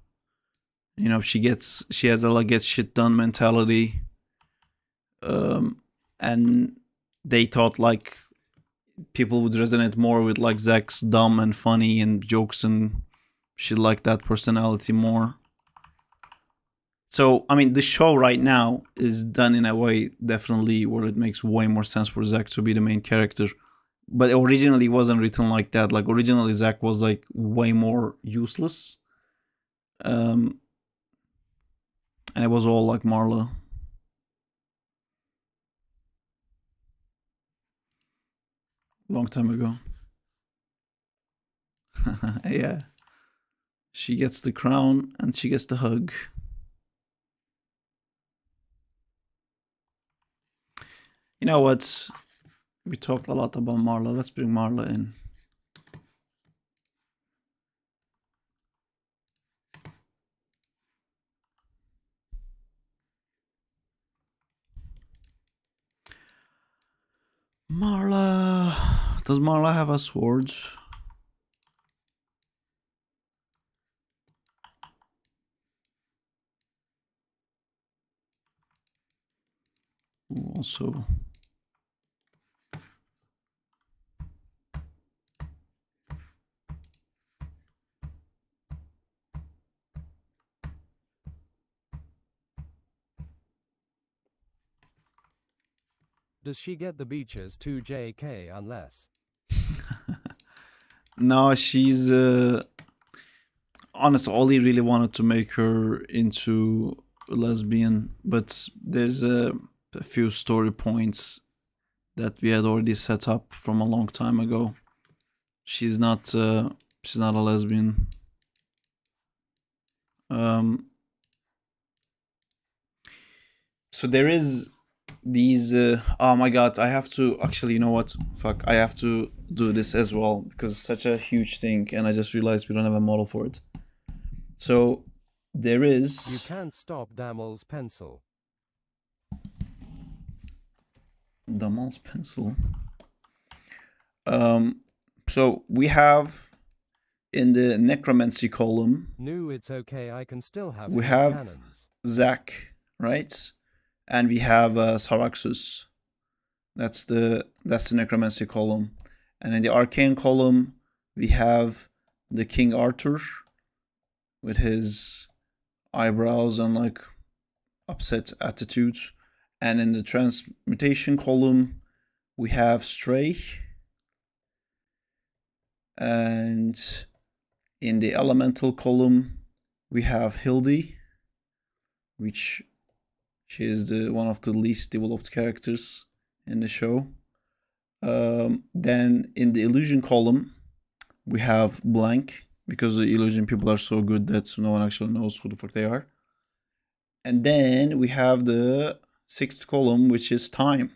you know she has a like get shit done mentality, and they thought like people would resonate more with like Zack's dumb and funny and jokes and shit like that personality more. So I mean, the show right now is done in a way definitely where it makes way more sense for Zack to be the main character. But originally it wasn't written like that. Like originally Zack was like way more useless. And it was all like Marla. Long time ago. Yeah. She gets the crown and she gets the hug. You know what? We talked a lot about Marla. Let's bring Marla in. Marla. Does Marla have a sword? Ooh, also. Does she get the beaches 2JK unless? No, she's honest. Ollie really wanted to make her into a lesbian, but there's a few story points that we had already set up from a long time ago. She's not a lesbian. So there is these oh my god, I have to actually, you know what, fuck, I have to do this as well because it's such a huge thing and I just realized we don't have a model for it. So there is, You can't stop Damel's pencil. Damel's pencil. So we have in the necromancy column, No, it's okay, I can still have we hand have cannons. Zack, right? And we have Saraxus. That's the necromancy column. And in the arcane column, we have the King Arthur with his eyebrows and like upset attitude. And in the transmutation column, we have Stray. And in the elemental column, we have Hildy, which she is the one of the least developed characters in the show. Then in the illusion column, we have Blank, because the illusion people are so good that no one actually knows who the fuck they are. And then we have the sixth column, which is Time.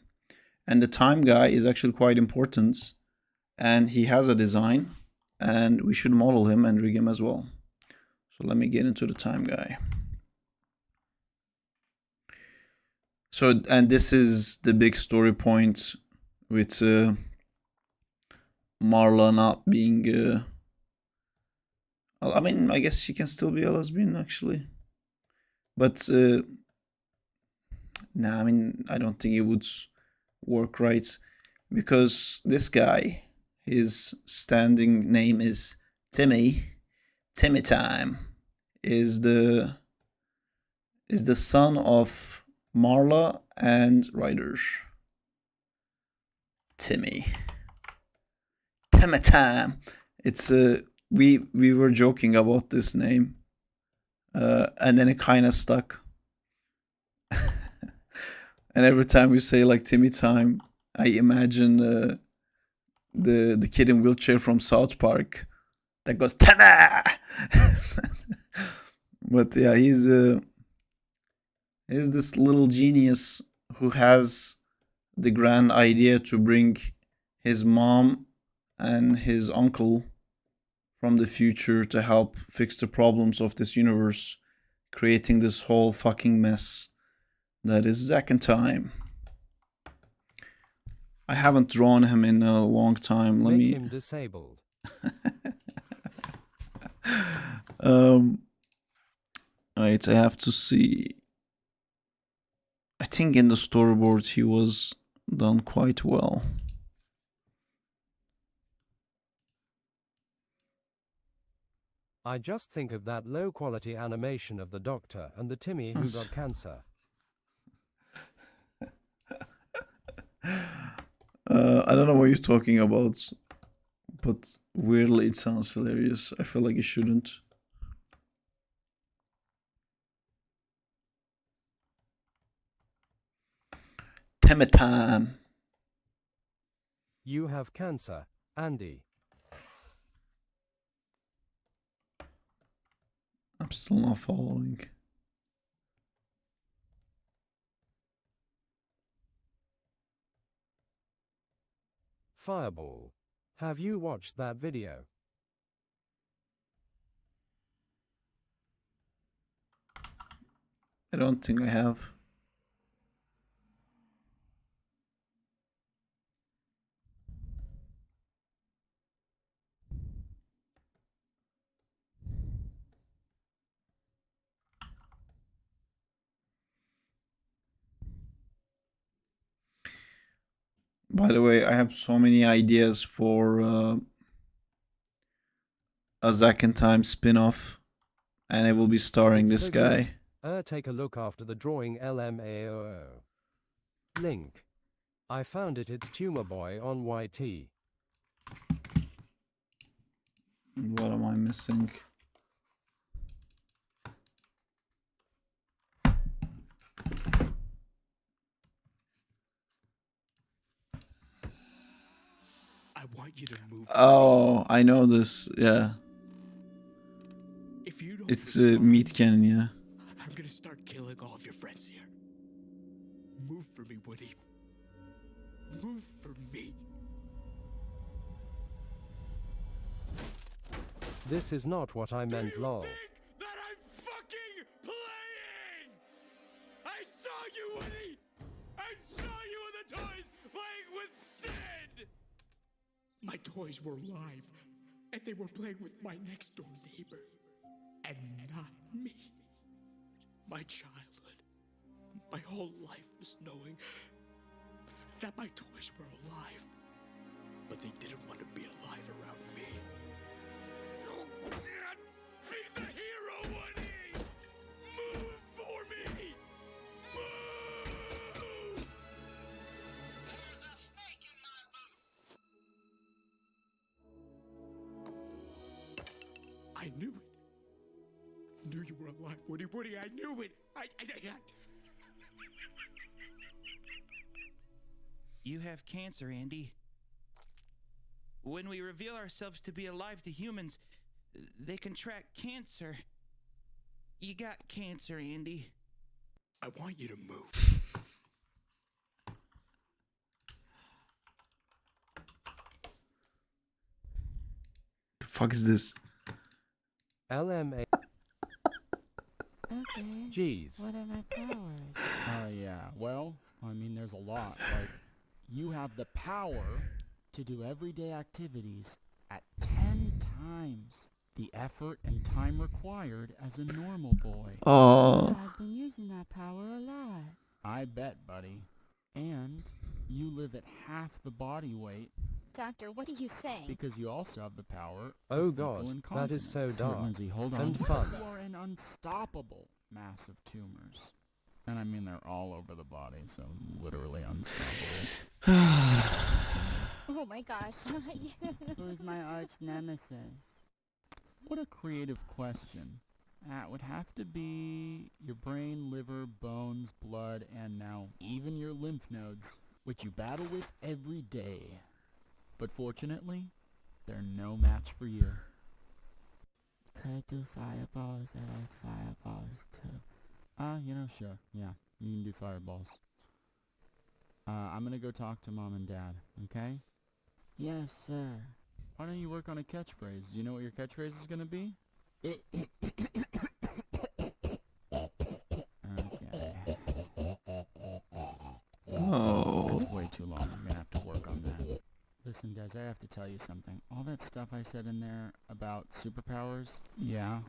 And the time guy is actually quite important. And he has a design. And we should model him and rig him as well. So let me get into the time guy. So, and this is the big story point with Marla not being... I mean, I guess she can still be a lesbian, actually. But, nah, I mean, I don't think it would work right. Because this guy, his standing name is Timmy. Timmy Time is the son of Marla and Ryder. Timmy. Timmy Time. It's we were joking about this name, and then it kind of stuck. And every time we say like Timmy Time, I imagine the kid in wheelchair from South Park that goes Timmy. But yeah, he's this little genius who has the grand idea to bring his mom and his uncle from the future to help fix the problems of this universe, creating this whole fucking mess that is Zack and Time. I haven't drawn him in a long time. Let Make him disabled. Right, I have to see. I think in the storyboard he was done quite well. I just think of that low-quality animation of the doctor and the Timmy who got cancer. I don't know what you're talking about, but weirdly it sounds hilarious. I feel like it shouldn't. Timmy Time. You have cancer, Andy. I'm still not following. Fireball. Have you watched that video? I don't think I have. By the way, I have so many ideas for a Zack and Time spin-off, and it will be starring It's this so guy. good. Take a look after the drawing LMAO. Link. I found it. It's Tumor Boy on YT. What am I missing? I want you to move. Oh, I know this. Yeah, If you don't it's respond, Meat Cannon. Yeah. I'm gonna start killing all of your friends here. Move for me, Woody. Move for me. This is not what I meant, lol. That I'm fucking playing! I saw you, Woody! I saw you in the toys playing with Sid! My toys were live, and they were playing with my next door neighbor. And not me. My childhood, my whole life was knowing that my toys were alive. But they didn't want to be alive around me. You can't be the hero, Woody! Move for me! Move! There's a snake in my boot! I knew it. Knew you were alive, Woody. Woody, I knew it. I... You have cancer, Andy. When we reveal ourselves to be alive to humans, they contract cancer. You got cancer, Andy. I want you to move. fuck is this? LMA. Okay. Jeez. What are my powers? Yeah. Well, I mean, there's a lot. Like, you have the power to do everyday activities at 10 times the effort and time required as a normal boy. Oh. I've been using that power a lot. I bet, buddy. And you live at half the body weight Doctor, what are you saying? because you also have the power Oh of fecal God, that is so incontinence. dark Lindsay, hold on. and fun. You are an unstoppable mass of tumors. And I mean, they're all over the body, so literally unstoppable. Oh my gosh. Who's my arch nemesis? What a creative question. That would have to be your brain, liver, bones, blood, and now even your lymph nodes, which you battle with every day. But fortunately, they're no match for you. Could I do fireballs? I like fireballs too. Sure. Yeah, you can do fireballs. I'm gonna go talk to Mom and Dad, okay? Yes, sir. Why don't you work on a catchphrase? Do you know what your catchphrase is gonna be? Okay. Oh. That's way too long. I'm gonna have to work on that. Listen, guys, I have to tell you something. All that stuff I said in there about superpowers, yeah,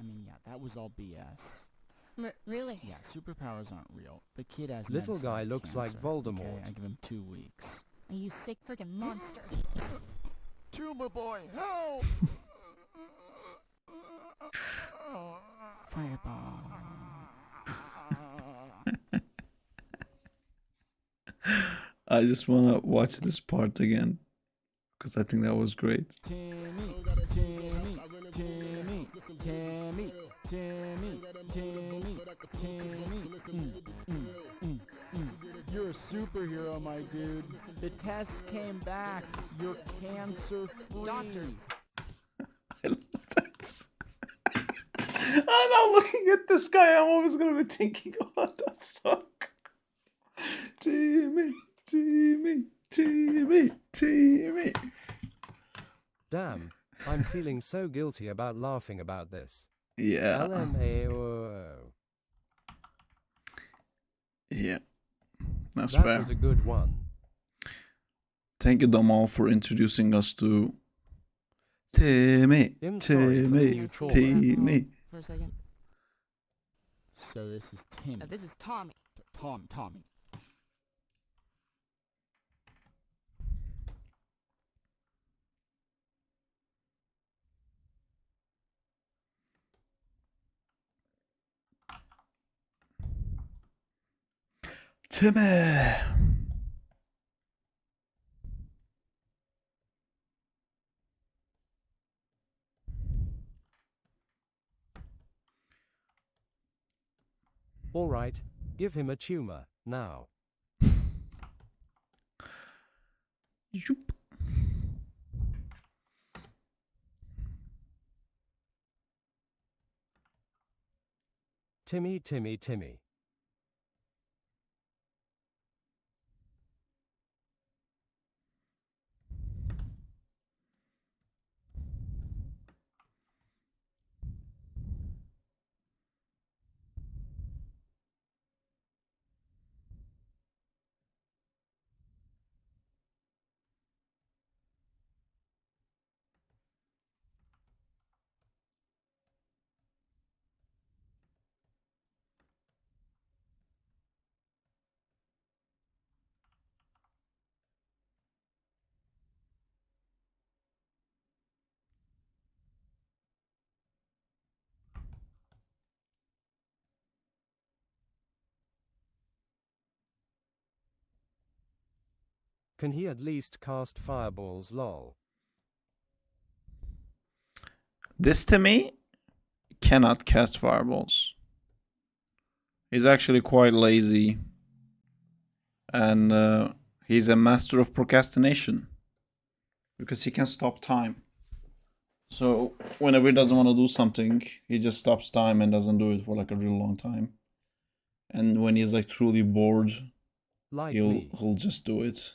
that was all BS. Really? Yeah, superpowers aren't real. The kid has Little guy metastatic looks like cancer, Voldemort. Okay? I give him 2 weeks. Are you sick freaking monster? Tumor boy, help! Fireball. I just wanna watch this part again because I think that was great. Timmy, Timmy, Timmy, Timmy, Timmy, Timmy, Timmy. You're a superhero, my dude. The tests came back. You're cancer-free. Doctor. I love that. I'm now looking at this guy. I'm always gonna be thinking about that song. Timmy, Timmy, Timmy, Timmy. Damn, I'm feeling so guilty about laughing about this. Yeah. LMAO. Yeah. That's That fair. was a good one. Thank you, Domal, for introducing us to Timmy, I'm sorry for the Timmy, new trauma. Timmy. For a second. So this is Timmy. This is Tommy. Tommy. Timmy. All right, give him a tumor now. Yoop. Timmy, Timmy, Timmy. Can he at least cast fireballs, lol? This Timmy cannot cast fireballs. He's actually quite lazy. And he's a master of procrastination. Because he can stop time. So whenever he doesn't want to do something, he just stops time and doesn't do it for like a real long time. And when he's like truly bored, Like he'll just do it.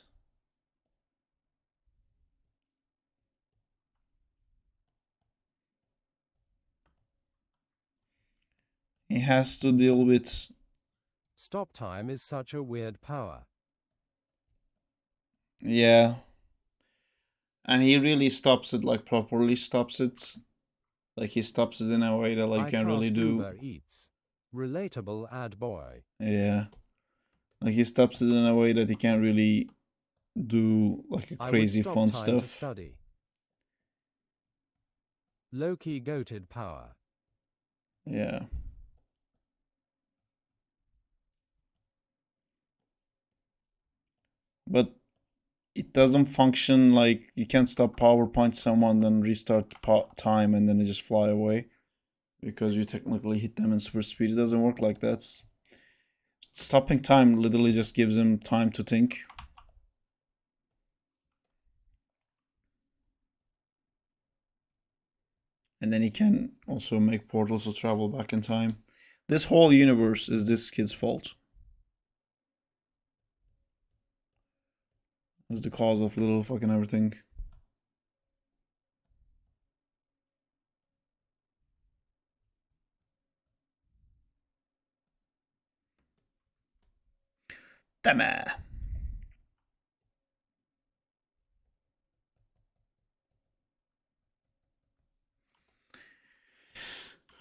He has to deal with... Stop time is such a weird power. Yeah. And he really stops it, like properly stops it. Like he stops it in a way that like you can't really do. Uber Eats. Relatable ad boy. Yeah. Like he stops it in a way that he can't really do like a crazy fun stuff. To study. Low-key goated power. Yeah. But it doesn't function like you can't stop power punch someone, then restart time, and then they just fly away because you technically hit them in super speed. It doesn't work like that. Stopping time literally just gives him time to think. And then he can also make portals to travel back in time. This whole universe is this kid's fault. It's the cause of little fucking everything. Timmy.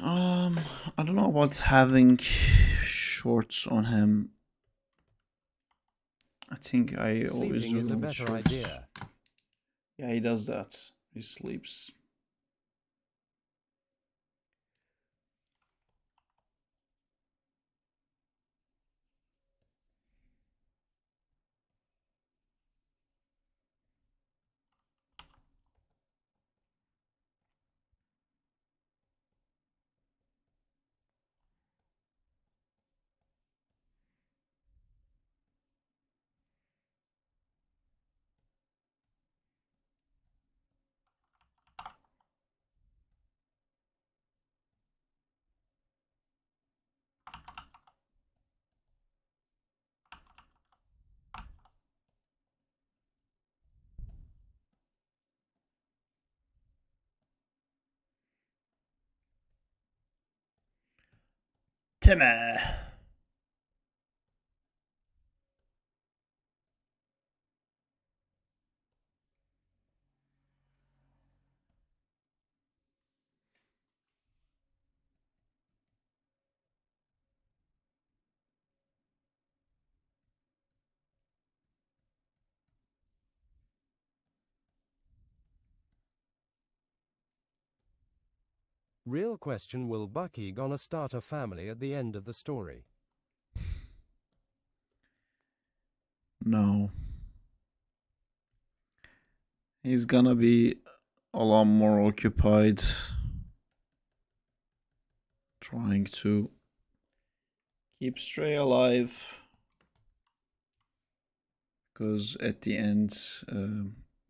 I don't know about having shorts on him. I think I always do. Sleeping is a better idea. Yeah, he does that. He sleeps. Timmy. Real question, will Bucky gonna start a family at the end of the story? No. He's gonna be a lot more occupied trying to keep Stray alive. Because at the end,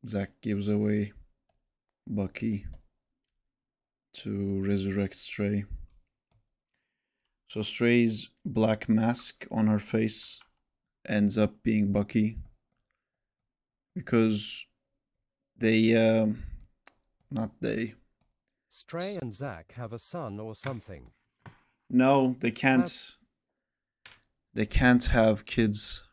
Zack gives away Bucky to resurrect Stray. So Stray's black mask on her face ends up being Bucky. Because they, not they. Stray and Zack have a son or something. No, they can't. They can't have kids.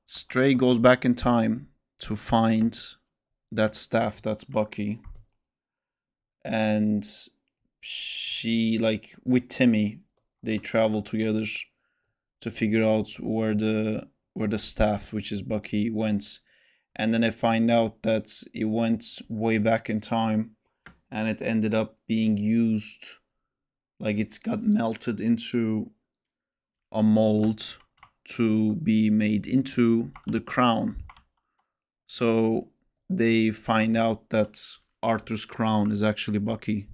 Stray goes back in time to find that staff that's Bucky. And she, like, with Timmy, they travel together to figure out where the staff, which is Bucky, went. And then they find out that it went way back in time and it ended up being used, like it got melted into a mold to be made into the crown. So they find out that Arthur's crown is actually Bucky.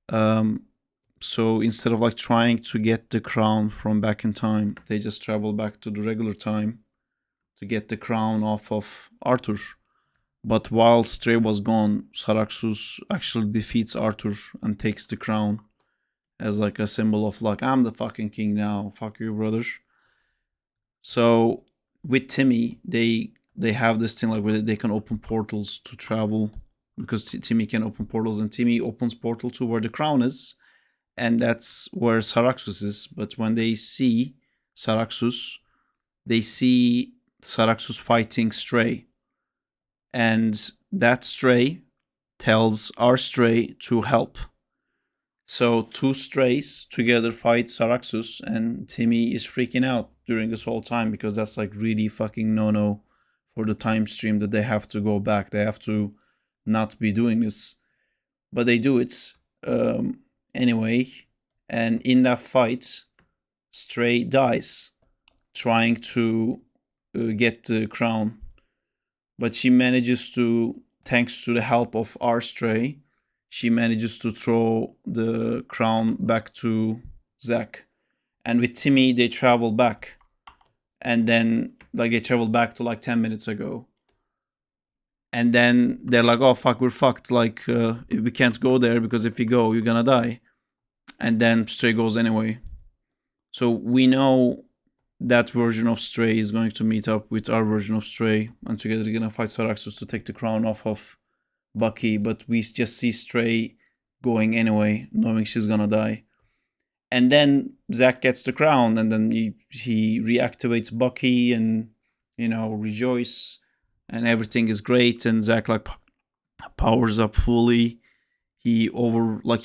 So instead of like trying to get the crown from back in time, they just travel back to the regular time to get the crown off of Arthur. But while Stray was gone, Saraxus actually defeats Arthur and takes the crown as like a symbol of like, I'm the fucking king now, fuck you, brother. So with Timmy, they have this thing like where they can open portals to travel because Timmy can open portals, and Timmy opens portal to where the crown is, and that's where Saraxus is. But when they see Saraxus, they see Saraxus fighting Stray, and that Stray tells our Stray to help. So two Strays together fight Saraxus, and Timmy is freaking out during this whole time because that's like really fucking no for the time stream that they have to go back. They have to not be doing this, but they do it anyway. And in that fight, Stray dies trying to get the crown, but she manages to, thanks to the help of our Stray, she manages to throw the crown back to Zack. And with Timmy, they travel back, and then like they traveled back to like 10 minutes ago. And then they're like, oh fuck, we're fucked. Like we can't go there because if we go, you're gonna die. And then Stray goes anyway. So we know that version of Stray is going to meet up with our version of Stray, and together they're gonna fight Saraxus to take the crown off of Bucky. But we just see Stray going anyway, knowing she's gonna die. And then Zack gets the crown, and then he reactivates Bucky, and you know, rejoice, and everything is great. And Zack like powers up fully. He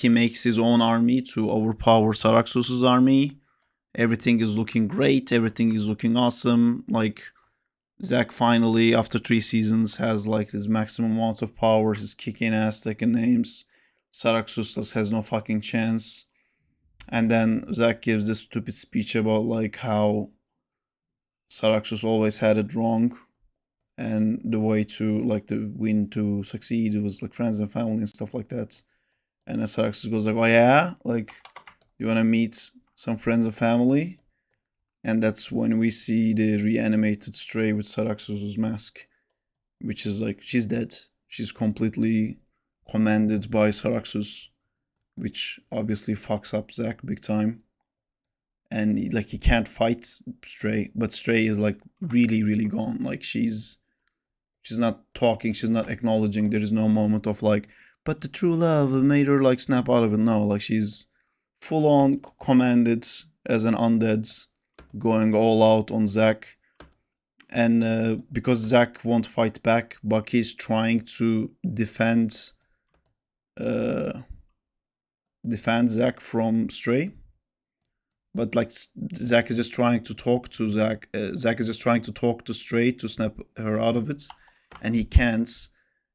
makes his own army to overpower Saraxus's army. Everything is looking great. Everything is looking awesome. Like Zack finally, after 3 seasons, has like his maximum amount of power. He's kicking ass, taking names. Saraxus has no fucking chance. And then Zack gives this stupid speech about like how Saraxus always had it wrong, and the way to like the win to succeed, it was like friends and family and stuff like that. And then Saraxus goes like, oh yeah, like you wanna meet some friends and family? And that's when we see the reanimated Stray with Saraxus's mask, which is like, she's dead. She's completely commanded by Saraxus, which obviously fucks up Zack big time. And he can't fight Stray, but Stray is like really gone. Like she's not talking, she's not acknowledging. There is no moment of like, but the true love made her like snap out of it. No, like she's full on commanded as an undead, going all out on Zack. And because Zack won't fight back, Bucky's trying to defend Zack from Stray. But like Zack is just trying to talk to Zack. Zack is just trying to talk to Stray to snap her out of it, and he can't.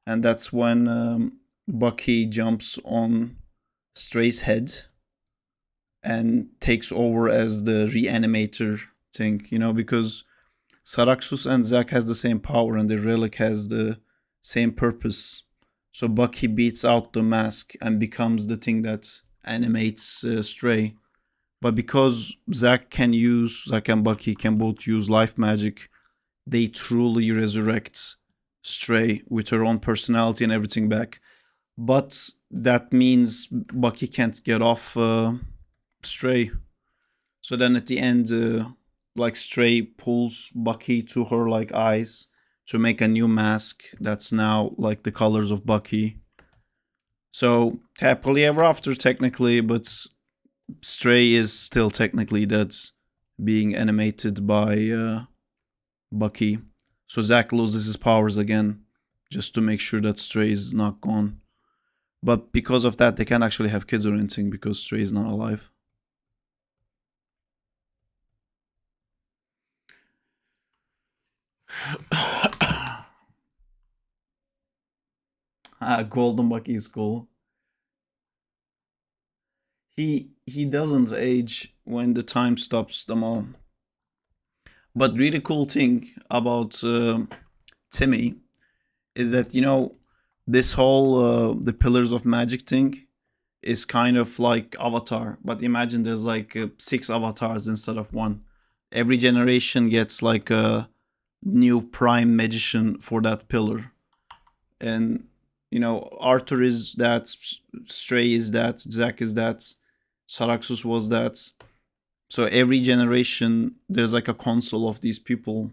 And that's when Bucky jumps on Stray's head and takes over as the reanimator thing, you know, because Saraxus and Zack has the same power, and the relic has the same purpose. So Bucky beats out the mask and becomes the thing that animates Stray. But because Zack and Bucky can both use life magic, they truly resurrect Stray with her own personality and everything back. But that means Bucky can't get off Stray. So then at the end, like Stray pulls Bucky to her like eyes to make a new mask that's now like the colors of Bucky. So happily ever after technically, but Stray is still technically dead, being animated by Bucky. So Zack loses his powers again, just to make sure that Stray is not gone. But because of that, they can't actually have kids or anything because Stray is not alive. Golden Bucky is cool. He doesn't age when the time stops them all. But really cool thing about Timmy is that, you know, this whole the Pillars of Magic thing is kind of like Avatar, but imagine there's like 6 avatars instead of 1. Every generation gets like a new prime magician for that pillar. And you know, Arthur is that, Stray is that, Zack is that, Saraxus was that. So every generation there's like a council of these people,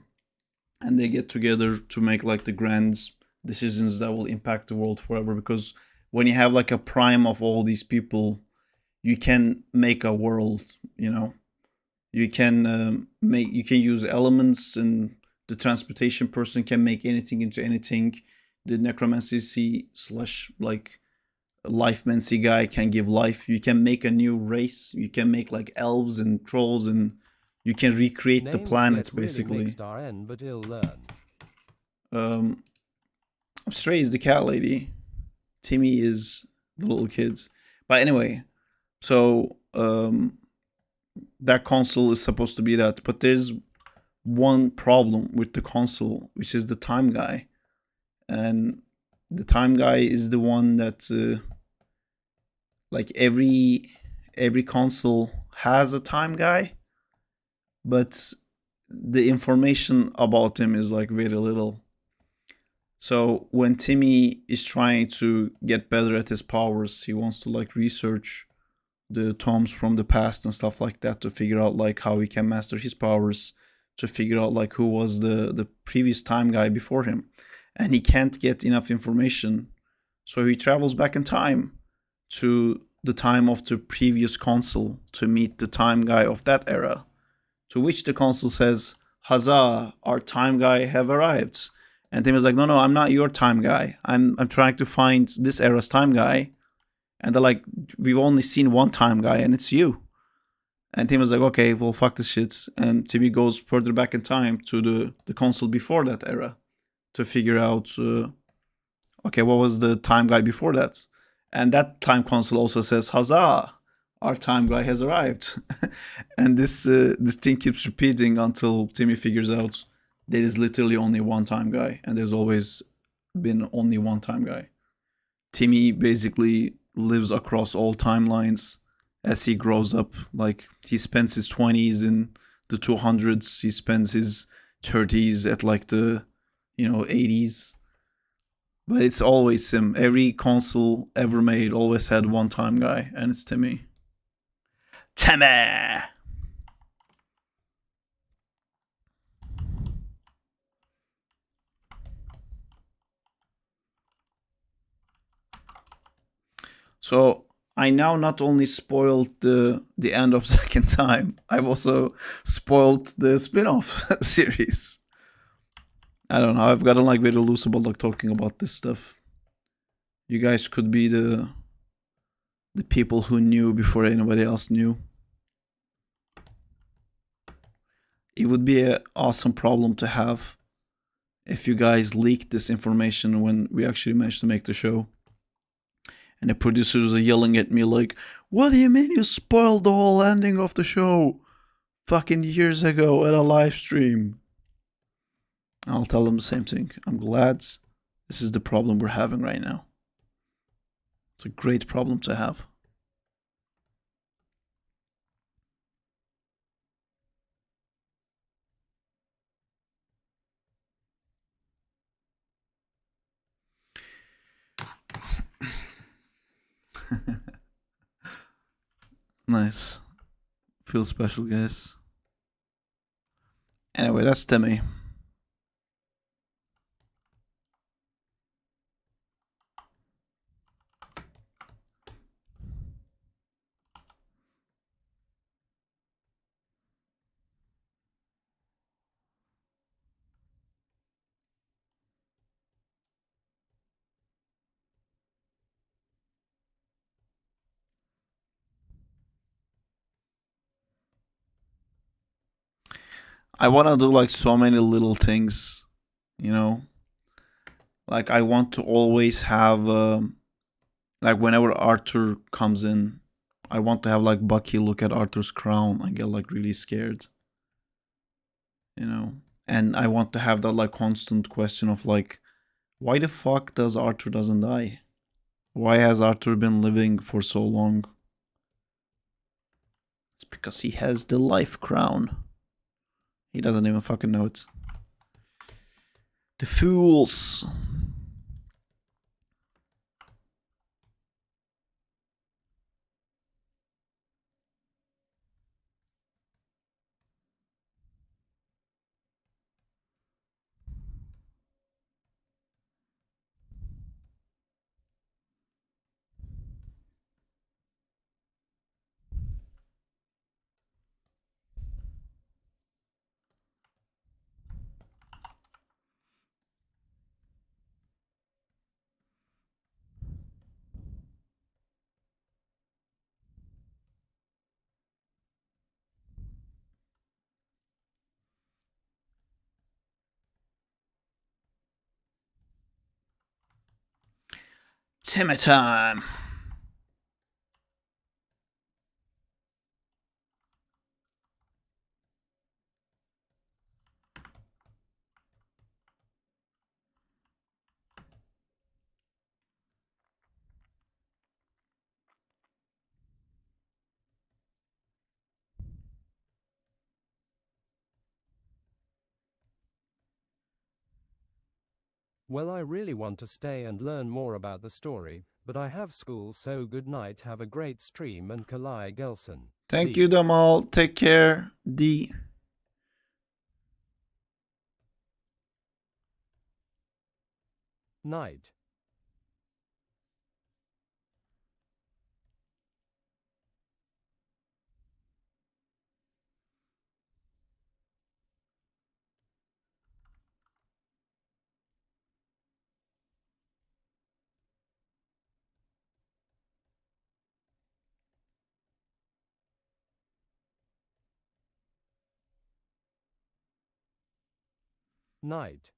and they get together to make like the grand decisions that will impact the world forever. Because when you have like a prime of all these people, you can make a world. You can you can use elements, and the transportation person can make anything into anything. The necromancy slash like life mancy guy can give life. You can make a new race. You can make like elves and trolls, and you can recreate the Names planets get really basically. mixed RN, but he'll learn. Stray is the cat lady. Timmy is the little kids. But anyway, so that console is supposed to be that, but there's one problem with the console, which is the time guy. And the time guy is the one that like every console has a time guy, but the information about him is like very little. So when Timmy is trying to get better at his powers, he wants to like research the tomes from the past and stuff like that to figure out like how he can master his powers, to figure out like who was the previous time guy before him. And he can't get enough information, so he travels back in time to the time of the previous console to meet the time guy of that era, to which the console says, "Huzzah, our time guy have arrived." And Tim is like, "No, I'm not your time guy. I'm trying to find this era's time guy." And they're like, "We've only seen one time guy, and it's you." And Tim is like, "Okay, well, fuck this shit." And Timmy goes further back in time to the console before that era to figure out, okay, what was the time guy before that? And that time console also says, "Huzzah, our time guy has arrived." And this thing keeps repeating until Timmy figures out there is literally only one time guy, and there's always been only one time guy. Timmy basically lives across all timelines as he grows up. Like, he spends his 20s in the 200s, he spends his 30s at like the 80s. But it's always him. Every console ever made always had one time guy, and it's Timmy. Timmy! So I now not only spoiled the end of Second Time, I've also spoiled the spin-off series. I don't know, I've gotten like very loose about like talking about this stuff. You guys could be the people who knew before anybody else knew. It would be an awesome problem to have if you guys leaked this information when we actually managed to make the show. And the producers are yelling at me like, "What do you mean you spoiled the whole ending of the show fucking years ago at a live stream?" I'll tell them the same thing. I'm glad this is the problem we're having right now. It's a great problem to have. Nice. Feel special, guys. Anyway, that's Timmy. I want to do like so many little things, Like, I want to always have, like, whenever Arthur comes in, I want to have like Bucky look at Arthur's crown and get like really scared, And I want to have that like constant question of like, why the fuck does Arthur doesn't die? Why has Arthur been living for so long? It's because he has the life crown. He doesn't even fucking know it. The fools. Timmy time. Well, I really want to stay and learn more about the story, but I have school, so good night, have a great stream, and Kalai Gelson. Thank you, Damal. Take care. D. Night. Night.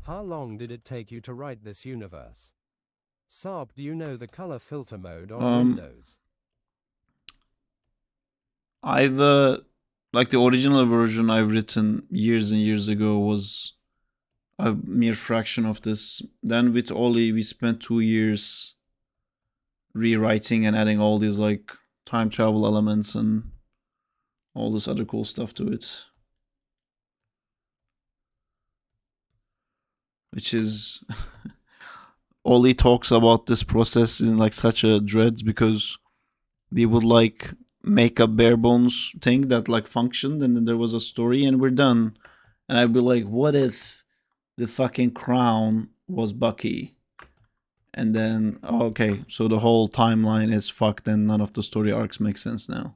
How long did it take you to write this universe? Saab, do you know the color filter mode on Windows? I've like the original version I've written years and years ago was a mere fraction of this. Then with Oli, we spent 2 years rewriting and adding all these like time travel elements and all this other cool stuff to it. Which is Oli talks about this process in like such a dread, because we would like make a bare bones thing that like functioned, and then there was a story and we're done. And I'd be like, what if the fucking crown was Bucky? And then, okay, so the whole timeline is fucked and none of the story arcs make sense now.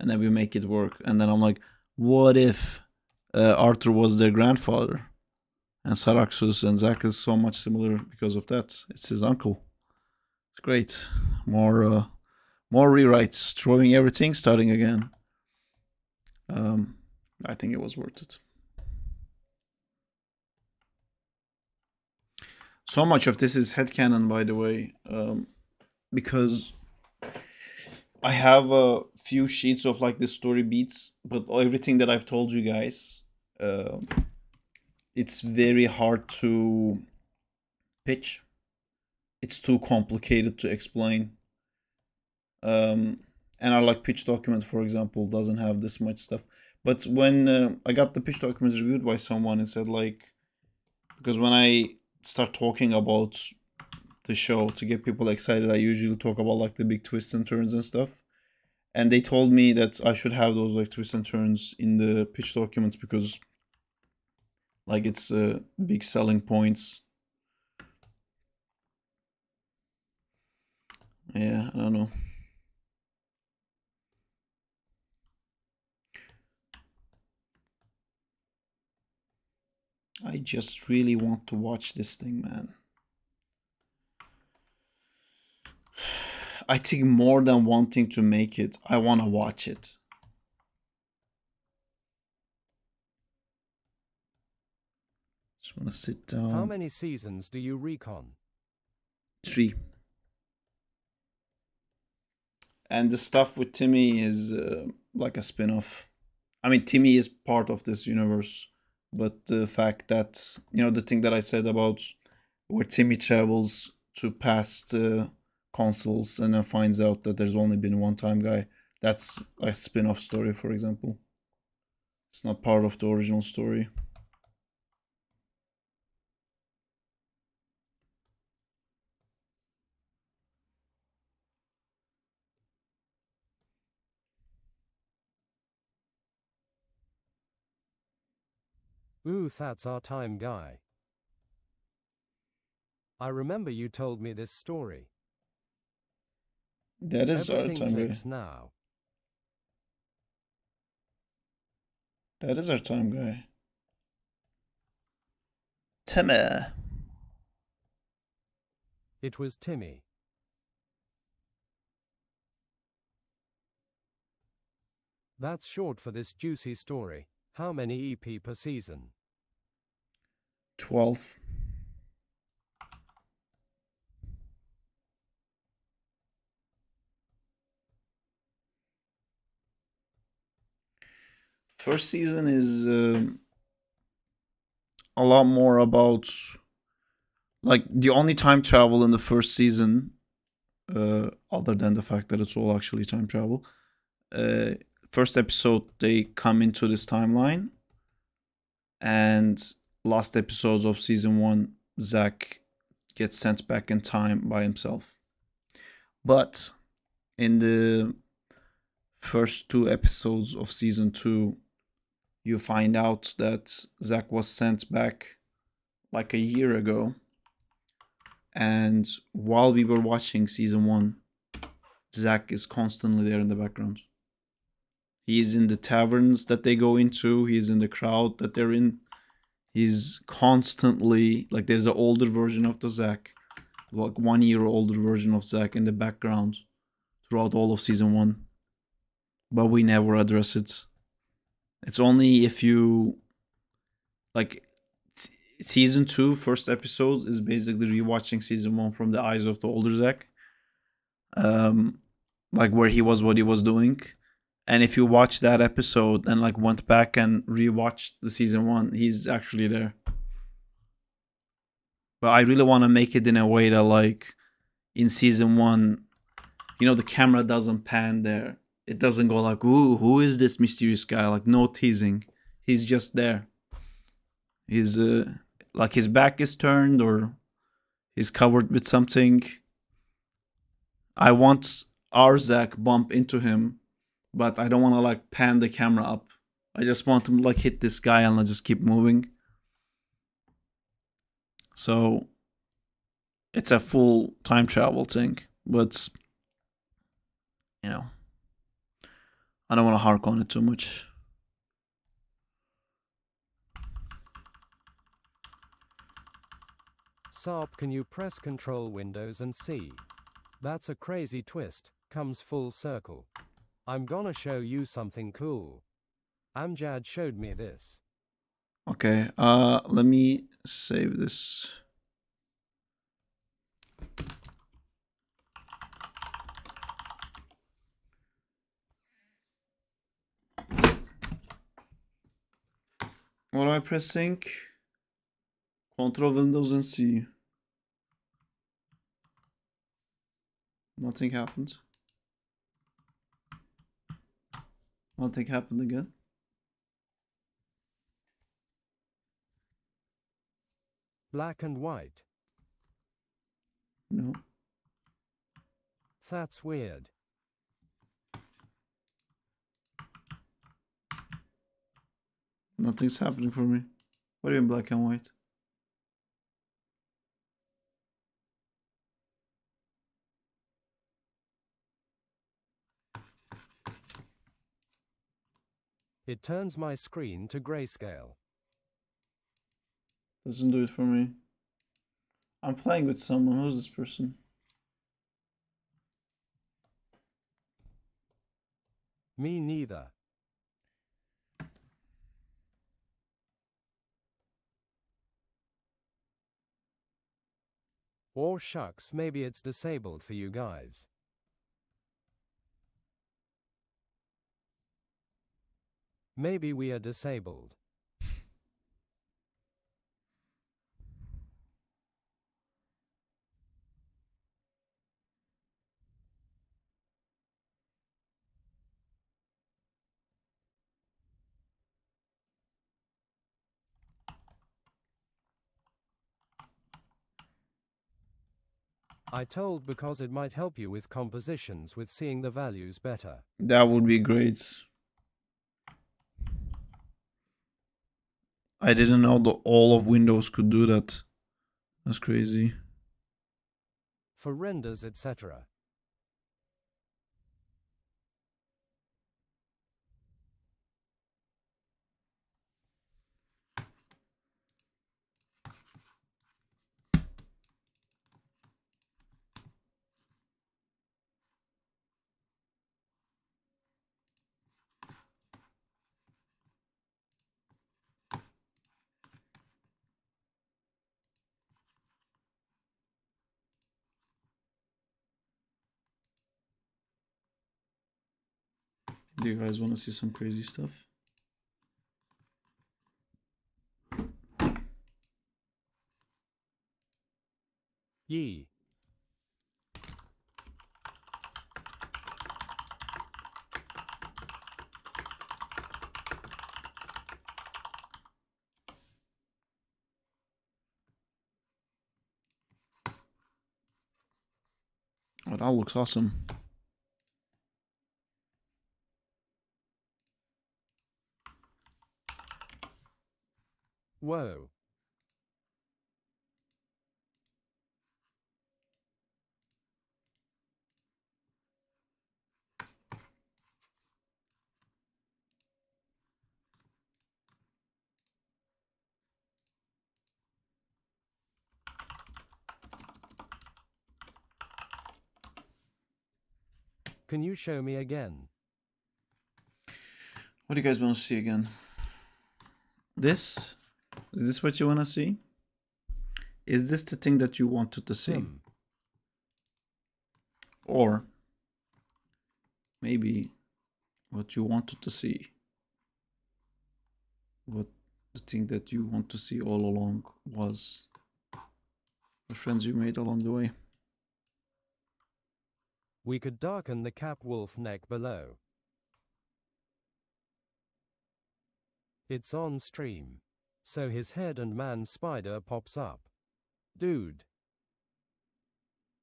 And then we make it work. And then I'm like, what if Arthur was their grandfather? And Saraxus and Zack is so much similar because of that. It's his uncle. It's great. More rewrites, throwing everything, starting again. I think it was worth it. So much of this is headcanon, by the way, because I have a few sheets of like the story beats, but everything that I've told you guys, it's very hard to pitch. It's too complicated to explain. And our like pitch document, for example, doesn't have this much stuff. But when I got the pitch documents reviewed by someone, it said like, because when I start talking about the show to get people excited, I usually talk about like the big twists and turns and stuff. And they told me that I should have those like twists and turns in the pitch documents because like it's big selling points. Yeah, I don't know. I just really want to watch this thing, man. I think more than wanting to make it, I want to watch it. Just want to sit down. How many seasons do you recon? 3. And the stuff with Timmy is like a spin-off. I mean, Timmy is part of this universe, but the fact that, you know, the thing that I said about where Timmy travels to past consoles and then finds out that there's only been one time guy, that's a spin-off story, for example. It's not part of the original story. Ooh, that's our time guy. I remember you told me this story. That is Everything our time clicks guy. now. That is our time guy. Timmy. It was Timmy. That's short for this juicy story. How many EP per season? 12. First season is a lot more about, like, the only time travel in the first season, other than the fact that it's all actually time travel. First episode, they come into this timeline, and last episodes of season 1, Zach gets sent back in time by himself. But in the first 2 episodes of season 2, you find out that Zach was sent back like a year ago. And while we were watching season 1, Zach is constantly there in the background. He's in the taverns that they go into. He's in the crowd that they're in. He's constantly, like, there's an older version of the Zach, like 1 year older version of Zach in the background throughout all of season 1. But we never address it. It's only if you, like, season 2 first episode is basically rewatching season 1 from the eyes of the older Zach, like where he was, what he was doing. And if you watch that episode and like went back and rewatched the season 1, he's actually there. But I really want to make it in a way that, like, in season 1, you know, the camera doesn't pan there. It doesn't go like, ooh, who is this mysterious guy? Like, no teasing. He's just there. He's like, his back is turned or he's covered with something. I want our Zach bump into him, but I don't want to like pan the camera up. I just want him to like hit this guy and let's just keep moving. So it's a full time travel thing, but you know, I don't want to hark on it too much. Sarp, can you press Control Windows and C? That's a crazy twist, comes full circle. I'm gonna show you something cool. Amjad showed me this. Okay, let me save this. What am I pressing? Control Windows and C. Nothing happened. Nothing happened again. Black and white. No. That's weird. Nothing's happening for me. What do you mean black and white? It turns my screen to grayscale. Doesn't do it for me. I'm playing with someone. Who's this person? Me neither. Or shucks, maybe it's disabled for you guys. Maybe we are disabled. I told because it might help you with compositions with seeing the values better. That would be great. I didn't know that all of Windows could do that. That's crazy. For renders, etc. Do you guys want to see some crazy stuff? Yee. Oh, that looks awesome. Whoa. Can you show me again? What do you guys want to see again? This? Is this what you want to see? Is this the thing that you wanted to see? Or maybe what you wanted to see? What the thing that you want to see all along was the friends you made along the way. We could darken the cap wolf neck below. It's on stream. So his head and man spider pops up. Dude.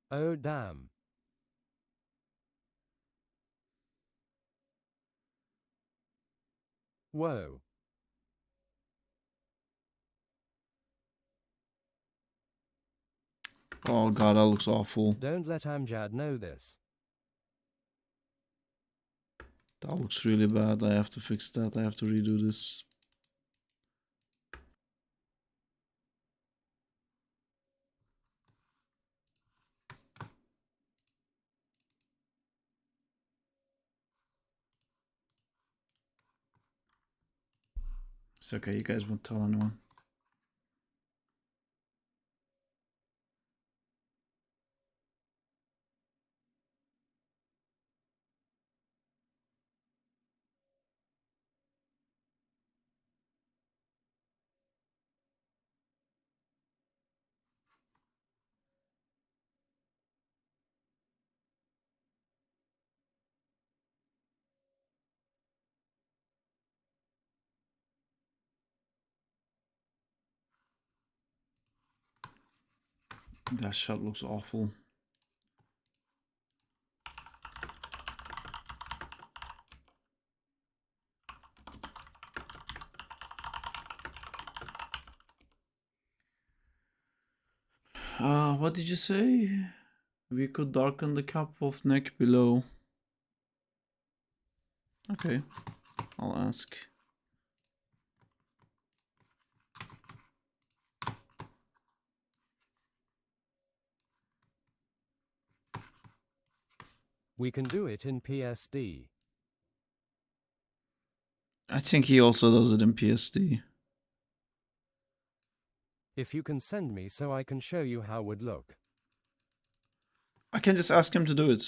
Oh damn. Whoa. Oh god, that looks awful. Don't let Amjad know this. That looks really bad. I have to fix that. I have to redo this. It's okay, you guys won't tell anyone. That shot looks awful. What did you say? We could darken the cap of neck below. Okay, I'll ask. We can do it in PSD. I think he also does it in PSD. If you can send me so I can show you how it would look. I can just ask him to do it.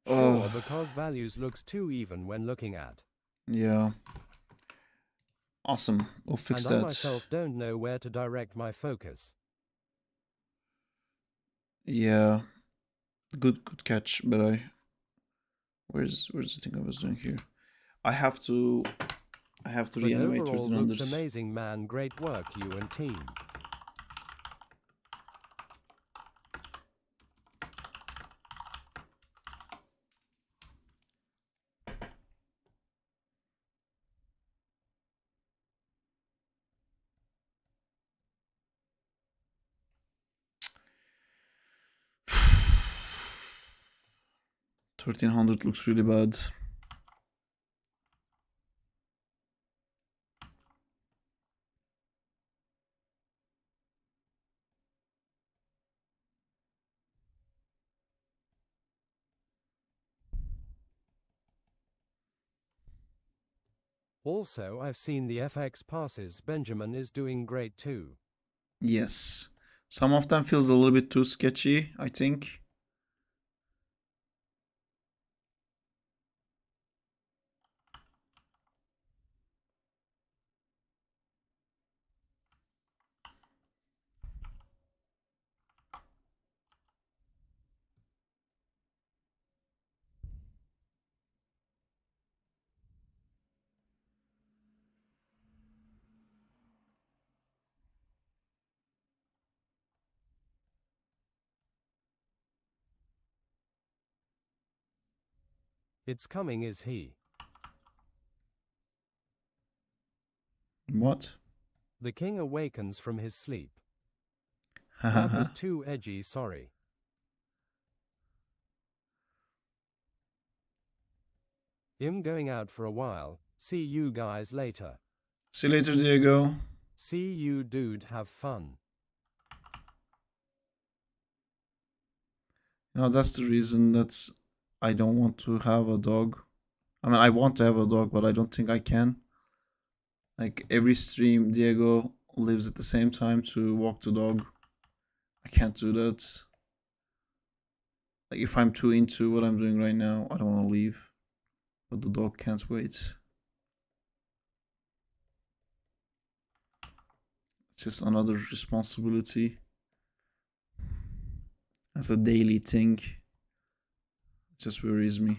Sure, because values looks too even when looking at. Yeah. Awesome. We'll fix and that. I myself don't know where to direct my focus. Yeah. Good catch, but where's the thing I was doing here? I have to reanimate overall, with looks renders. amazing, man. Great work, you and team. $1,300 looks really bad. Also, I've seen the FX passes. Benjamin is doing great too. Yes. Some of them feels a little bit too sketchy, I think. It's coming, is he? What? The king awakens from his sleep. That Hahaha. was too edgy, sorry. I'm going out for a while. See you guys later. See you later, Diego. See you, dude. Have fun. You know, that's the reason that I don't want to have a dog. I mean, I want to have a dog, but I don't think I can. Like, every stream, Diego lives at the same time to walk the dog. I can't do that. Like, if I'm too into what I'm doing right now, I don't want to leave. But the dog can't wait. It's just another responsibility. That's a daily thing. It just worries me.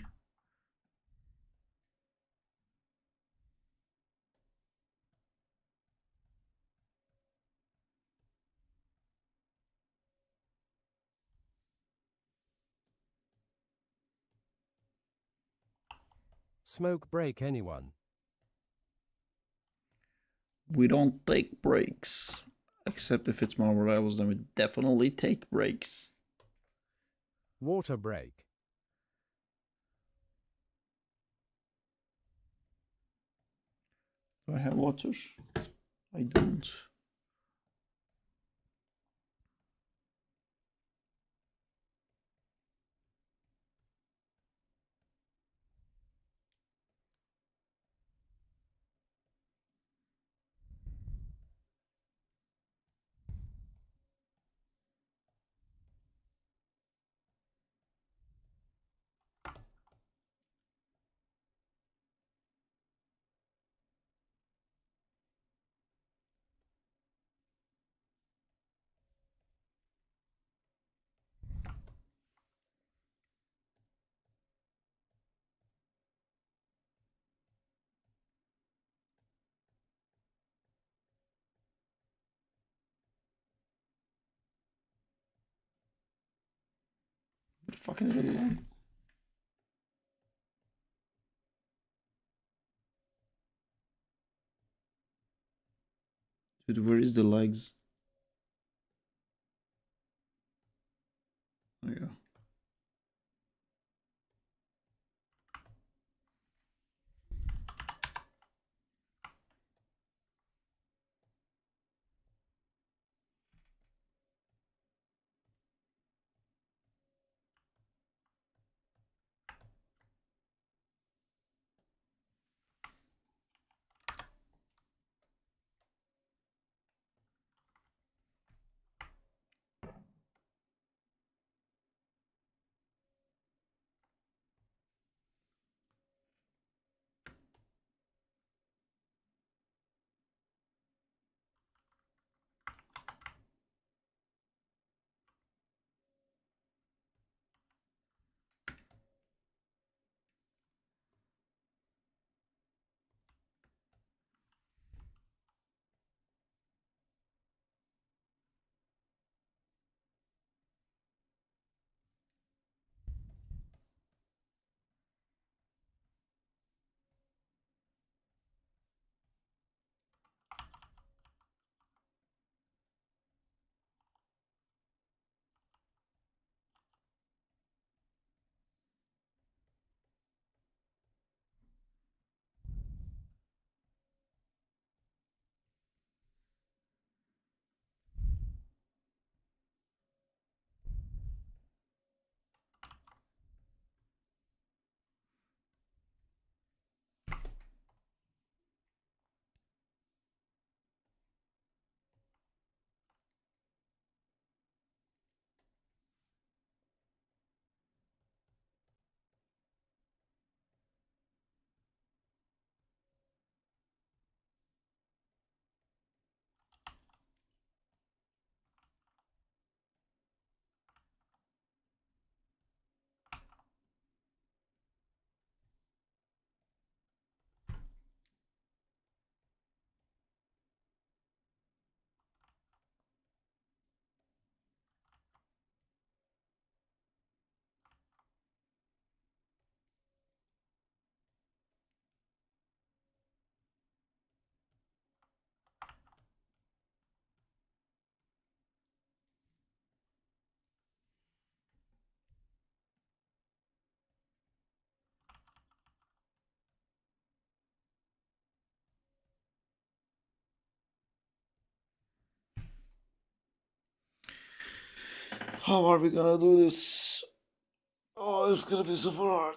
Smoke break, anyone? We don't take breaks. Except if it's Marvel Rivals, then we definitely take breaks. Water break. Do I have water? I don't. What the fuck is the line? Dude, where is the legs? There you go. How are we gonna do this? Oh, it's gonna be super hard.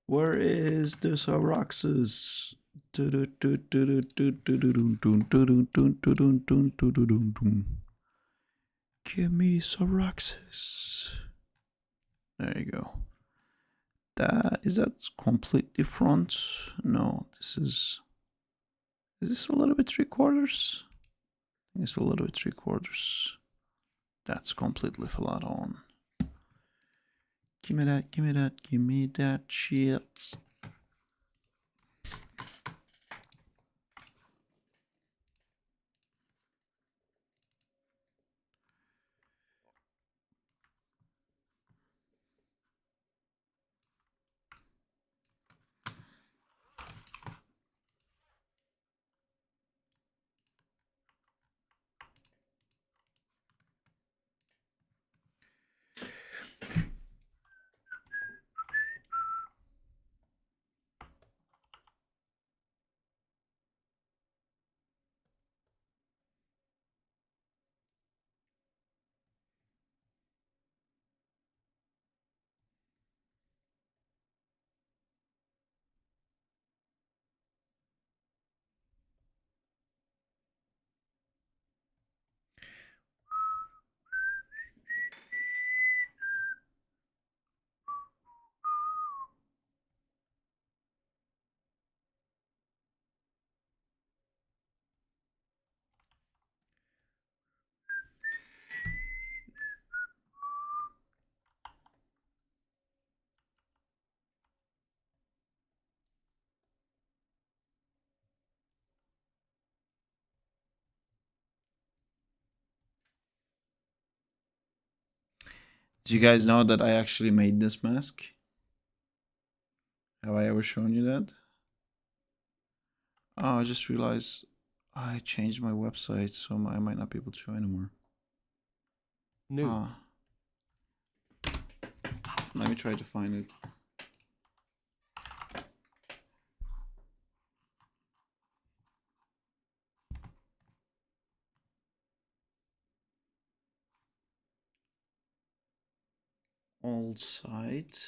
Where is the Cyroxus? Give me Cyroxus. There you go. Is that completely front? No, this is. Is this a little bit 3/4? It's a little bit 3/4. That's completely flat on. Give me that, give me that, give me that shit. Do you guys know that I actually made this mask? Have I ever shown you that? Oh, I just realized I changed my website, so I might not be able to show anymore. No. Let me try to find it. Old site.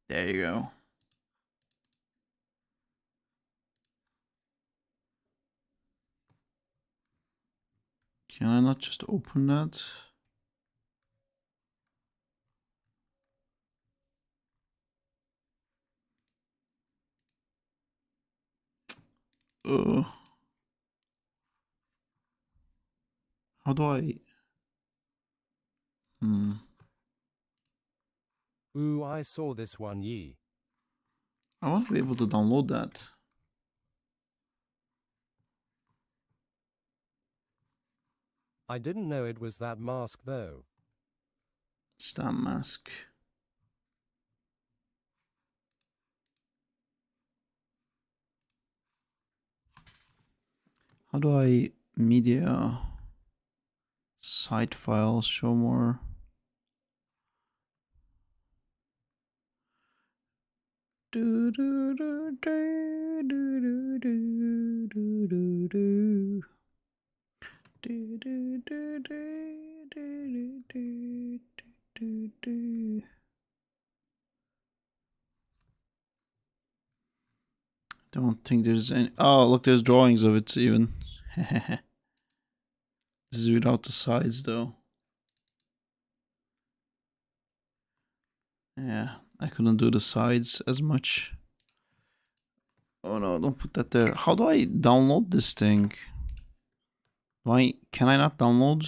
There you go. Can I not just open that? How do I? Ooh, I saw this one, ye. I want to be able to download that. I didn't know it was that mask, though. Stamp mask. How do I media site files show more? Do do do do do do do do do do. Do do do do do do do do. Don't think there's any. Oh, look, there's drawings of it even. This is without the sides, though. Yeah, I couldn't do the sides as much. Oh no, don't put that there. How do I download this thing? Can I not download?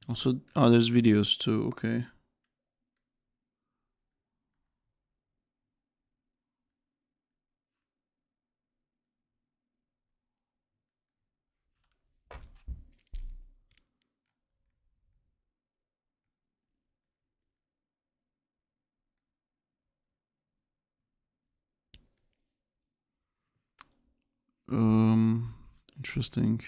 Also, oh, there's videos too, okay. Interesting.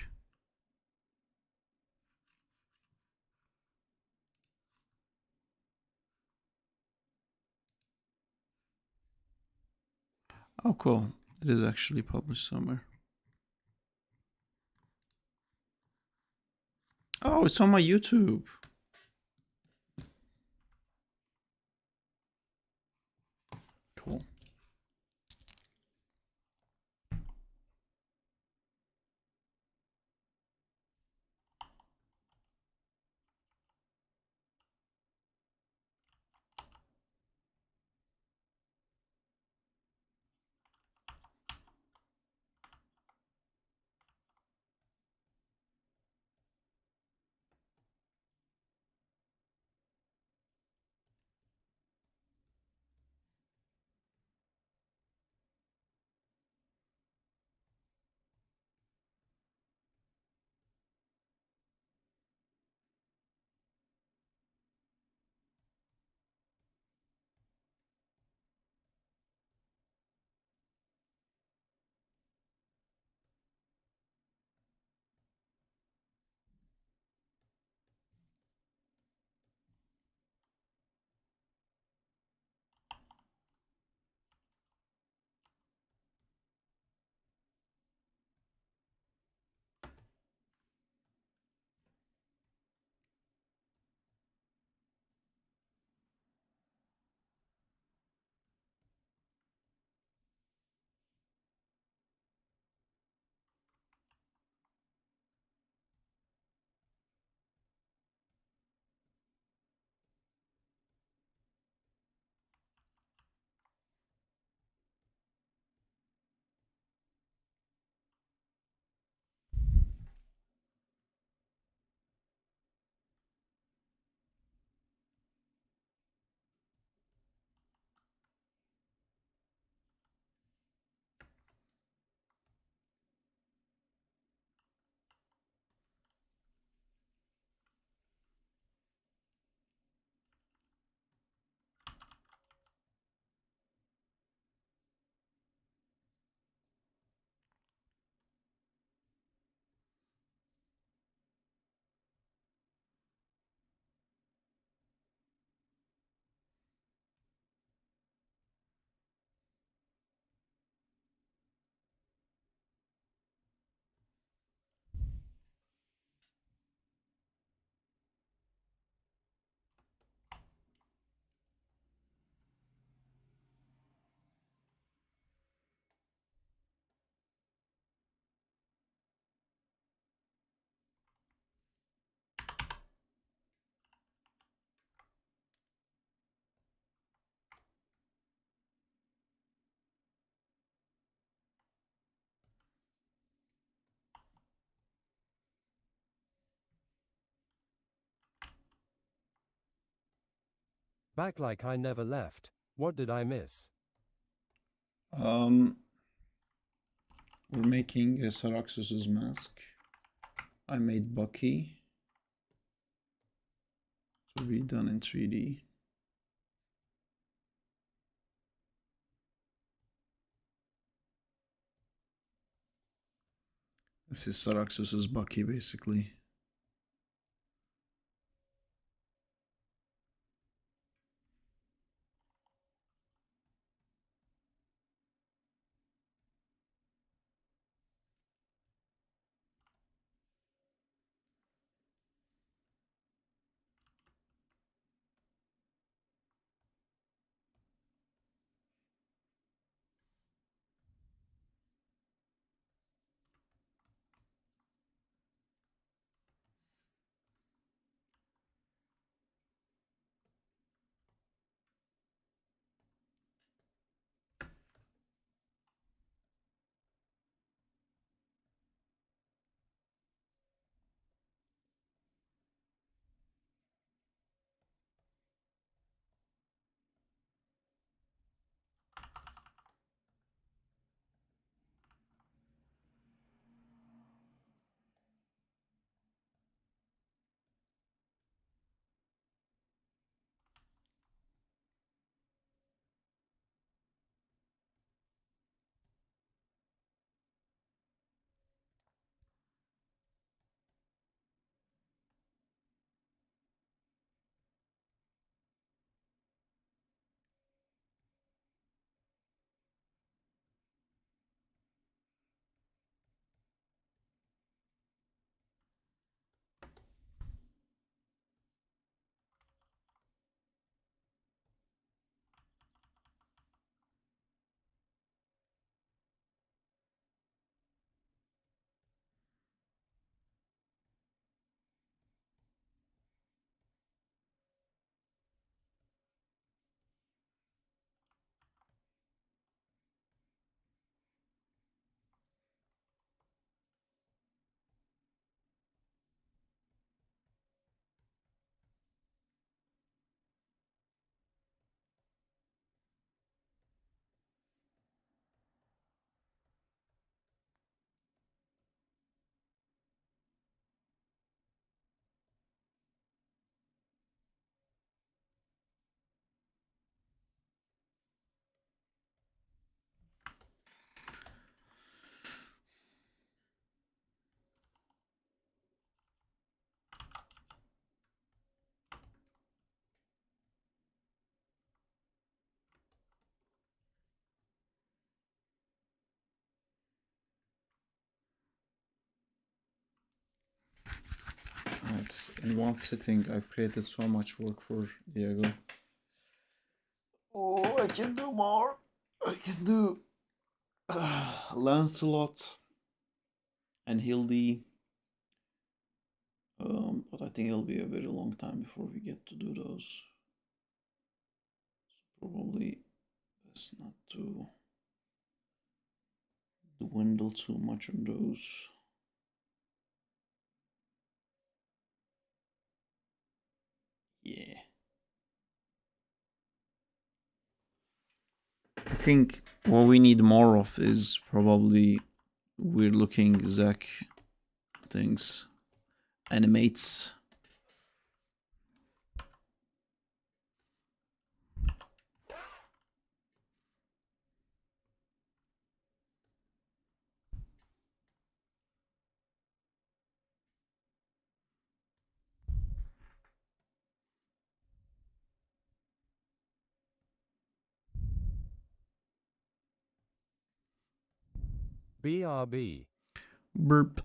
Oh, cool. It is actually published somewhere. Oh, it's on my YouTube. Cool. Back like I never left. What did I miss? We're making a Saraxus's mask. I made Bucky to be done in 3D. This is Saraxus's Bucky, basically. In one sitting, I've created so much work for Diego. Oh, I can do more. I can do Lancelot and Hildy. But I think it'll be a very long time before we get to do those. So probably best not to dwindle too much on those. Yeah. I think what we need more of is probably weird looking Zack things. Animates. BRB. Burp.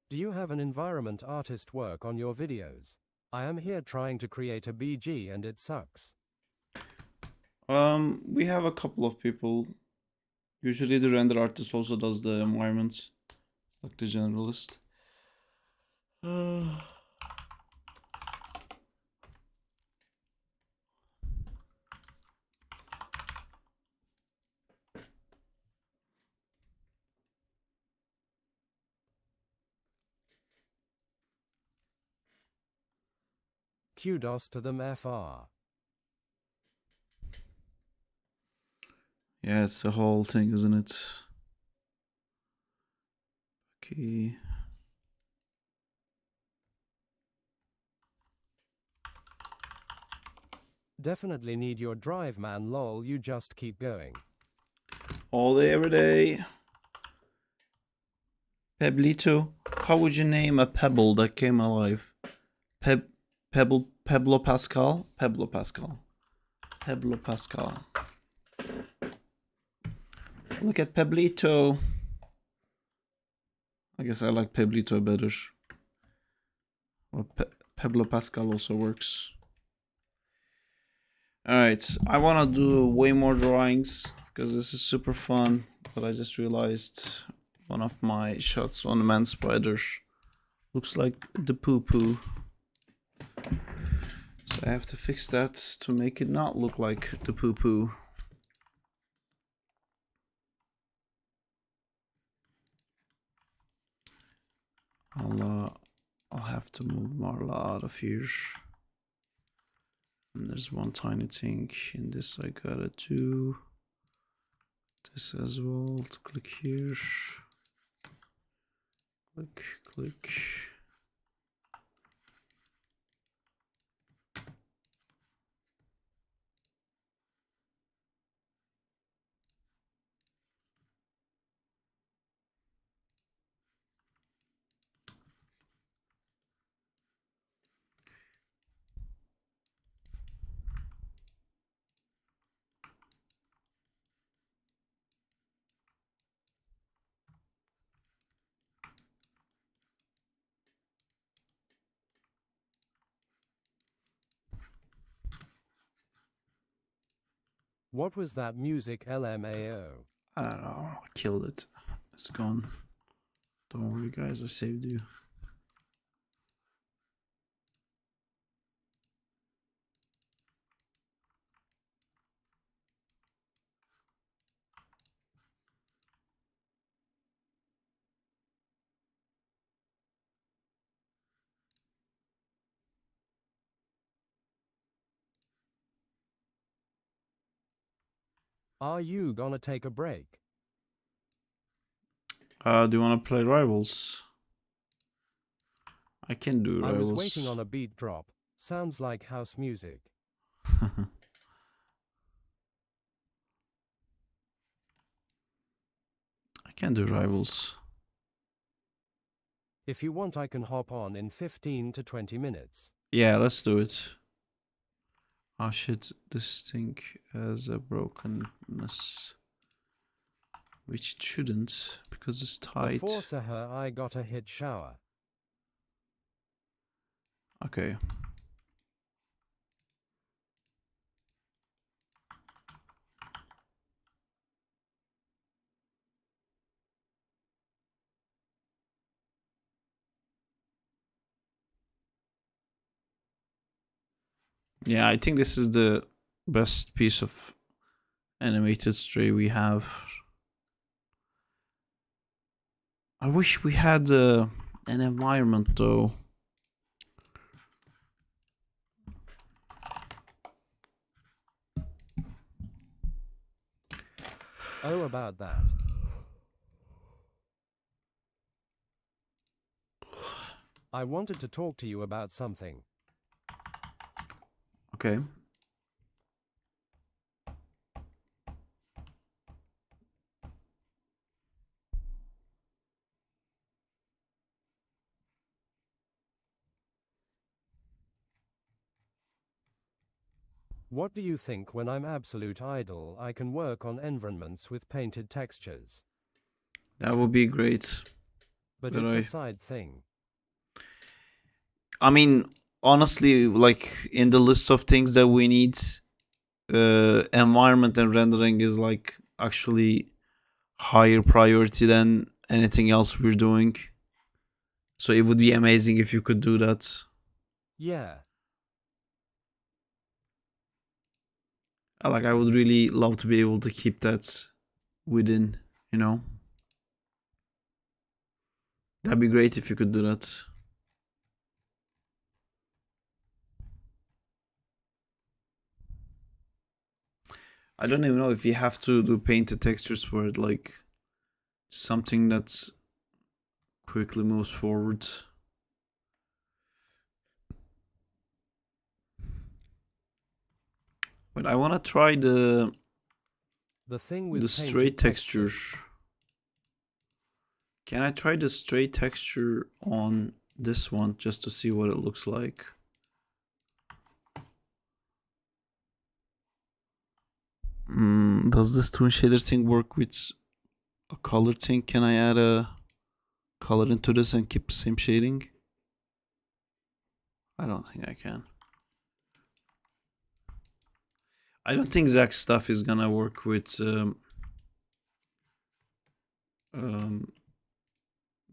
Do you have an environment artist work on your videos? I am here trying to create a BG and it sucks. We have a couple of people. Usually the render artist also does the environments, like the generalist. Kudos to them FR. Yeah, it's the whole thing, isn't it? Okay. Definitely need your drive, man. Lol, you just keep going. All day, every day. Peblito. How would you name a pebble that came alive? Pablo Pascal? Pablo Pascal. Pablo Pascal. Look at Peblito. I guess I like Peblito better. Well, Pablo Pascal also works. Alright, I want to do way more drawings because this is super fun, but I just realized one of my shots on the man spider looks like the poo-poo. So I have to fix that to make it not look like the poo-poo. I'll have to move Marla out of here. And there's one tiny thing in this I gotta do. This as well. To click here. Click, click. What was that music LMAO? I don't know. I killed it. It's gone. Don't worry, guys, I saved you. Are you gonna take a break? Do you want to play Rivals? I can do I Rivals. was waiting on a beat drop. Sounds like house music. I can do Rivals. If you want, I can hop on in 15 to 20 minutes. Yeah, let's do it. Oh shit, this thing has a brokenness. Which it shouldn't, because it's tight. Before Seher, I got a hit shower. Okay. Yeah, I think this is the best piece of animated stray we have. I wish we had an environment though. Oh, about that. I wanted to talk to you about something. Okay. What do you think? When I'm absolute idle, I can work on environments with painted textures. That would be great. But it's a side thing. I mean, honestly, like in the list of things that we need, environment and rendering is like actually higher priority than anything else we're doing. So it would be amazing if you could do that. Yeah. Like I would really love to be able to keep that within, you know. That'd be great if you could do that. I don't even know if you have to do painted textures for it, like something that's quickly moves forward. But I want to try the thing with straight texture. Can I try the straight texture on this one just to see what it looks like? Does this toon shader thing work with a color thing? Can I add a color into this and keep the same shading? I don't think I can. I don't think Zach's stuff is gonna work with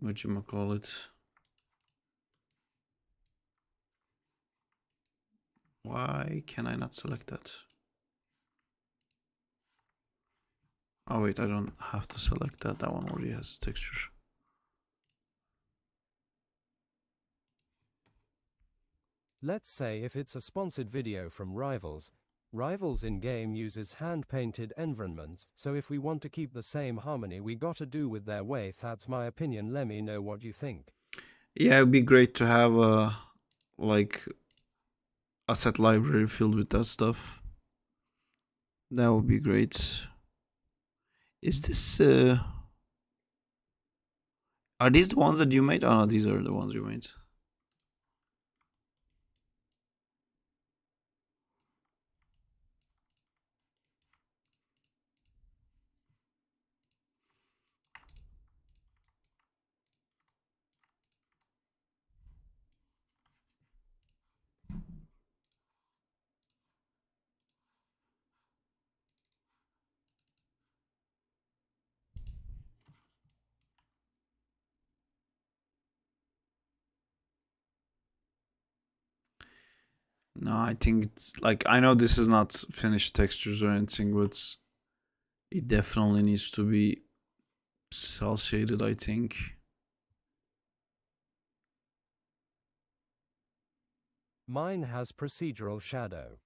whatchamacallit. Why can I not select that? Oh wait, I don't have to select that. That one already has texture. Let's say if it's a sponsored video from Rivals. Rivals in-game uses hand-painted environments, so if we want to keep the same harmony we gotta do with their way. That's my opinion. Let me know what you think. Yeah, it'd be great to have a like asset library filled with that stuff. That would be great. Is this are these the ones that you made? Oh no, these are the ones you made. No, I think it's like, I know this is not finished textures or anything, but it definitely needs to be cell shaded, I think. Mine has procedural shadow.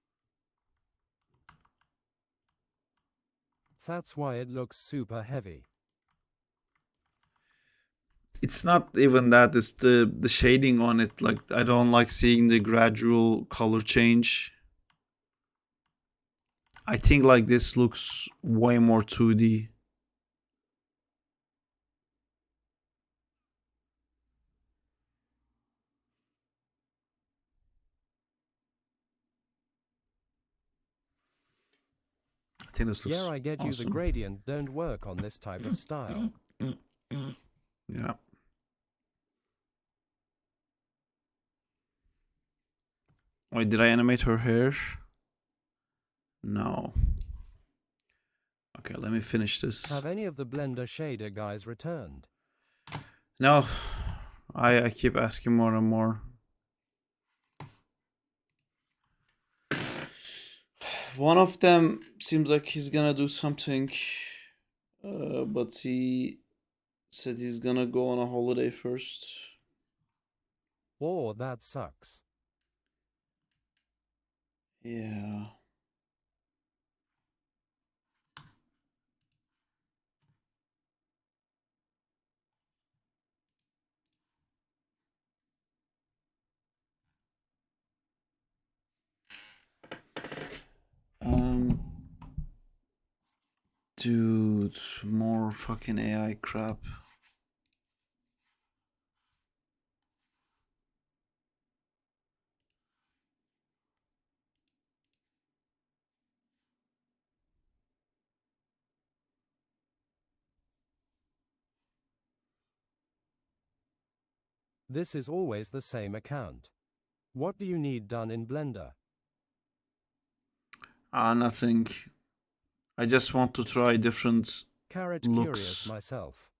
That's why it looks super heavy. It's not even that, it's the shading on it. Like, I don't like seeing the gradual color change. I think like this looks way more 2D. I think this looks Yeah, I get you. The awesome. gradient don't work on this type of style. Yeah. Wait, did I animate her hair? No. Okay, let me finish this. Have any of the Blender shader guys returned? No, I keep asking more and more. One of them seems like he's gonna do something, but he said he's gonna go on a holiday first. Oh, that sucks. Yeah. Dude, more fucking AI crap. This is always the same account. What do you need done in Blender? Nothing. I just want to try different Carrot looks. curious myself.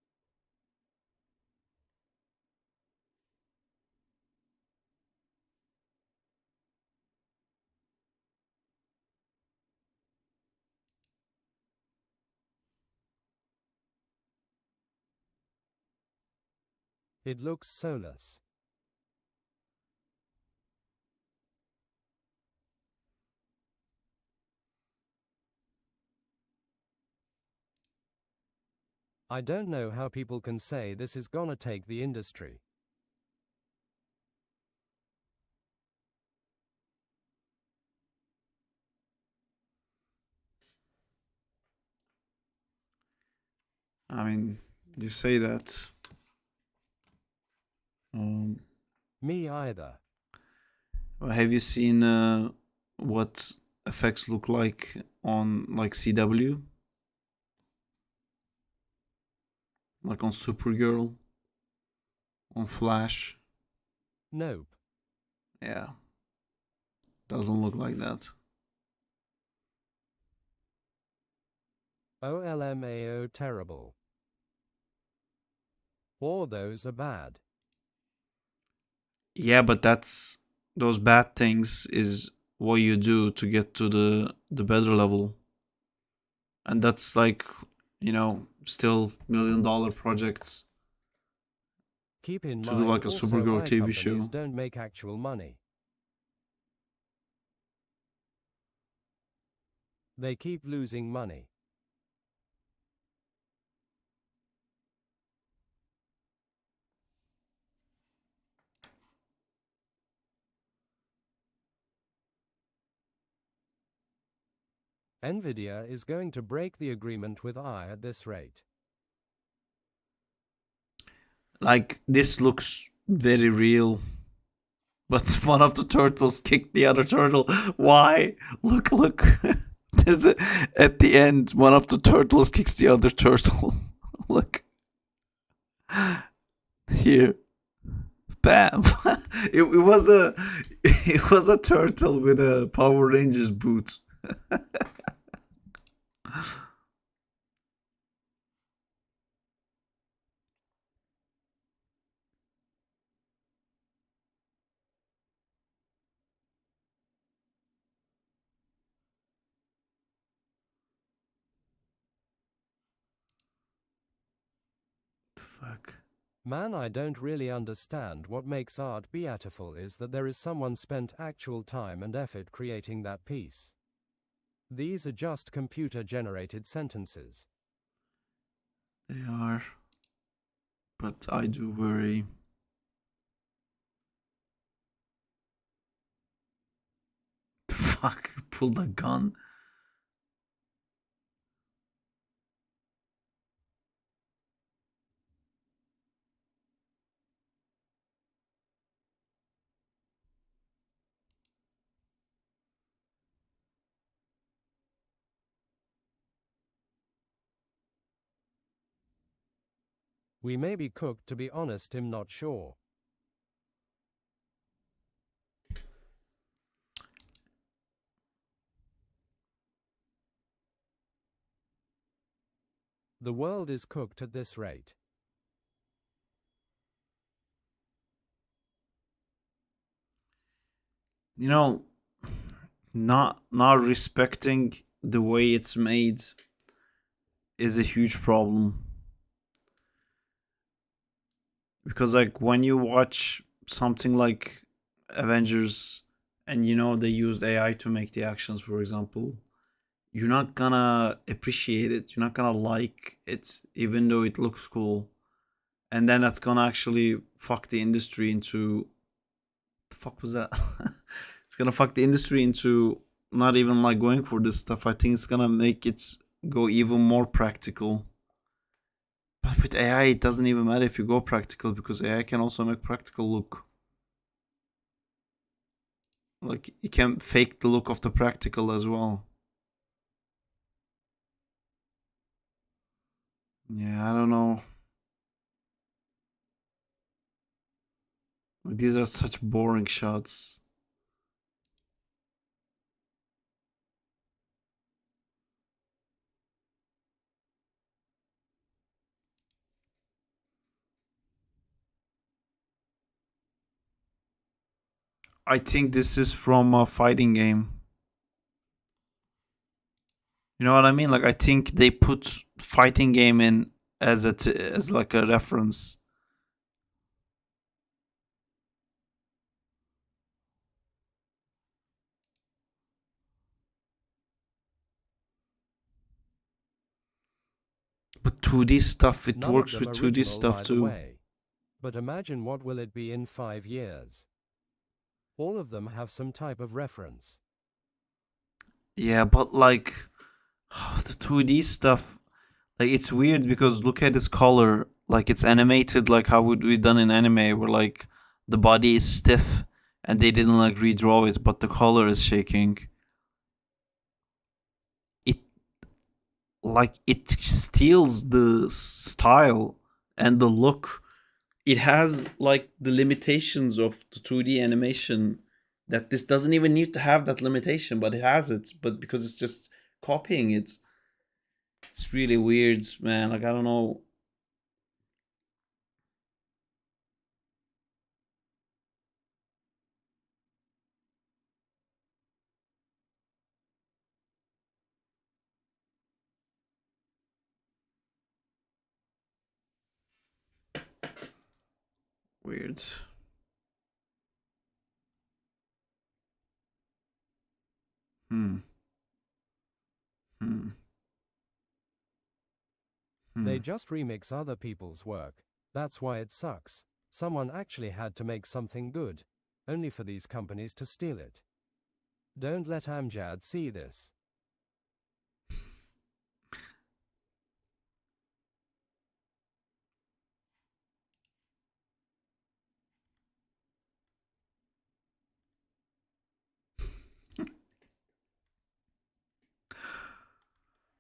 It looks soulless. I don't know how people can say this is gonna take the industry. I mean, you say that. Me either. Have you seen what effects look like on like CW? Like on Supergirl? On Flash? Nope. Yeah. Doesn't look like that. OLMAO terrible. All those are bad. Yeah, but that's, those bad things is what you do to get to the better level. And that's like, you know, still $1 million projects Keep in to mind do like a also Supergirl I TV companies show. don't make actual money. They keep losing money. Nvidia is going to break the agreement with I at this rate. Like, this looks very real. But one of the turtles kicked the other turtle. Why? Look. There's a, at the end, one of the turtles kicks the other turtle. Look. Here. Bam. It was a turtle with a Power Rangers boot. fuck? Man, I don't really understand what makes art beautiful is that there is someone spent actual time and effort creating that piece. These are just computer-generated sentences. They are. But I do worry. The fuck? Pulled a gun? We may be cooked, to be honest, I'm not sure. The world is cooked at this rate. You know, not respecting the way it's made is a huge problem. Because like when you watch something like Avengers and you know they used AI to make the actions, for example, you're not gonna appreciate it. You're not gonna like it, even though it looks cool. And then that's gonna actually fuck the industry into. The fuck was that? It's gonna fuck the industry into not even like going for this stuff. I think it's gonna make it go even more practical. But with AI, it doesn't even matter if you go practical because AI can also make practical look. Like, you can fake the look of the practical as well. Yeah, I don't know. These are such boring shots. I think this is from a fighting game. You know what I mean? Like, I think they put fighting game in as as like a reference. But 2D stuff, it None works of them with 2D original, stuff by the too. way. But imagine what will it be in 5 years. All of them have some type of reference. Yeah, but like the 2D stuff, like it's weird because look at this color, like it's animated like how would we done in anime where like the body is stiff and they didn't like redraw it, but the color is shaking. It like it steals the style and the look. It has like the limitations of the 2D animation that this doesn't even need to have that limitation, but it has it. But because it's just copying it, it's really weird, man. Like, I don't know. Weird. Hmm. Hmm. They just remix other people's work. That's why it sucks. Someone actually had to make something good, only for these companies to steal it. Don't let Amjad see this.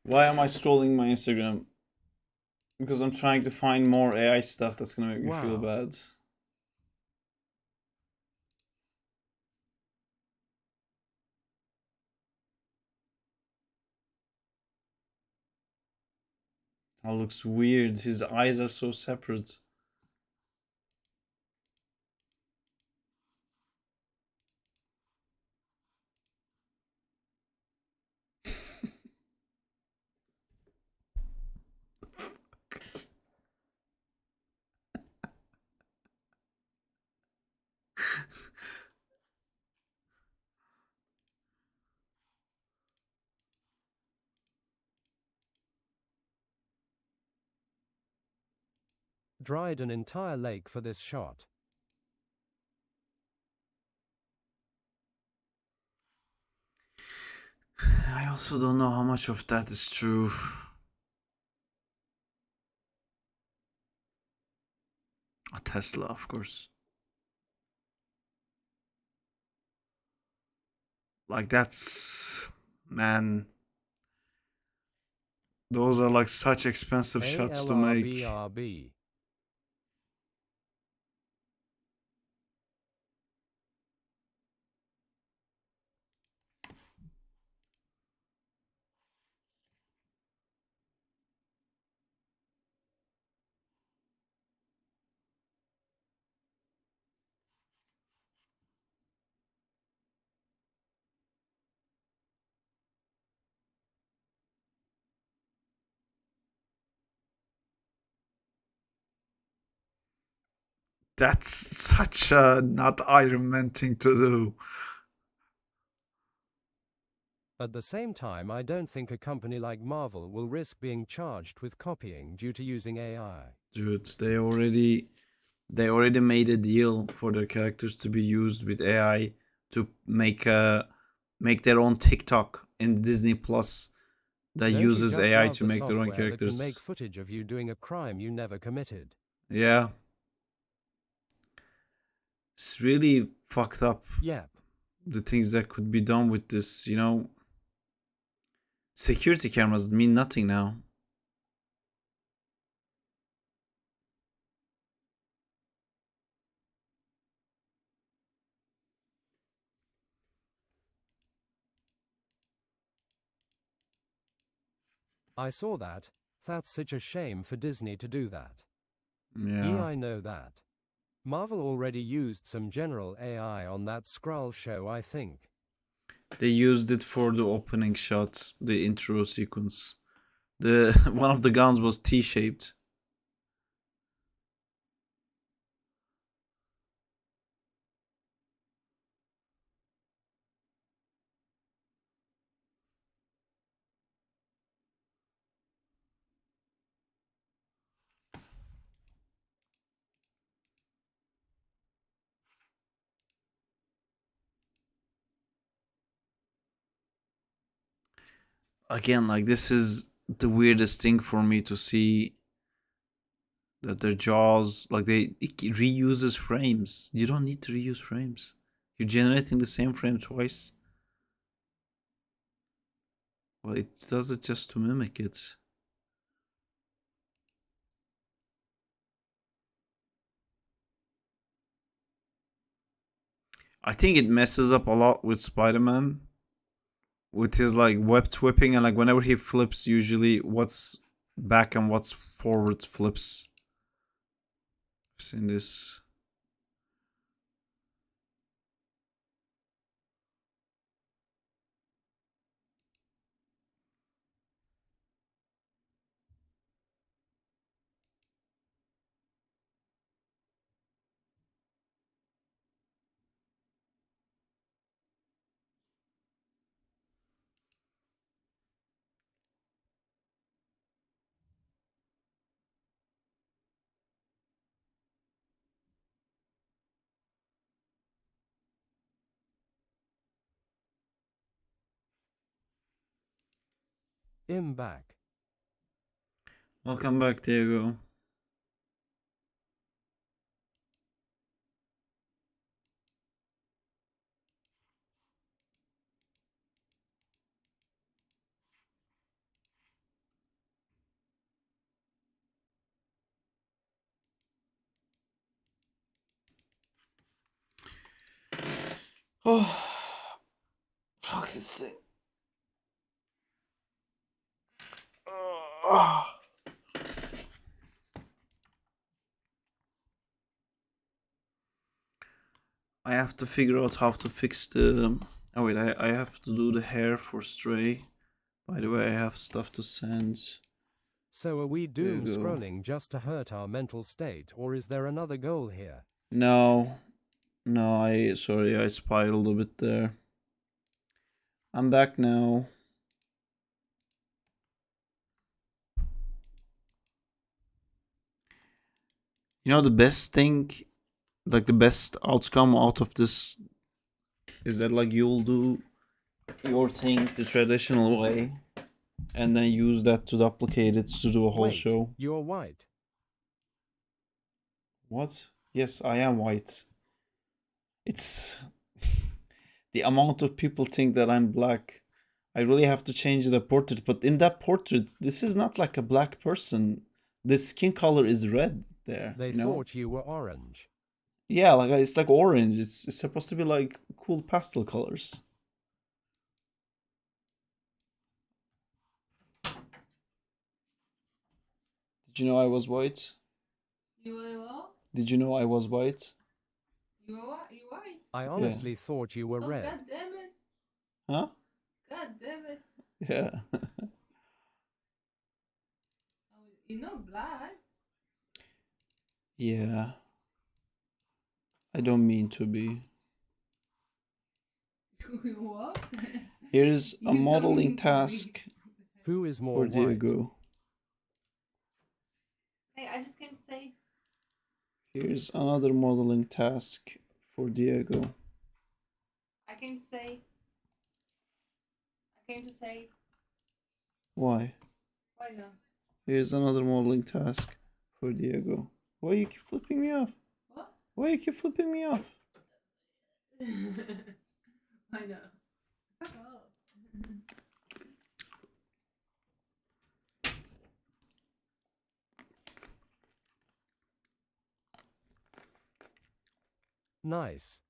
Why am I scrolling my Instagram? Because I'm trying to find more AI stuff that's gonna make me feel Wow. bad. That looks weird. His eyes are so separate. dried an entire lake for this shot. I also don't know how much of that is true. A Tesla, of course. Like that's, man, those are like such expensive shots to make. ALRBRB. That's such a not Iron Man thing to do. At the same time, I don't think a company like Marvel will risk being charged with copying due to using AI. Dude, they already made a deal for their characters to be used with AI to make their own TikTok in Disney Plus that Don't you uses just AI love to the make their own software that can make characters. footage of you doing a crime you never committed? Yeah. It's really fucked up. Yep. The things that could be done with this, security cameras mean nothing now. I saw that. That's such a shame for Disney to do that. Yeah. I know that. Marvel already used some general AI on that Skrull show, I think. They used it for the opening shots, the intro sequence. The one of the guns was T-shaped. Again, like this is the weirdest thing for me to see, that their jaws, like it reuses frames. You don't need to reuse frames. You're generating the same frame twice. Well, it does it just to mimic it. I think it messes up a lot with Spider-Man, with his like web whipping, and like whenever he flips, usually what's back and what's forward flips. I've seen this. I'm back. Welcome back, Diego. Oh, fuck this thing. Oh. I have to figure out how to fix the. Oh wait, I have to do the hair for Stray. By the way, I have stuff to send. So are we doom scrolling just to hurt our mental state, or is there another goal here? No, sorry, I spiraled a bit there. I'm back now. You know, the best thing, like the best outcome out of this is that like you'll do your thing the traditional way and then use that to duplicate it to do a whole Wait, show. you're white. What? Yes, I am white. It's the amount of people think that I'm black. I really have to change the portrait, but in that portrait, this is not like a black person. The skin color is red there, They you know? thought you were orange. Yeah, like it's like orange. It's supposed to be like cool pastel colors. Did you know I was white? You were what? Did you know I was white? You were what? You white? I honestly thought you were Oh, red. God damn it. Huh? God damn it. Yeah. Oh, you're not black. Yeah. I don't mean to be. What? Here's a You don't modeling mean to be. task Who is more for white? Diego. Hey, I just came to say. Here's another modeling task for Diego. I came to say. I came to say. Why? Why not? Here's another modeling task for Diego. Why you keep flipping me off? What? Why you keep flipping me off? Why not? Fuck off. Nice.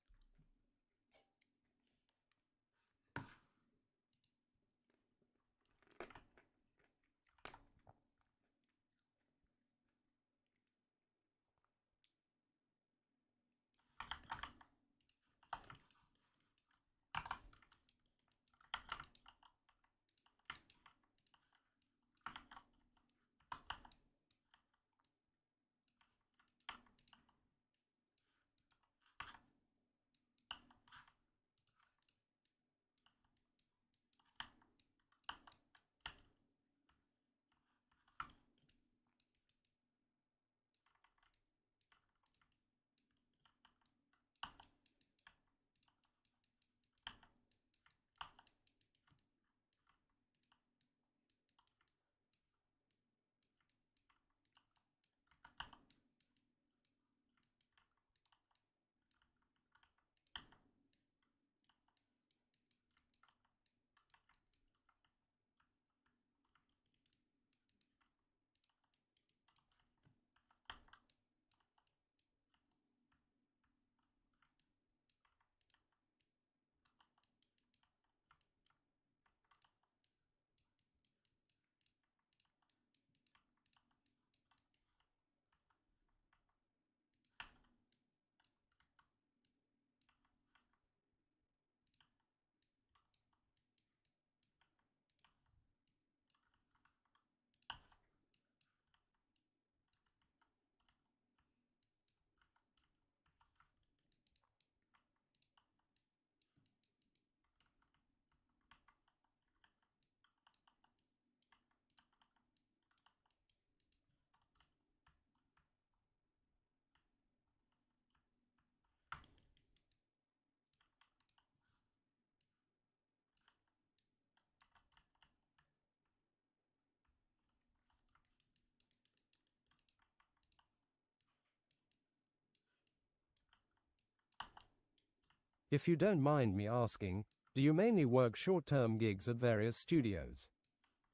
If you don't mind me asking, do you mainly work short-term gigs at various studios?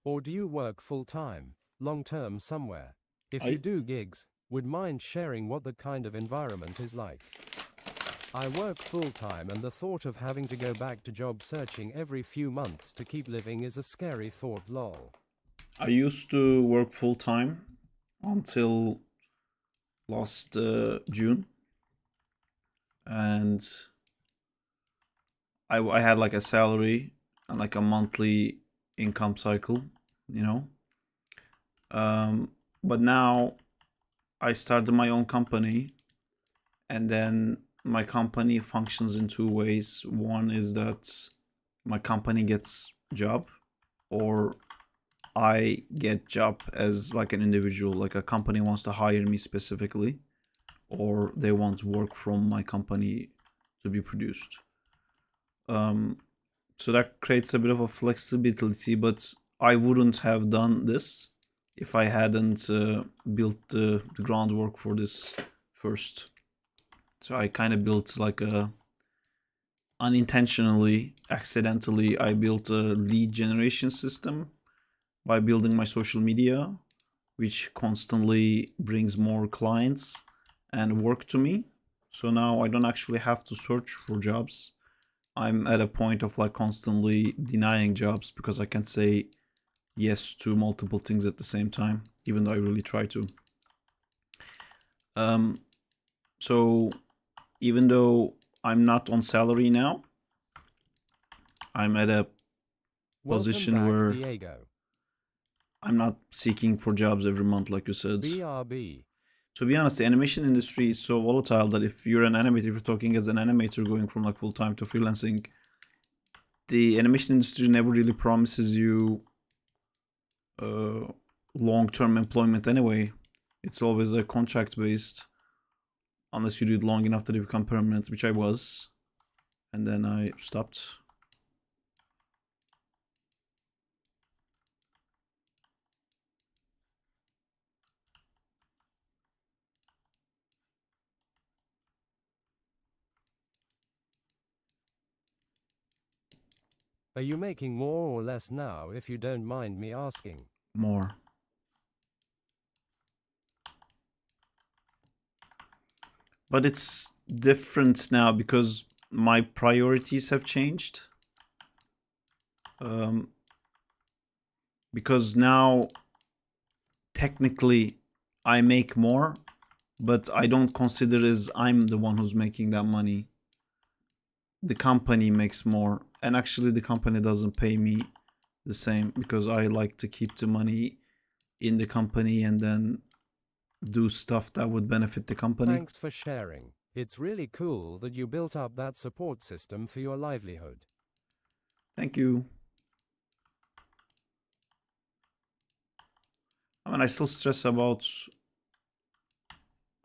Or do you work full-time, long-term somewhere? If you do gigs, would mind sharing what the kind of environment is like? I work full-time and the thought of having to go back to job searching every few months to keep living is a scary thought, lol. I used to work full time until last June, and I had like a salary and like a monthly income cycle, you know. But now I started my own company, and then my company functions in two ways. One is that my company gets job, or I get job as like an individual, like a company wants to hire me specifically. or they want work from my company to be produced. So that creates a bit of a flexibility, but I wouldn't have done this if I hadn't built the groundwork for this first. So I kind of built like a unintentionally, accidentally, I built a lead generation system by building my social media, which constantly brings more clients and work to me. So now I don't actually have to search for jobs. I'm at a point of like constantly denying jobs because I can't say yes to multiple things at the same time, even though I really try to. So even though I'm not on salary now, I'm at a position back, where Diego. I'm not seeking for jobs every month, like you said. BRB. To be honest, the animation industry is so volatile that if you're an animator, if you're talking as an animator going from like full-time to freelancing, the animation industry never really promises you long-term employment anyway. It's always a contract-based, unless you do it long enough that you become permanent, which I was, and then I stopped. Are you making more or less now, if you don't mind me asking? More. But it's different now because my priorities have changed. Because now technically I make more, but I don't consider as I'm the one who's making that money. The company makes more, and actually the company doesn't pay me the same because I like to keep the money in the company and then do stuff that would benefit the company. Thanks for sharing. It's really cool that you built up that support system for your livelihood. Thank you. I mean, I still stress about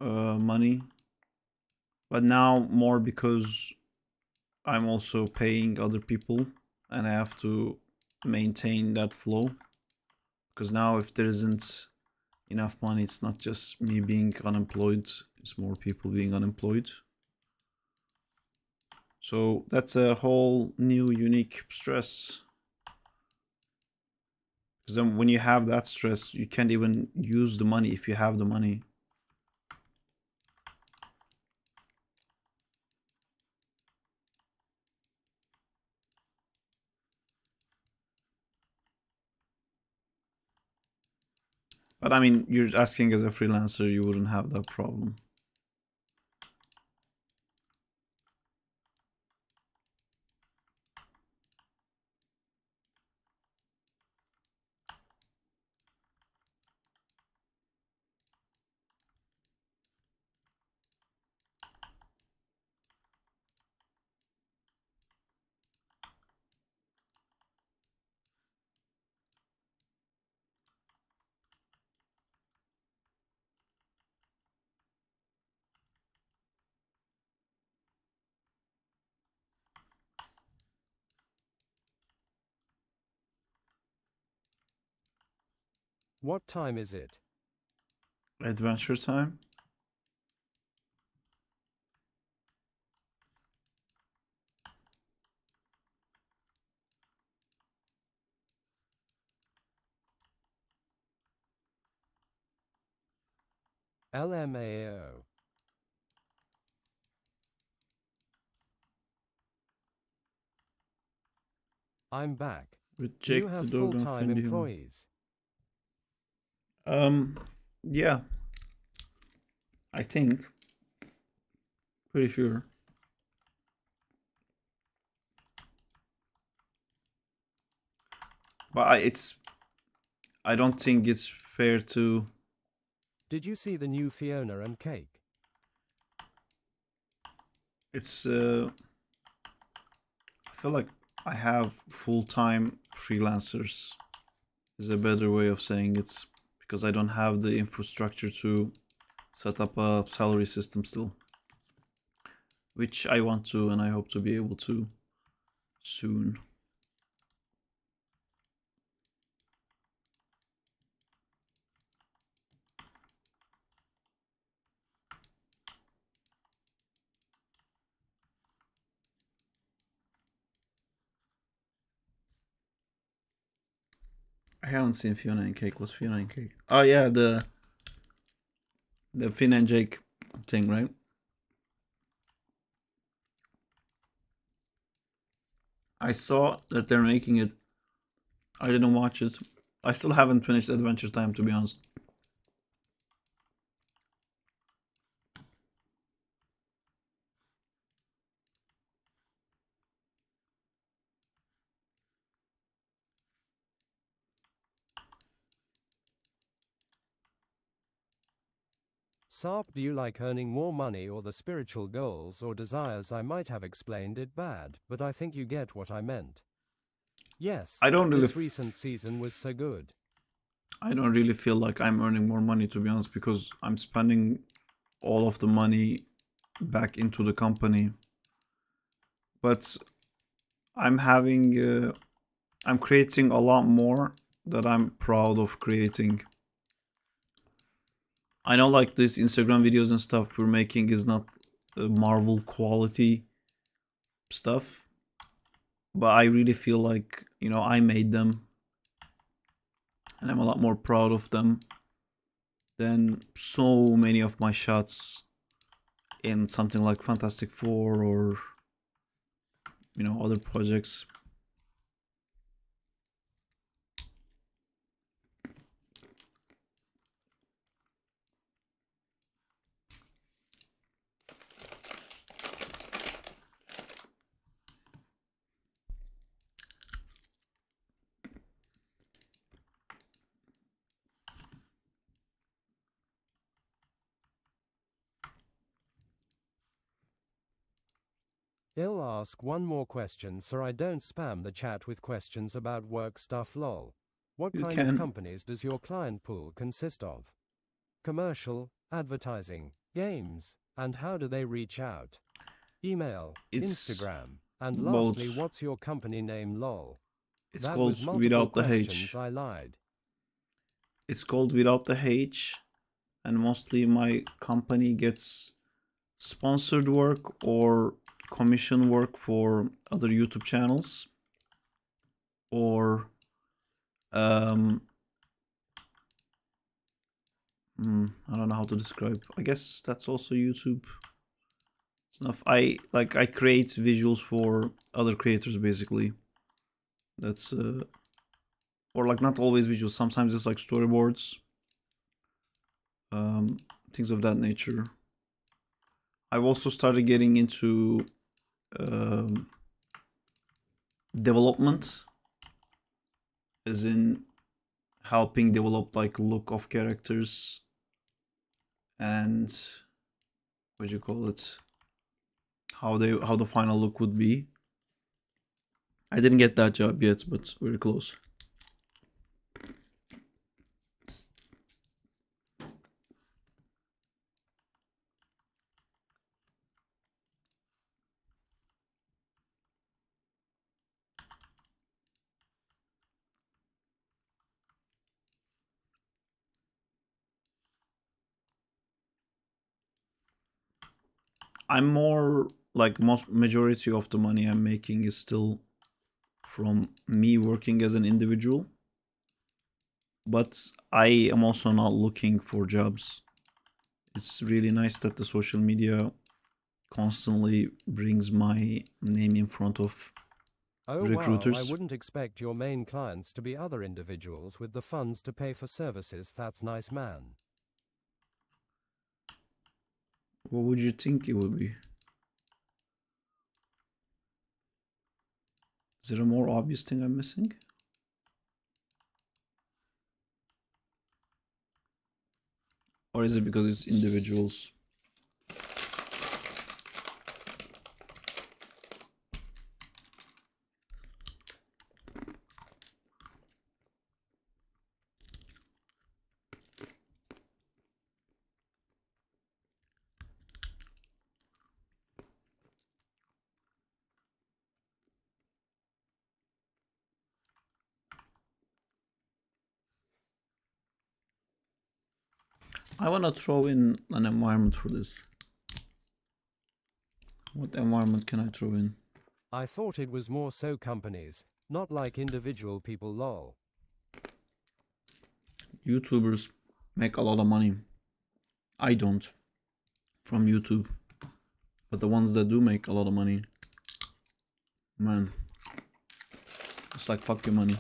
money, but now more because I'm also paying other people and I have to maintain that flow. Because now if there isn't enough money, it's not just me being unemployed, it's more people being unemployed. So that's a whole new unique stress. Because then when you have that stress, you can't even use the money if you have the money. But I mean, you're asking as a freelancer, you wouldn't have that problem. What time is it? Adventure time? LMAO. I'm back. With Do you Jake have the dog and full-time Fendi. employees? Yeah. I think. Pretty sure. But I don't think it's fair to... Did you see the new Fiona and Cake? It's I feel like I have full-time freelancers is a better way of saying it, because I don't have the infrastructure to set up a salary system still, which I want to and I hope to be able to soon. I haven't seen Fiona and Cake. What's Fiona and Cake? Oh yeah, the Finn and Jake thing, right? I saw that they're making it. I didn't watch it. I still haven't finished Adventure Time, to be honest. Sarp, do you like earning more money or the spiritual goals or desires? I might have explained it bad, but I think you get what I meant. Yes, I don't really this recent season was so good. I don't really feel like I'm earning more money, to be honest, because I'm spending all of the money back into the company. But I'm I'm creating a lot more that I'm proud of creating. I know like these Instagram videos and stuff we're making is not Marvel quality stuff, but I really feel like, you know, I made them and I'm a lot more proud of them than so many of my shots in something like Fantastic Four or, you know, other projects. I'll ask one more question so I don't spam the chat with questions about work stuff lol. What You kind can. of companies does your client pool consist of? Commercial, advertising, games, and how do they reach out? Email, It's Instagram, and both. lastly, what's your company name lol? It's That called was multiple Without the questions, H. I lied. It's called Without the H, and mostly my company gets sponsored work or commission work for other YouTube channels, or I don't know how to describe. I guess that's also YouTube stuff. I create visuals for other creators basically. That's or like not always visuals. Sometimes it's like storyboards, things of that nature. I've also started getting into development, as in helping develop like look of characters and what do you call it, how the final look would be. I didn't get that job yet, but very close. I'm more like most majority of the money I'm making is still from me working as an individual, but I am also not looking for jobs. It's really nice that the social media constantly brings my name in front of Oh wow, I recruiters. wouldn't expect your main clients to be other individuals with the funds to pay for services. That's nice, man. What would you think it would be? Is there a more obvious thing I'm missing? Or is it because it's individuals? I wanna throw in an environment for this. What environment can I throw in? I thought it was more so companies, not like individual people lol. YouTubers make a lot of money. I don't from YouTube. But the ones that do make a lot of money, man, it's like fuck your money.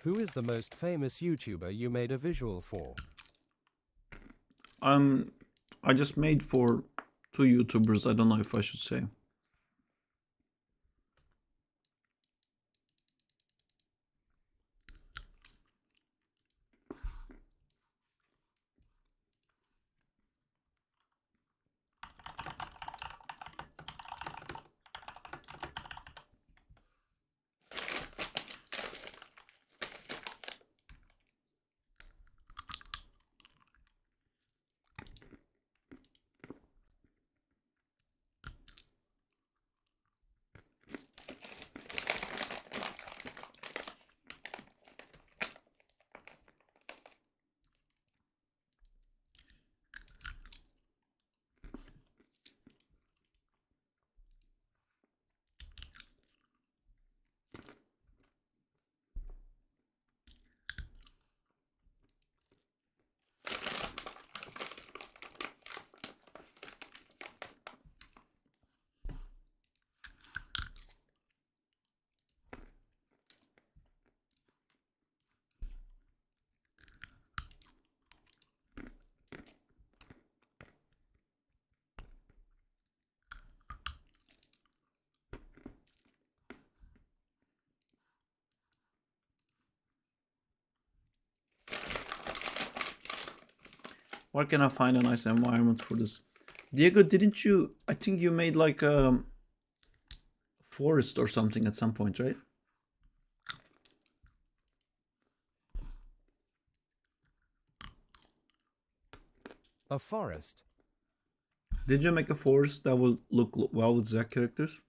Who is the most famous YouTuber you made a visual for? I just made for 2 YouTubers. I don't know if I should say. Where can I find a nice environment for this? Diego, didn't you? I think you made like a forest or something at some point, right? A forest. Did you make a forest that will look well with Zack characters?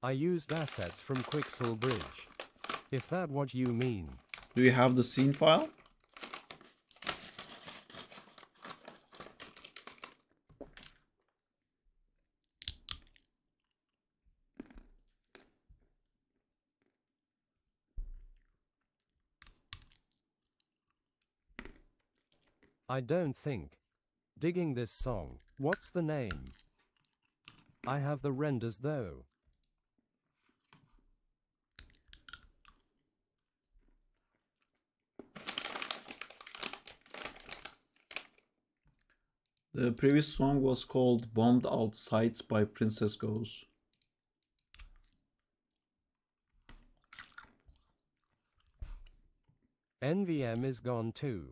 I used assets from Quixel Bridge. If that what you mean. Do you have the scene file? I don't think. Digging this song. What's the name? I have the renders though. The previous song was called Bombed Out Sights by Princess Goes. NVM is gone too.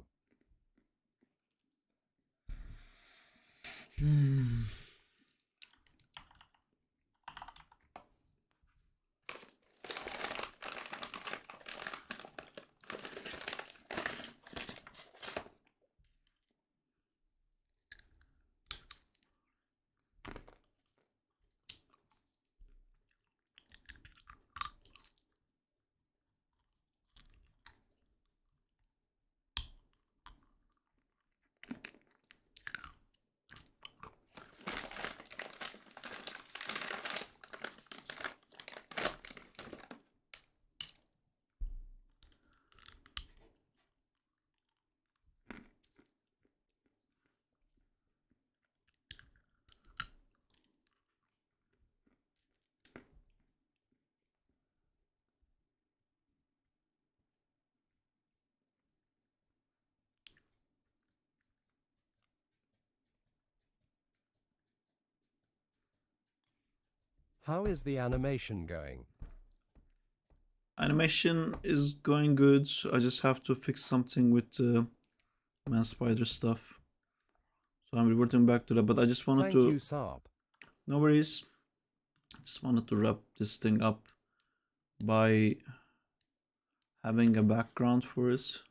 How is the animation going? Animation is going good. I just have to fix something with the man spider stuff. So I'm reverting back to that. But I just wanted Thank to. you, Saab. No worries. Just wanted to wrap this thing up by having a background for it.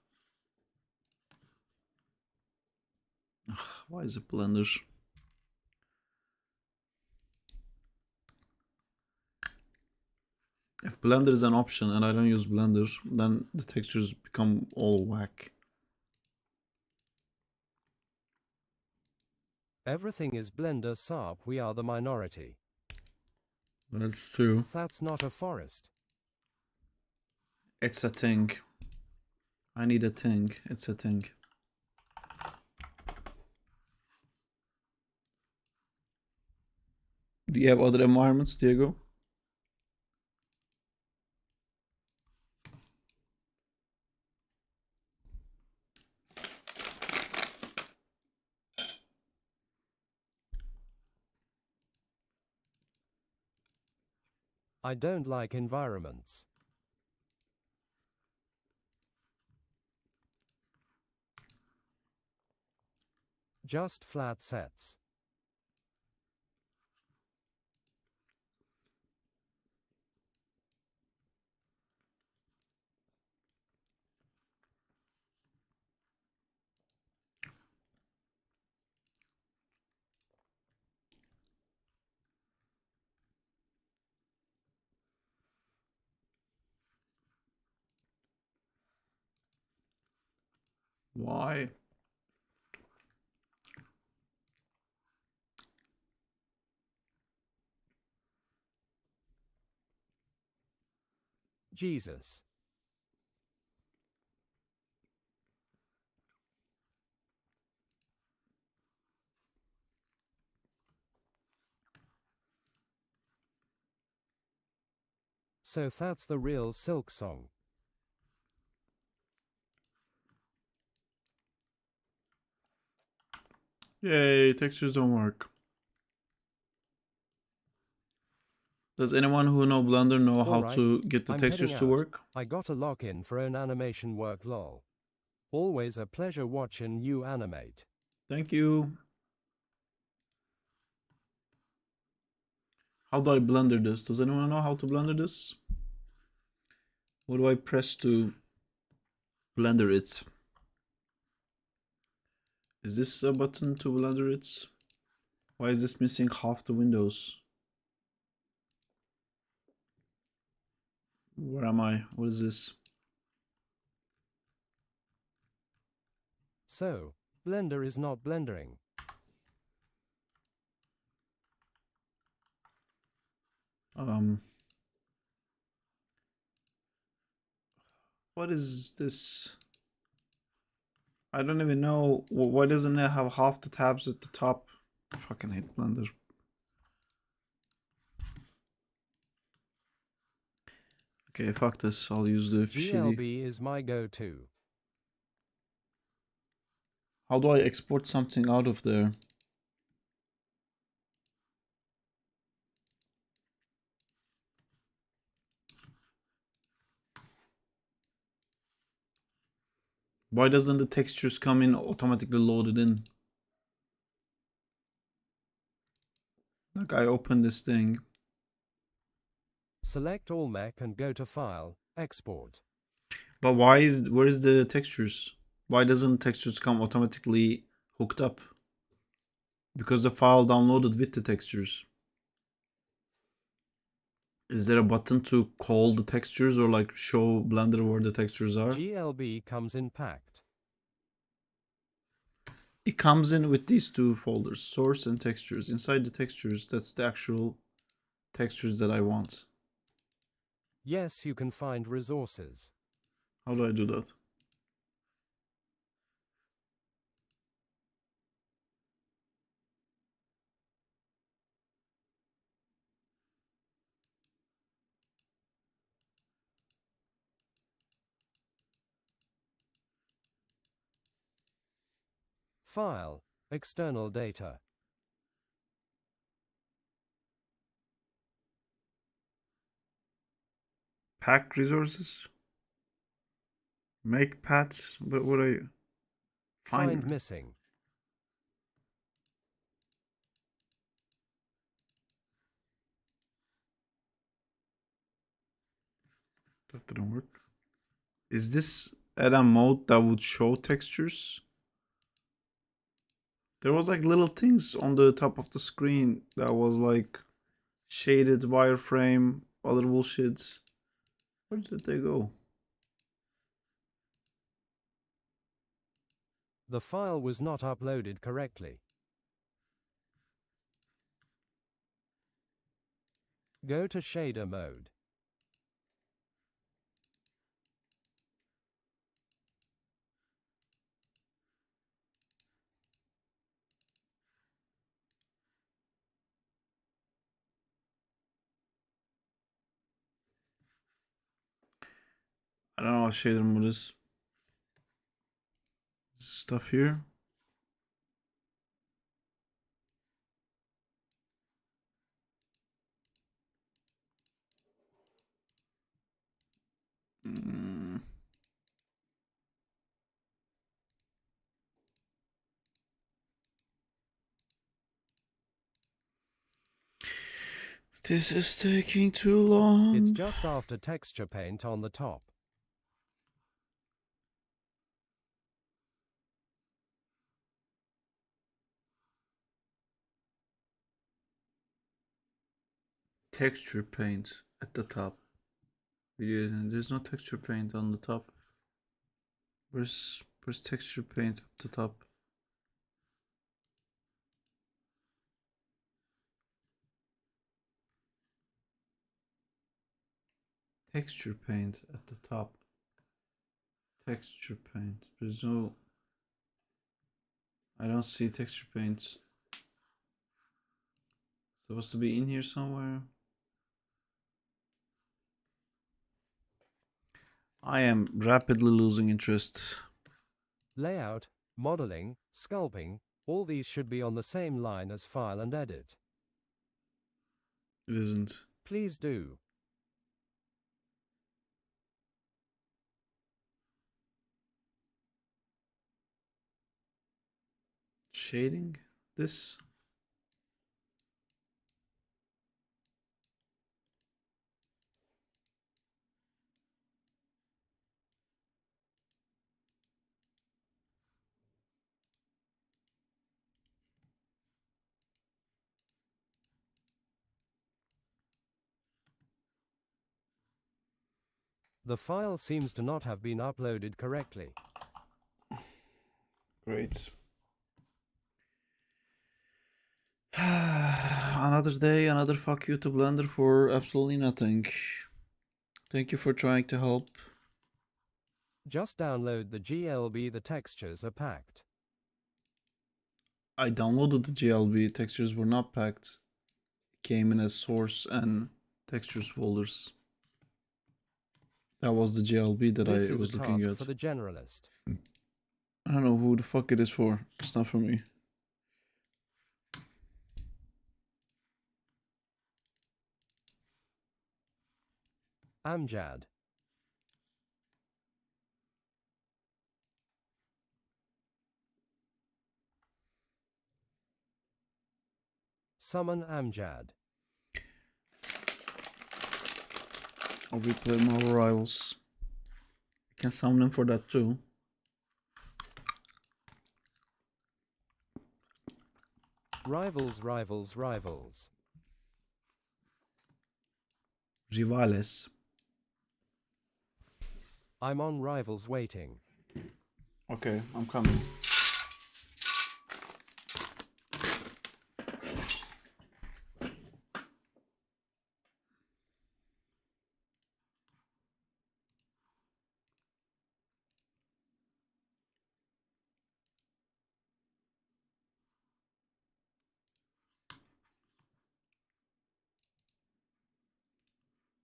Ugh, why is it Blender? If Blender is an option and I don't use Blender, then the textures become all whack. Everything is Blender, Saab. We are the minority. That's true. That's not a forest. It's a thing. I need a thing. It's a thing. Do you have other environments, Diego? I don't like environments. Just flat sets. Why? Jesus. So that's the real Silk song. Yay, textures don't work. Does anyone who know Blender know how Alright, to get the I'm textures heading to out. work? I got a lock-in for own animation work lol. Always a pleasure watching you animate. Thank you. How do I blender this? Does anyone know how to blender this? What do I press to blender it? Is this a button to blender it? Why is this missing half the windows? Where am I? What is this? So, Blender is not blendering. What is this? I don't even know. Why doesn't it have half the tabs at the top? I fucking hate Blender. Okay, fuck this. I'll use the shitty. GLB is my go-to. How do I export something out of there? Why doesn't the textures come in automatically loaded in? Like I open this thing. Select all mech and go to File, Export. But where is the textures? Why doesn't textures come automatically hooked up? Because the file downloaded with the textures. Is there a button to call the textures or like show Blender where the textures are? GLB comes in packed. It comes in with these two folders, source and textures. Inside the textures, that's the actual textures that I want. Yes, you can find resources. How do I do that? File, External data. Pack resources. Make paths. But what are you? Find missing. That didn't work. Is this at a mode that would show textures? There was like little things on the top of the screen that was like shaded wireframe, other bullshit. Where did they go? The file was not uploaded correctly. Go to shader mode. I don't know what shader mode is. Stuff here. This is taking too long. It's just after texture paint on the top. Texture paint at the top. There's no texture paint on the top. Where's texture paint up the top? Texture paint at the top. Texture paint. There's no. I don't see texture paint. Supposed to be in here somewhere. I am rapidly losing interest. Layout, modeling, sculpting, all these should be on the same line as file and edit. It isn't. Please do. Shading this. The file seems to not have been uploaded correctly. Great. Another day, another fuck you to Blender for absolutely nothing. Thank you for trying to help. Just download the GLB, the textures are packed. I downloaded the GLB, textures were not packed. It came in as source and textures folders. That was the GLB that This I is was a looking task at. for the generalist. I don't know who the fuck it is for. It's not for me. Amjad. Summon Amjad. I'll replay more rivals. I can summon him for that too. Rivals, rivals, rivals. Rivales. I'm on rivals waiting. Okay, I'm coming.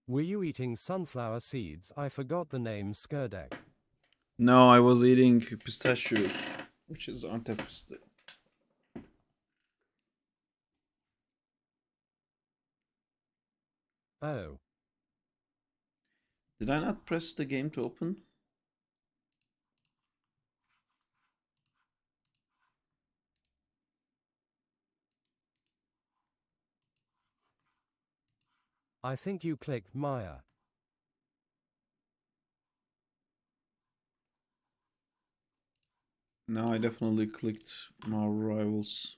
Were you eating sunflower seeds? I forgot the name Skerdek. No, I was eating pistachio, which is antepiste. Oh. Did I not press the game to open? I think you clicked Maya. No, I definitely clicked Marvel Rivals.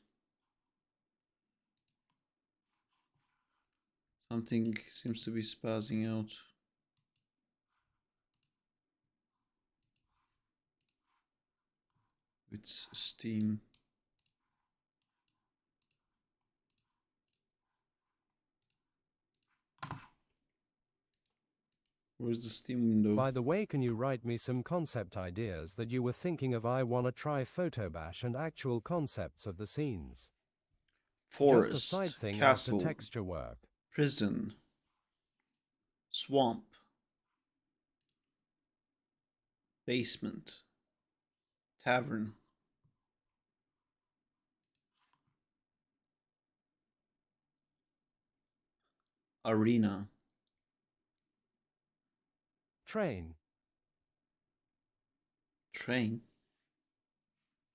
Something seems to be spazzing out. With Steam. Where's the Steam window? By the way, can you write me some concept ideas that you were thinking of? I wanna try photobash and actual concepts of the scenes. Forest, just a side thing castle, after texture work. Prison, swamp, basement, tavern, arena, train, train.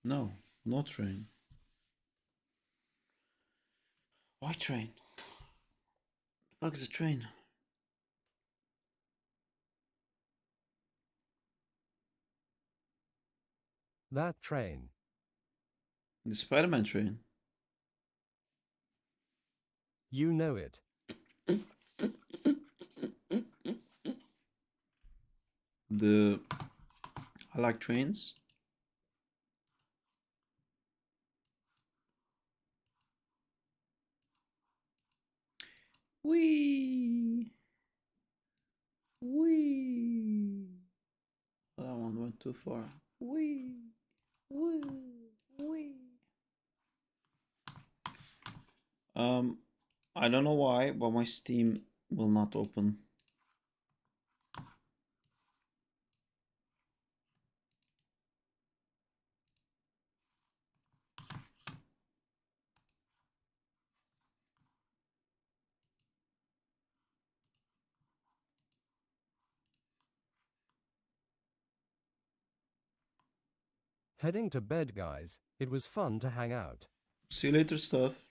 No, no train. Why train? The fuck is a train? that train, The Spider-Man train. you know it. I like trains. Wee. Wee. That one went too far. Wee. Wee. Wee. I don't know why, but my Steam will not open. Heading to bed, guys. It was fun to hang out. See you later, stuff.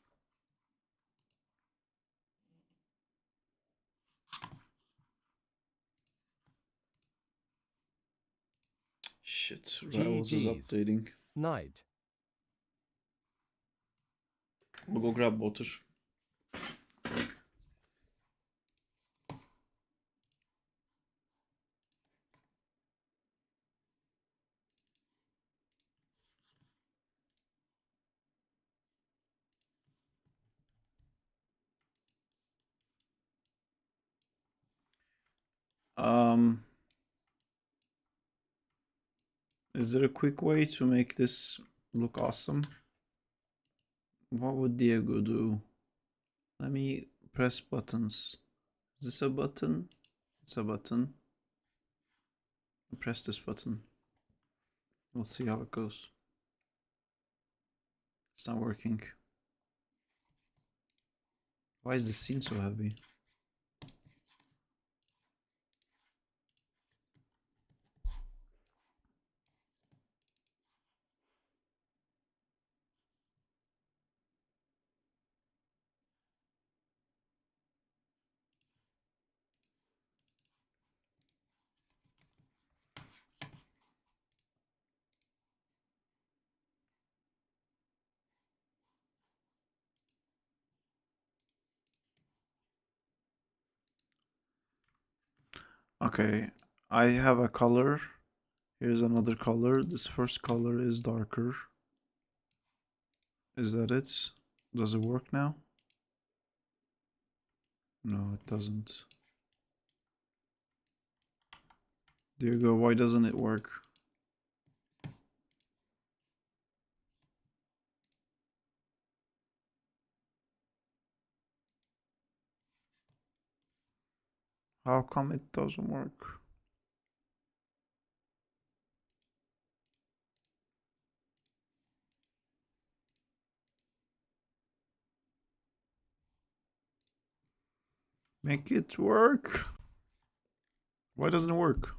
Shit, Rivals is GG's. updating. Night. We'll go grab water. Is there a quick way to make this look awesome? What would Diego do? Let me press buttons. Is this a button? It's a button. Press this button. We'll see how it goes. It's not working. Why is the scene so heavy? Okay, I have a color. Here's another color. This first color is darker. Is that it? Does it work now? No, it doesn't. Diego, why doesn't it work? How come it doesn't work? Make it work. Why doesn't it work?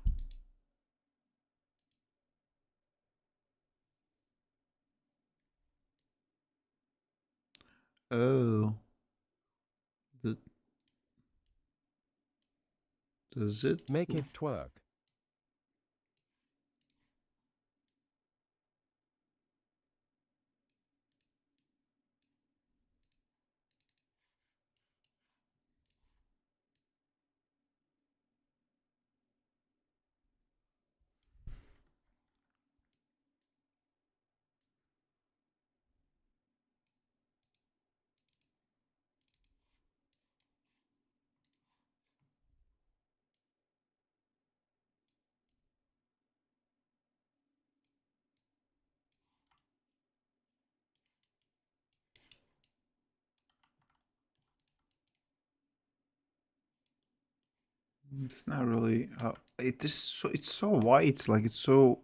Oh. Does it? Make it twerk. It's not really. It is so. It's so white. Like it's so.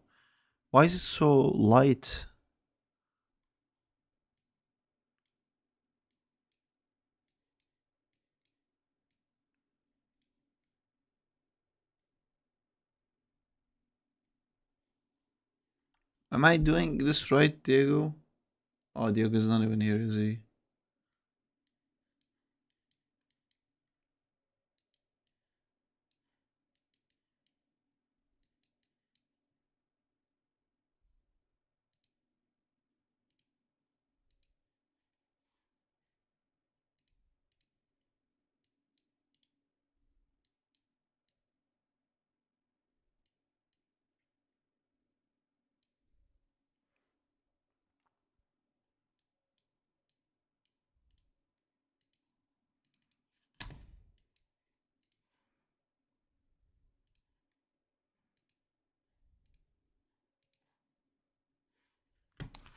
Why is it so light? Am I doing this right, Diego? Oh, Diego's not even here, is he?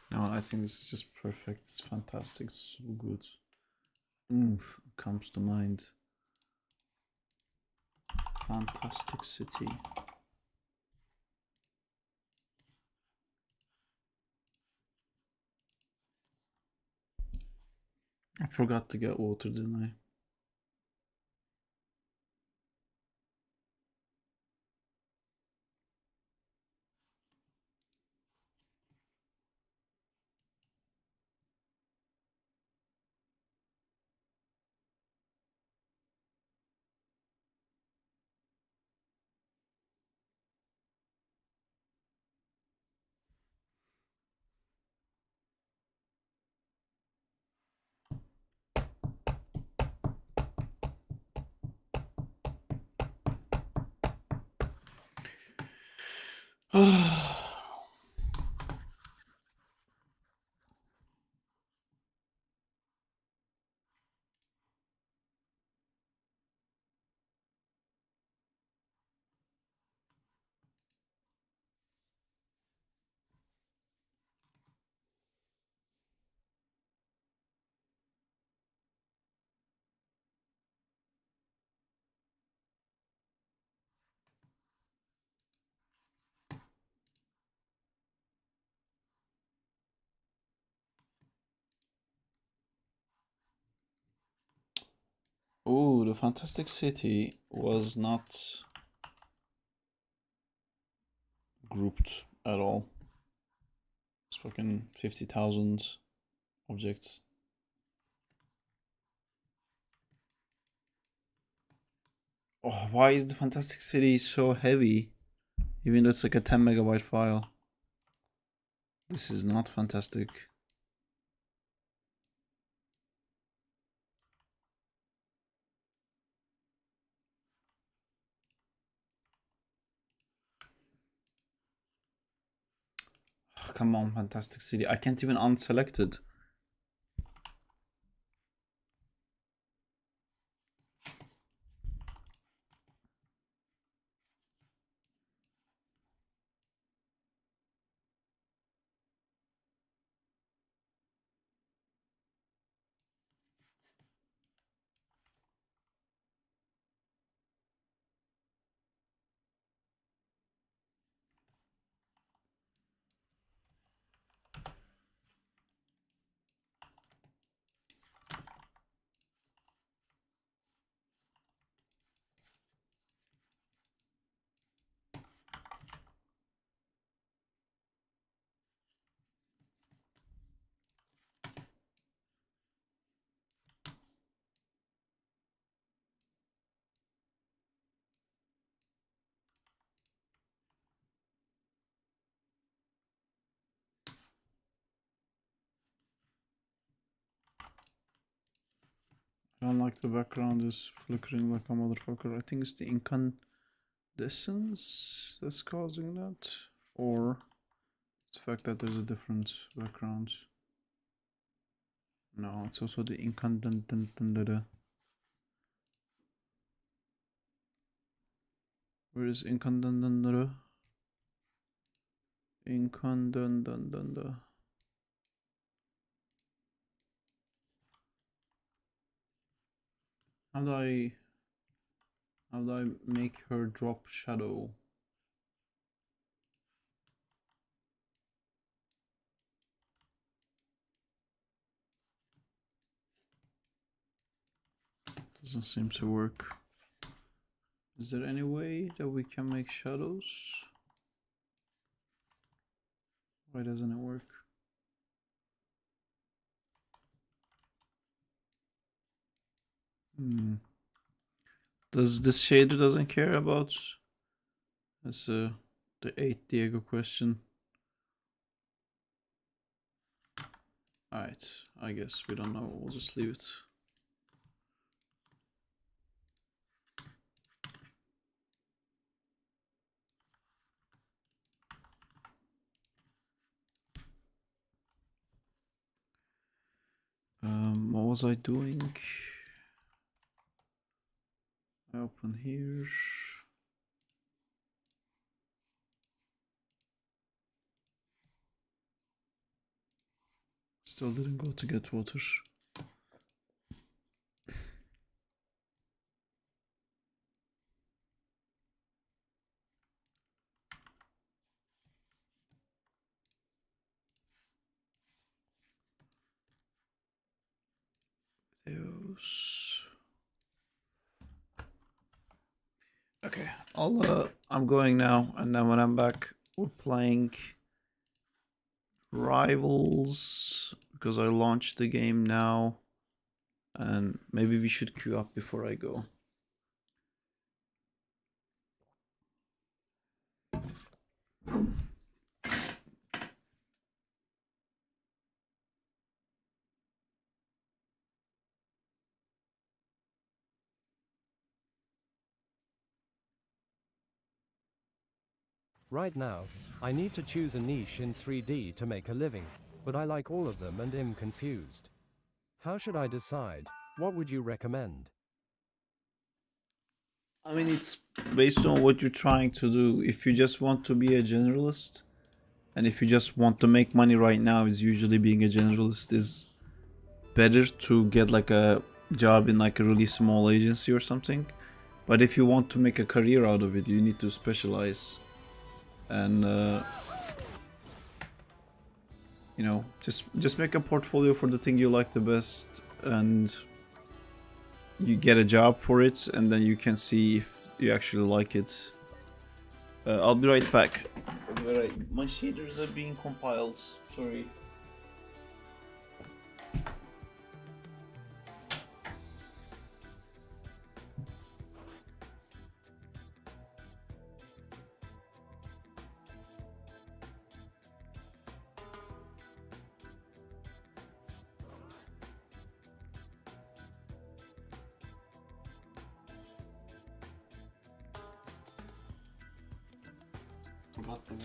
No, I think this is just perfect. It's fantastic. It's so good. Oomph comes to mind. Fantastic city. I forgot to get water, didn't I? Oh, the Fantastic City was not grouped at all. It's fucking 50,000 objects. Oh, why is the Fantastic City so heavy? Even though it's like a 10 megabyte file. This is not fantastic. Oh, come on, Fantastic City. I can't even unselect it. I don't like the background is flickering like a motherfucker. I think it's the incandescence that's causing that, or it's the fact that there's a different background. No, it's also the incandescent. Where is incandescent? Incandescent. How do I make her drop shadow? Doesn't seem to work. Is there any way that we can make shadows? Why doesn't it work? Does this shader doesn't care about? That's the 8th Diego question. Alright, I guess we don't know. We'll just leave it. What was I doing? I open here. Still didn't go to get water. Okay, I'm going now, and then when I'm back, we're playing Rivals because I launched the game now, and maybe we should queue up before I go. Right now, I need to choose a niche in 3D to make a living, but I like all of them and am confused. How should I decide? What would you recommend? I mean, it's based on what you're trying to do. If you just want to be a generalist, and if you just want to make money right now, is usually being a generalist is better to get like a job in like a really small agency or something. But if you want to make a career out of it, you need to specialize. And you know, just make a portfolio for the thing you like the best, and you get a job for it, and then you can see if you actually like it. I'll be right back. Alright, my shaders are being compiled. Sorry. Forgot the name.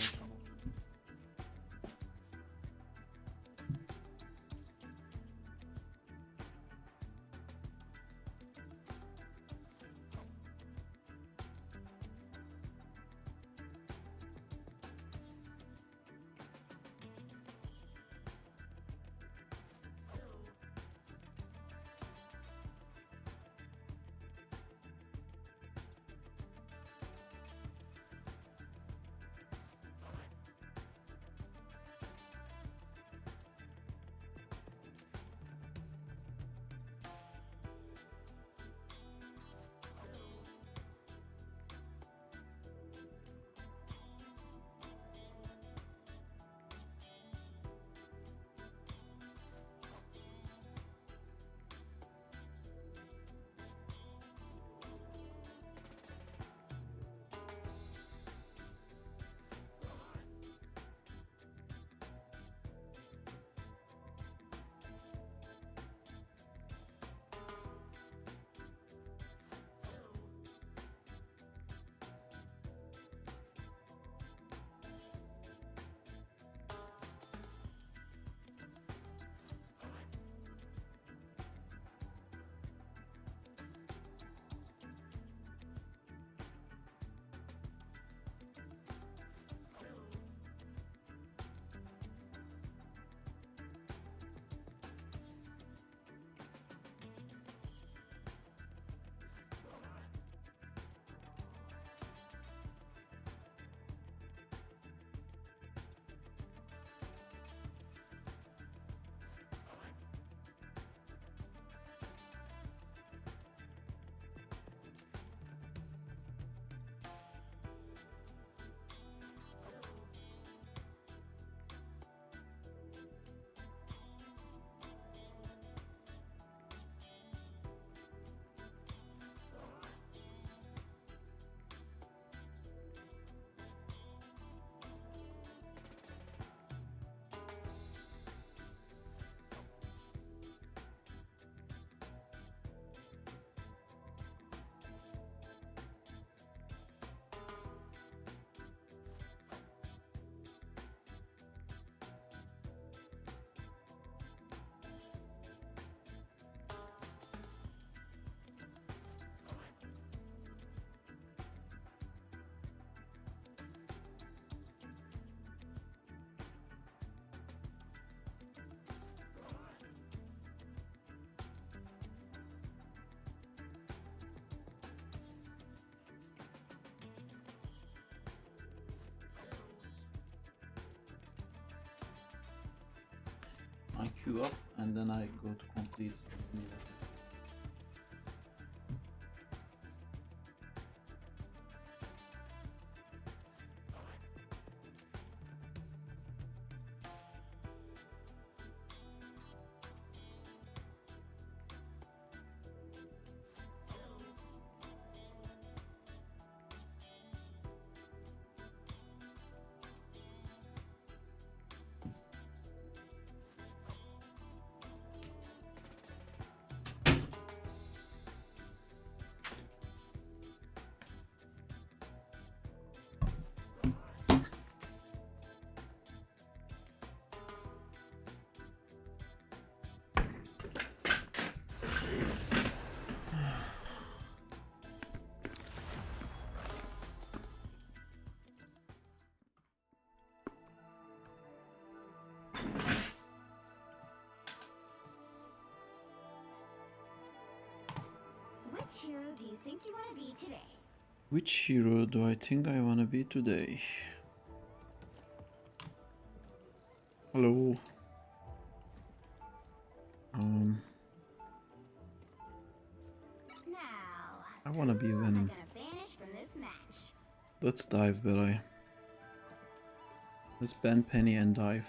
I queue up and then I go to complete. Which hero do you think you want to be today? Which hero do I think I wanna be today? Hello. Now, I wanna be who am I Venom. gonna banish from this match? Let's dive, Belly. Let's ban Penny and dive.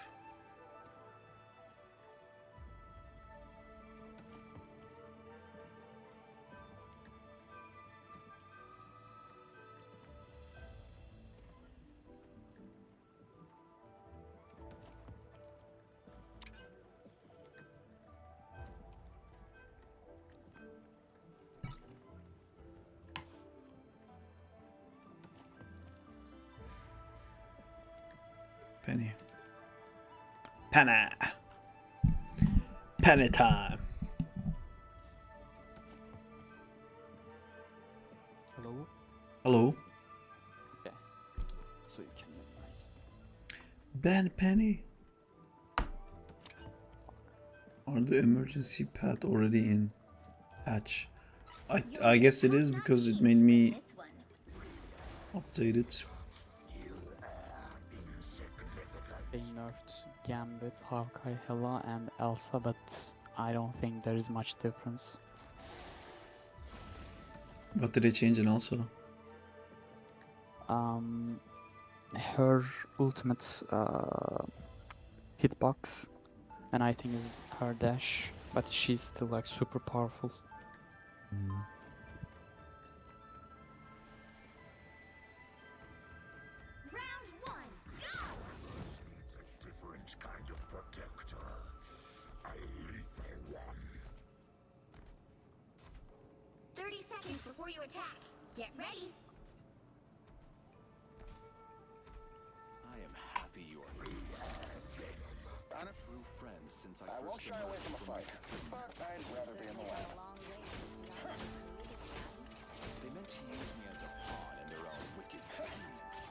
Penny. Penny! Penny time! Hello? Hello? Okay. So you can get nice. Ban Penny! Are the emergency pad already in patch? I guess it is because it made me update it. They nerfed Gambit, Hawkeye, Hela, and Elsa, but I don't think there is much difference. What did they change in Elsa? Her ultimate hitbox, and I think is her dash, but she's still like super powerful. Round one, go! Different kind of protector. A lethal one. 30 seconds before you attack. Get ready. I am happy you are here. I'm a true friend since I won't shy away from a fight, but I'd rather be in the lab. They meant to use me as a pawn in their own wicked schemes.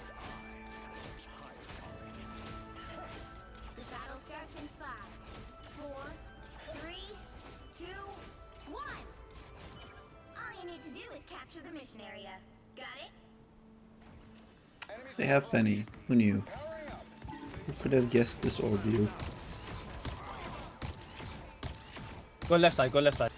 But I have much higher calling. The battle starts in 5, 4, 3, 2, 1. All you need to do is capture the mission area. Got it? They have Penny. Who knew? Who could have guessed this ordeal? Go left side, go left side.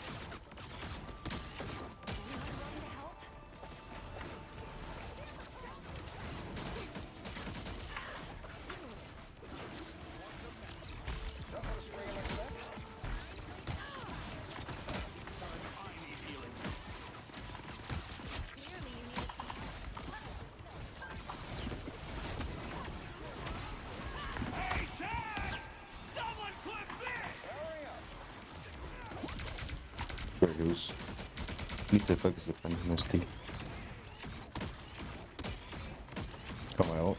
There it goes. Need to focus the pen mostly. Got my ult.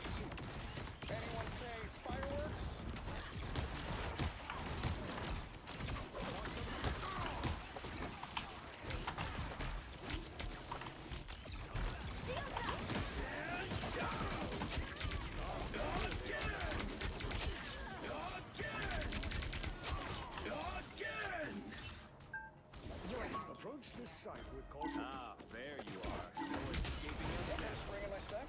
Approach this site with caution. Ah, there you are. No escaping us. Ring in my step.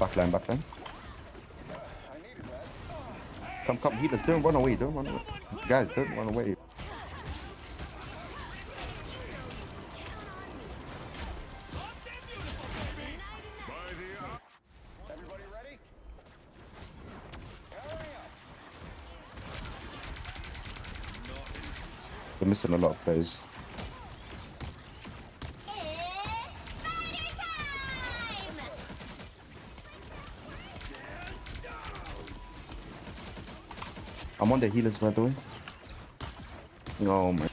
Backline, backline. Come, healers, don't run away, don't run away. Guys, don't run away. We're missing a lot of players. I'm on the healers, by the way. Oh my.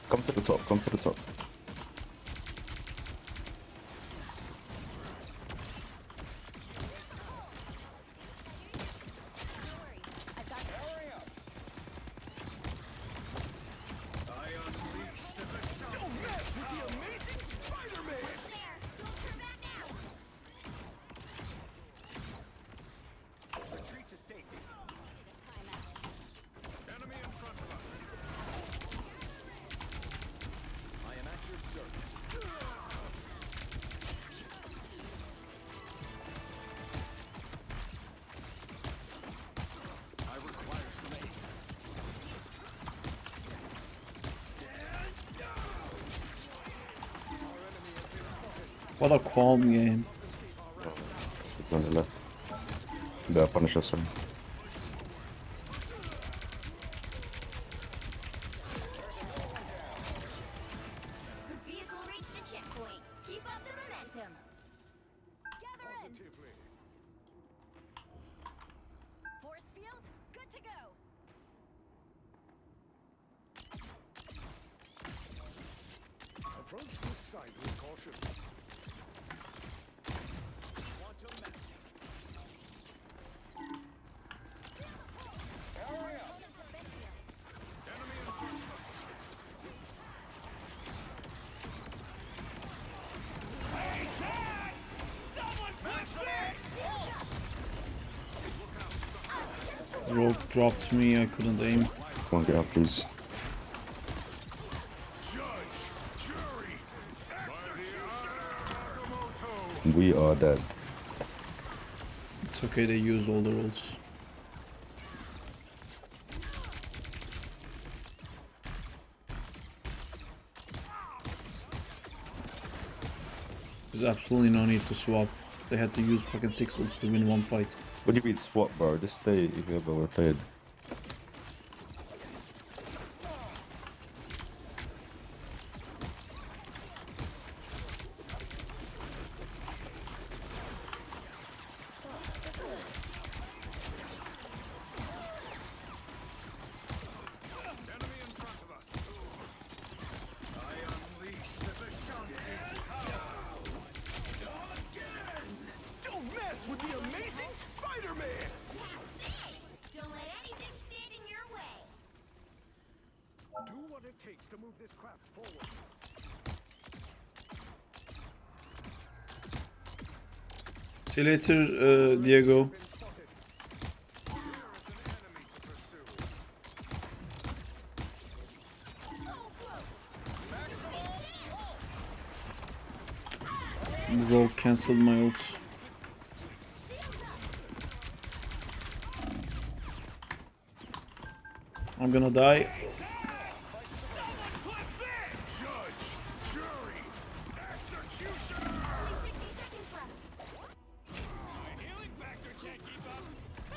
Come to the top, come to the top. What a calm game. It's on the left. The Punisher, sorry. The vehicle reached a checkpoint. Keep up the momentum. Gather in. Force field, good to go. Approach this side with caution. Quantum magic. Hurry up. Enemy in front of us. Hey, Jack! Someone fix this! Rogue dropped me, I couldn't aim. Come on, get up, please. We are dead. It's okay, they used all the rolls. There's absolutely no need to swap. They had to use fucking 6 ults to win one fight. What do you mean swap, bro? Just stay if you ever played. With the amazing Spider-Man! That's it! Don't let anything stand in your way. Do what it takes to move this craft forward. See you later, Diego. Rogue cancelled my ult. I'm gonna die.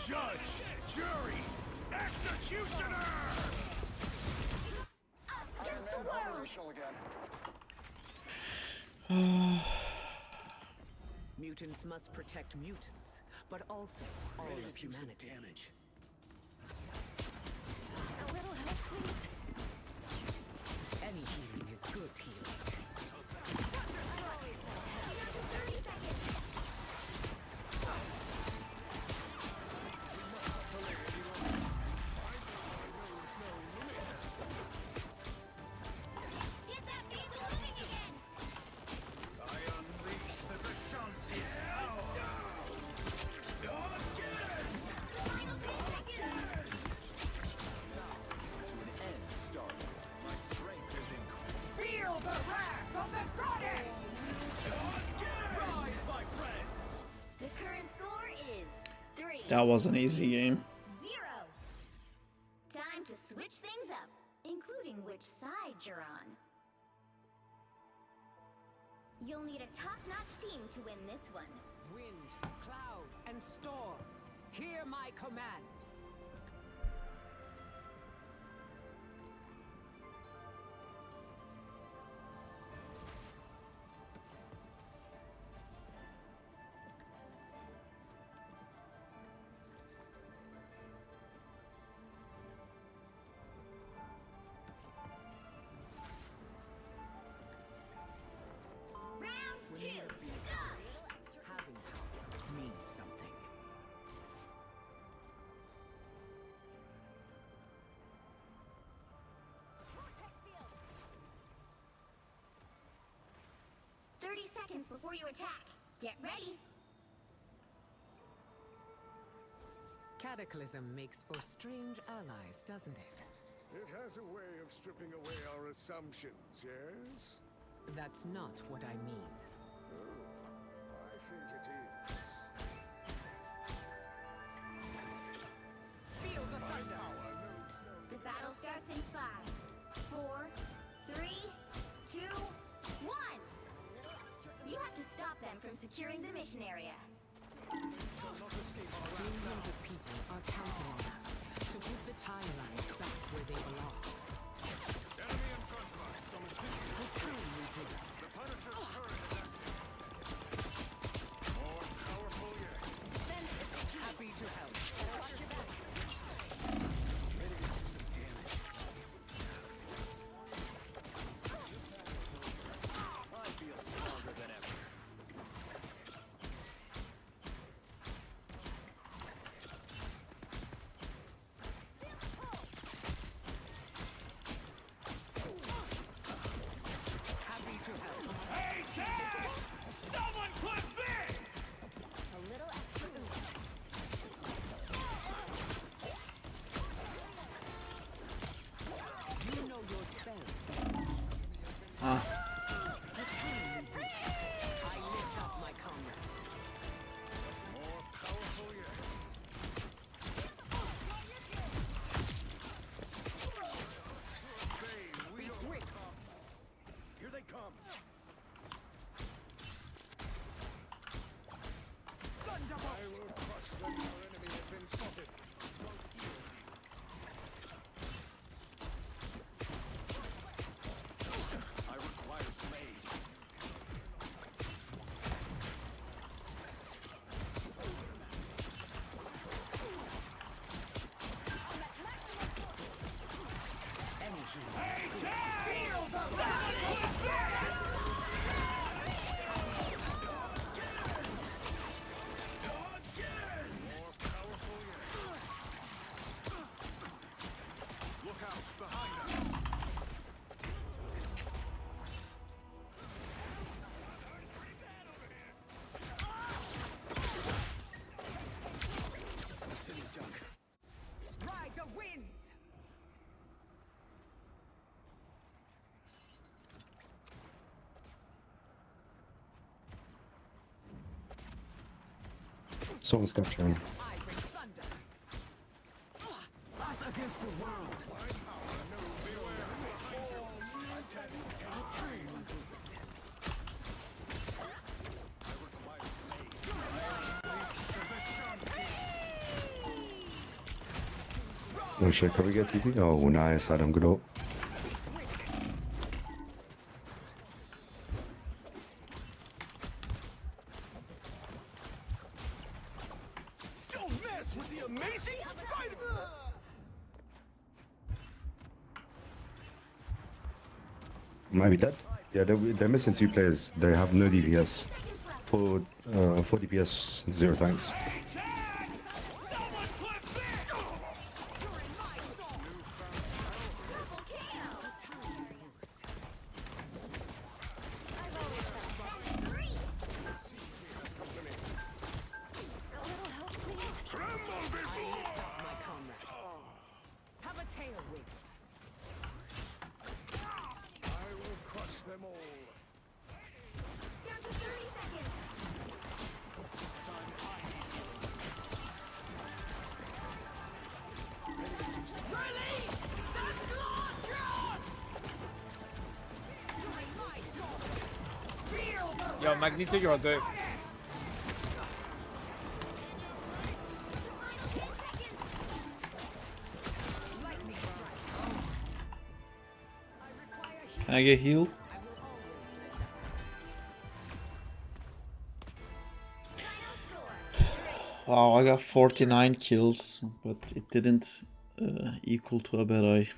Judge, jury, executioner! Against the world! Mutants must protect mutants, but also all of humanity. A little help, please. Any healing is good healing. 30 seconds. Get that beast moving again. I unleash the Vishanti's power. Again! Final 10 seconds. To an end started. My strength is increased. Feel the wrath of the goddess! Rise, my friends! The current score is 3-0. That was an easy game. Time to switch things up, including which side you're on. You'll need a top-notch team to win this one. Wind, cloud, and storm. Hear my command. Round 2, go! Having power means something. Vortex field. 30 seconds before you attack. Get ready. Cataclysm makes for strange allies, doesn't it? It has a way of stripping away our assumptions, yes? That's not what I mean. I think it is. Feel the thunder! The battle starts in 5, 4, 3, 2, 1. You have to stop them from securing the mission area. Billions of people are counting on us to put the timelines back where they belong. Enemy in front of us. Some assistance. What can we do? The Punisher's turret is active. More powerful yet. Happy to help. Ready to do some damage. I feel stronger than ever. Happy to help. Hey, Chad! Someone clip this! A little extra oomph. You know your spells. Ah. I lift up my comrades. More powerful yet. Be swift. Here they come. I will crush them. Our enemy has been spotted. I require some aid. Hey, Chad! Feel the More powerful yet. Look out behind us. Silly duck. Ride the winds. Someone's capturing. I bring thunder. Us against the world. Oh, should I cover get TP? Oh, nice. Adam, good up. Don't mess with the amazing Spider-Man! Might be dead. Yeah, they're missing 2 players. They have no DPS. 4 DPS, 0 tanks. Have a tail wig. I will crush them all. Down to 30 seconds. Release the Glortrons! Feel the Yo, Magneto, you're good. Can I get healed? Wow, I got 49 kills, but it didn't equal to a bad eye.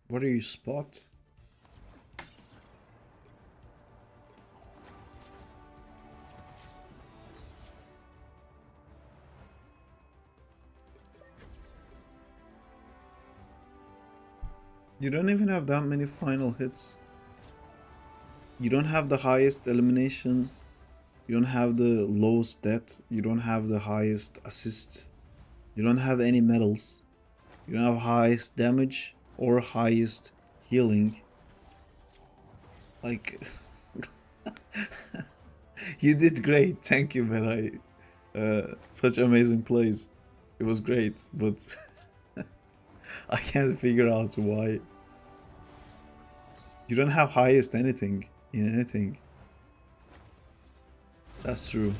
What are you, Spot? You don't even have that many final hits. You don't have the highest elimination. You don't have the lowest death. You don't have the highest assist. You don't have any medals. You don't have highest damage or highest healing. Like, you did great. Thank you, man. Such amazing plays. It was great, but I can't figure out why. You don't have highest anything in anything. That's true.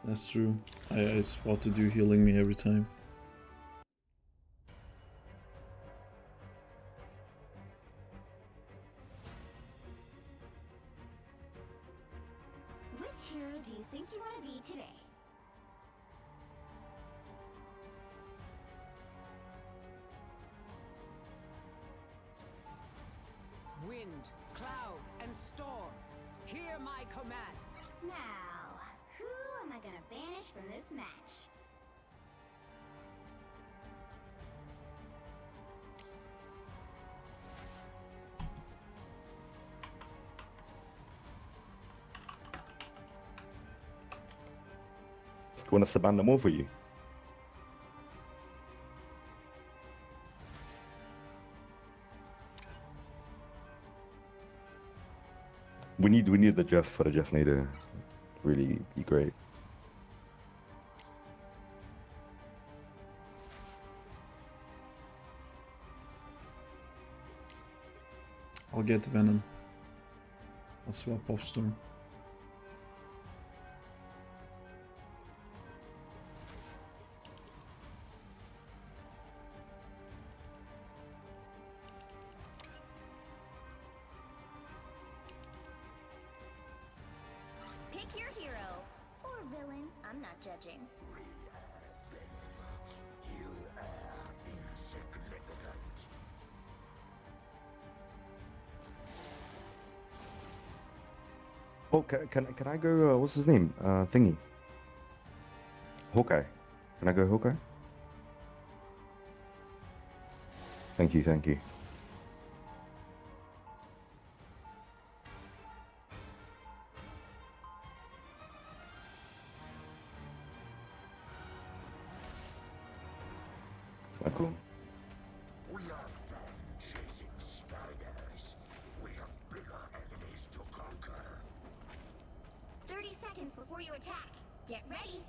That's true. I spotted you healing me every time. Which hero do you think you want to be today? Wind, cloud, and storm. Hear my command. Now, who am I gonna banish from this match? You want us to ban them all for you? We need the Jeff for the Jeff need to really be great. I'll get Venom. I'll swap off Storm. Pick your hero. Or villain. I'm not judging. You are insignificant. Oh, can I go? What's his name? Thingy. Hawkeye. Can I go Hawkeye? Thank you, thank you. Cool. We are done chasing spiders. We have bigger enemies to conquer. 30 seconds before you attack. Get ready.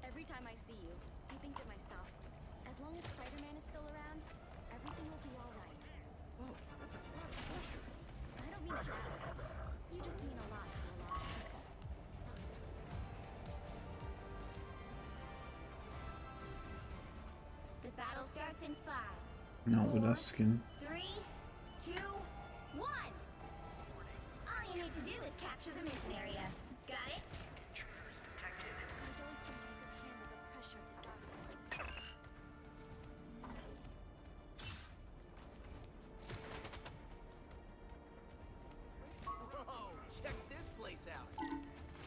Every time I see you, I think to myself, as long as Spider-Man is still around, everything will be alright. Oh, that's a lot of pressure. I don't mean it that way. You just mean a lot to a lot of people. No, with that skin. 3, 2, 1. All you need to do is capture the mission area. Got it?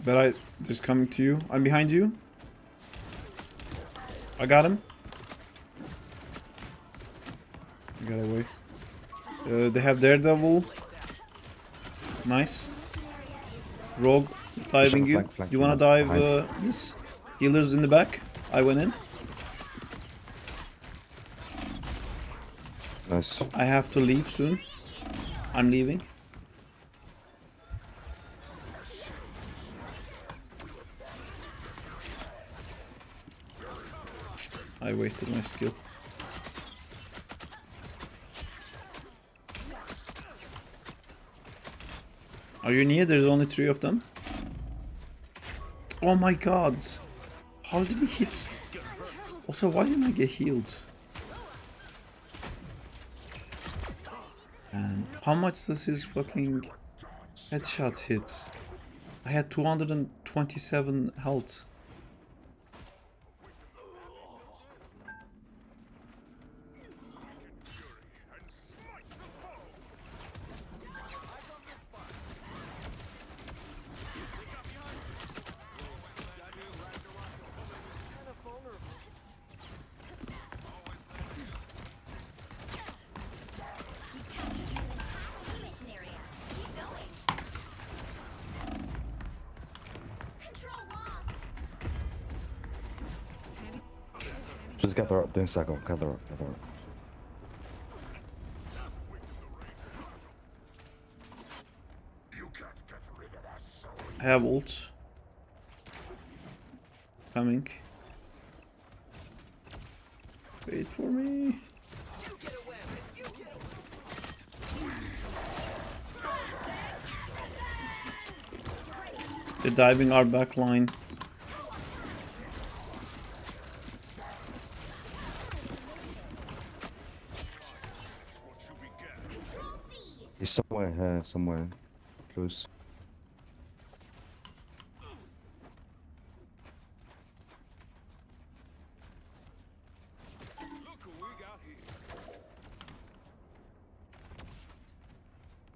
But I just coming to you. I'm behind you. I got him. I got away. They have Daredevil. Nice. Rogue diving you. Flank, You wanna dive this? Healers in the back. I went in. Nice. I have to leave soon. I'm leaving. I wasted my skill. Are you near? There's only 3 of them. Oh my god! How did he hit? Also, why didn't I get healed? And how much does his fucking headshot hit? I had 227 health. Just gather up, don't stagger, gather up, gather up. I have ult. Coming. Wait for me. They're diving our back line. He's somewhere here, somewhere close.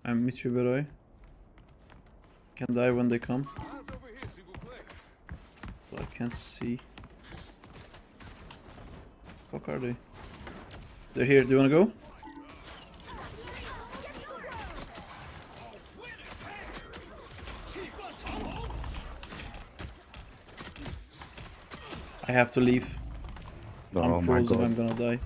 I'm with you, Beroy. Can die when they come. But I can't see. Fuck are they? They're here. Do you wanna go? I have to leave. Oh I'm my frozen. God. I'm gonna die.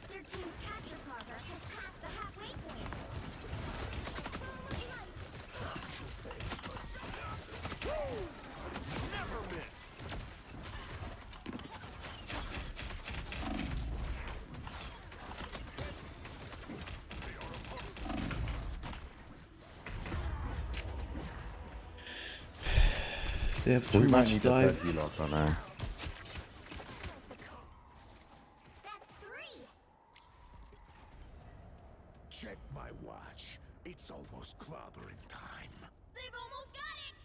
Their team's capture progress has passed the halfway point. Never miss. They have too We might much need a third dive. heal up on there. That's 3. Check my watch. It's almost clobbering time. They've almost got it.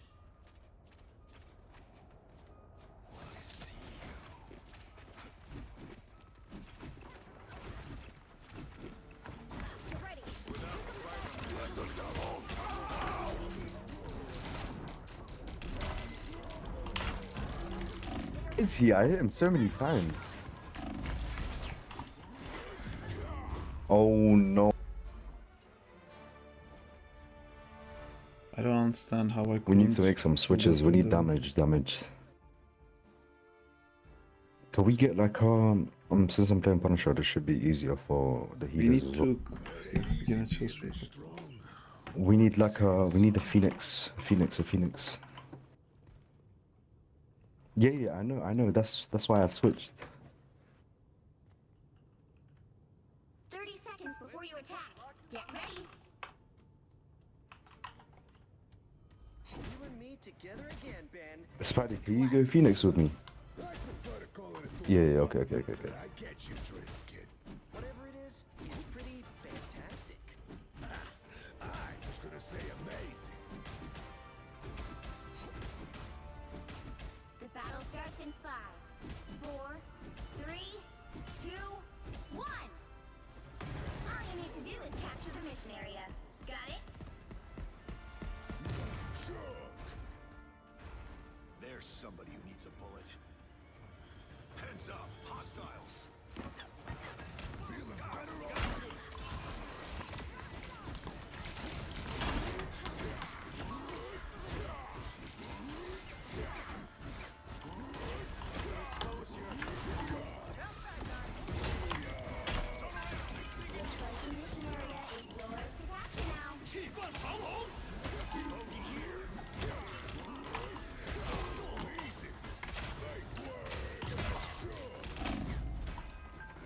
Is he? I hit him so many times. Oh no. I don't understand how I. We need to couldn't make some switches. We need damage. Can we get like Since I'm playing Punisher, this should be easier for the We healers need as well. to begin chill people. We need like we need a Phoenix. A Phoenix. Yeah, I know. That's why I switched. 30 seconds before you attack. Get ready. You and me together again, Ben. Spidey, can you go Phoenix with me? Yeah, okay. I get you, drift, kid. Whatever it is, it's pretty fantastic. I was gonna say amazing. The battle starts in 5, 4, 3, 2, 1. All you need to do is capture the mission area. Got it? There's somebody who needs a bullet. Heads up, hostiles. Feeling better already.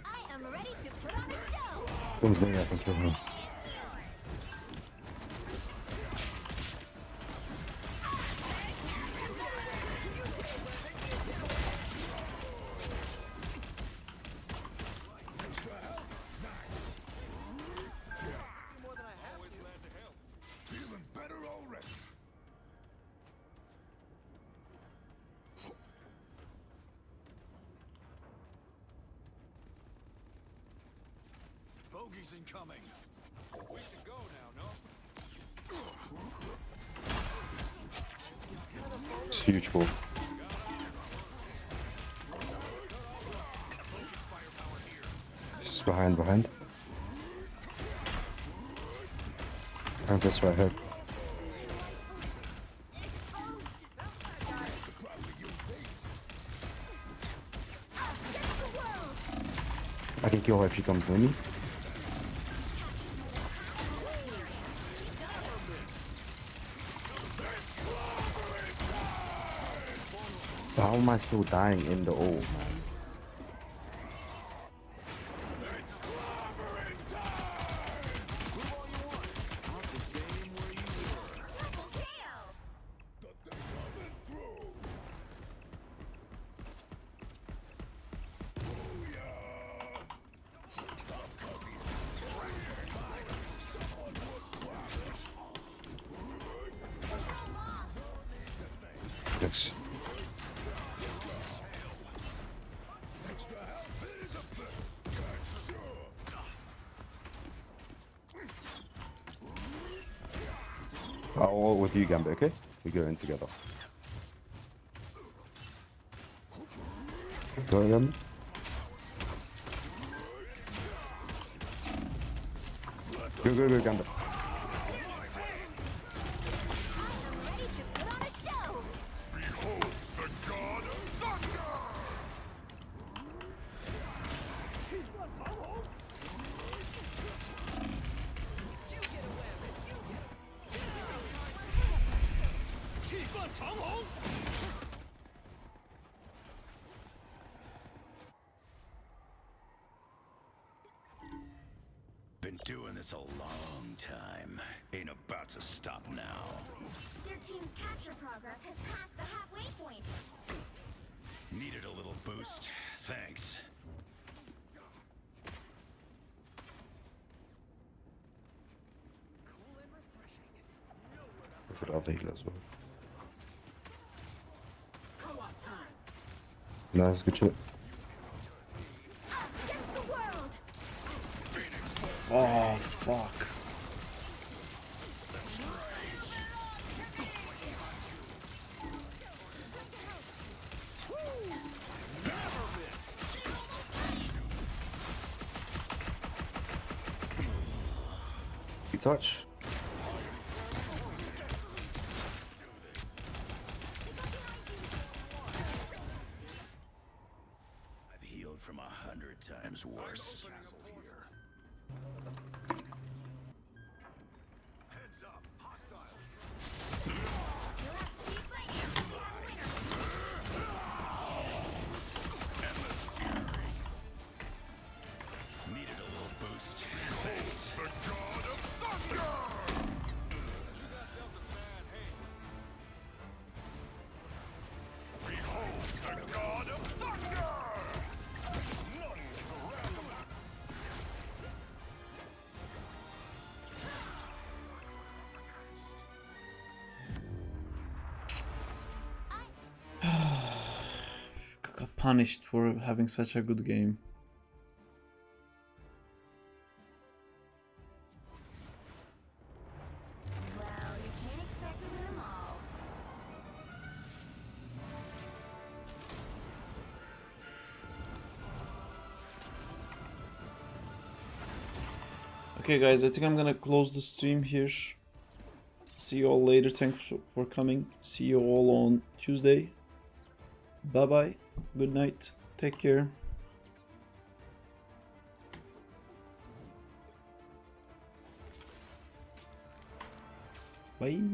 I am ready to put on a show. Comes there, I can kill him. Feeling better already. Bogey's incoming. We should go now, no? It's huge ball. Just behind. And this right here. I can kill her if she comes near me. How am I still dying in the ult, man? Yes. I'll ult with you, Gambit, okay? We go in together. Go again. Go, Gambit. Been doing this a long time. Ain't about to stop now. Their team's capture progress has passed the halfway point. Needed a little boost. Thanks. For the other healer as well. Nice, good shot. Oh, fuck. You touch. I've healed from 100 times worse. Heads up, hostiles. Needed a little boost. The god of thunder! Behold the god of thunder! None can wrap him. Got punished for having such a good game. Well, you can't expect to win them all. Okay guys, I think I'm gonna close the stream here. See you all later. Thanks for coming. See you all on Tuesday. Bye bye. Good night. Take care. Bye.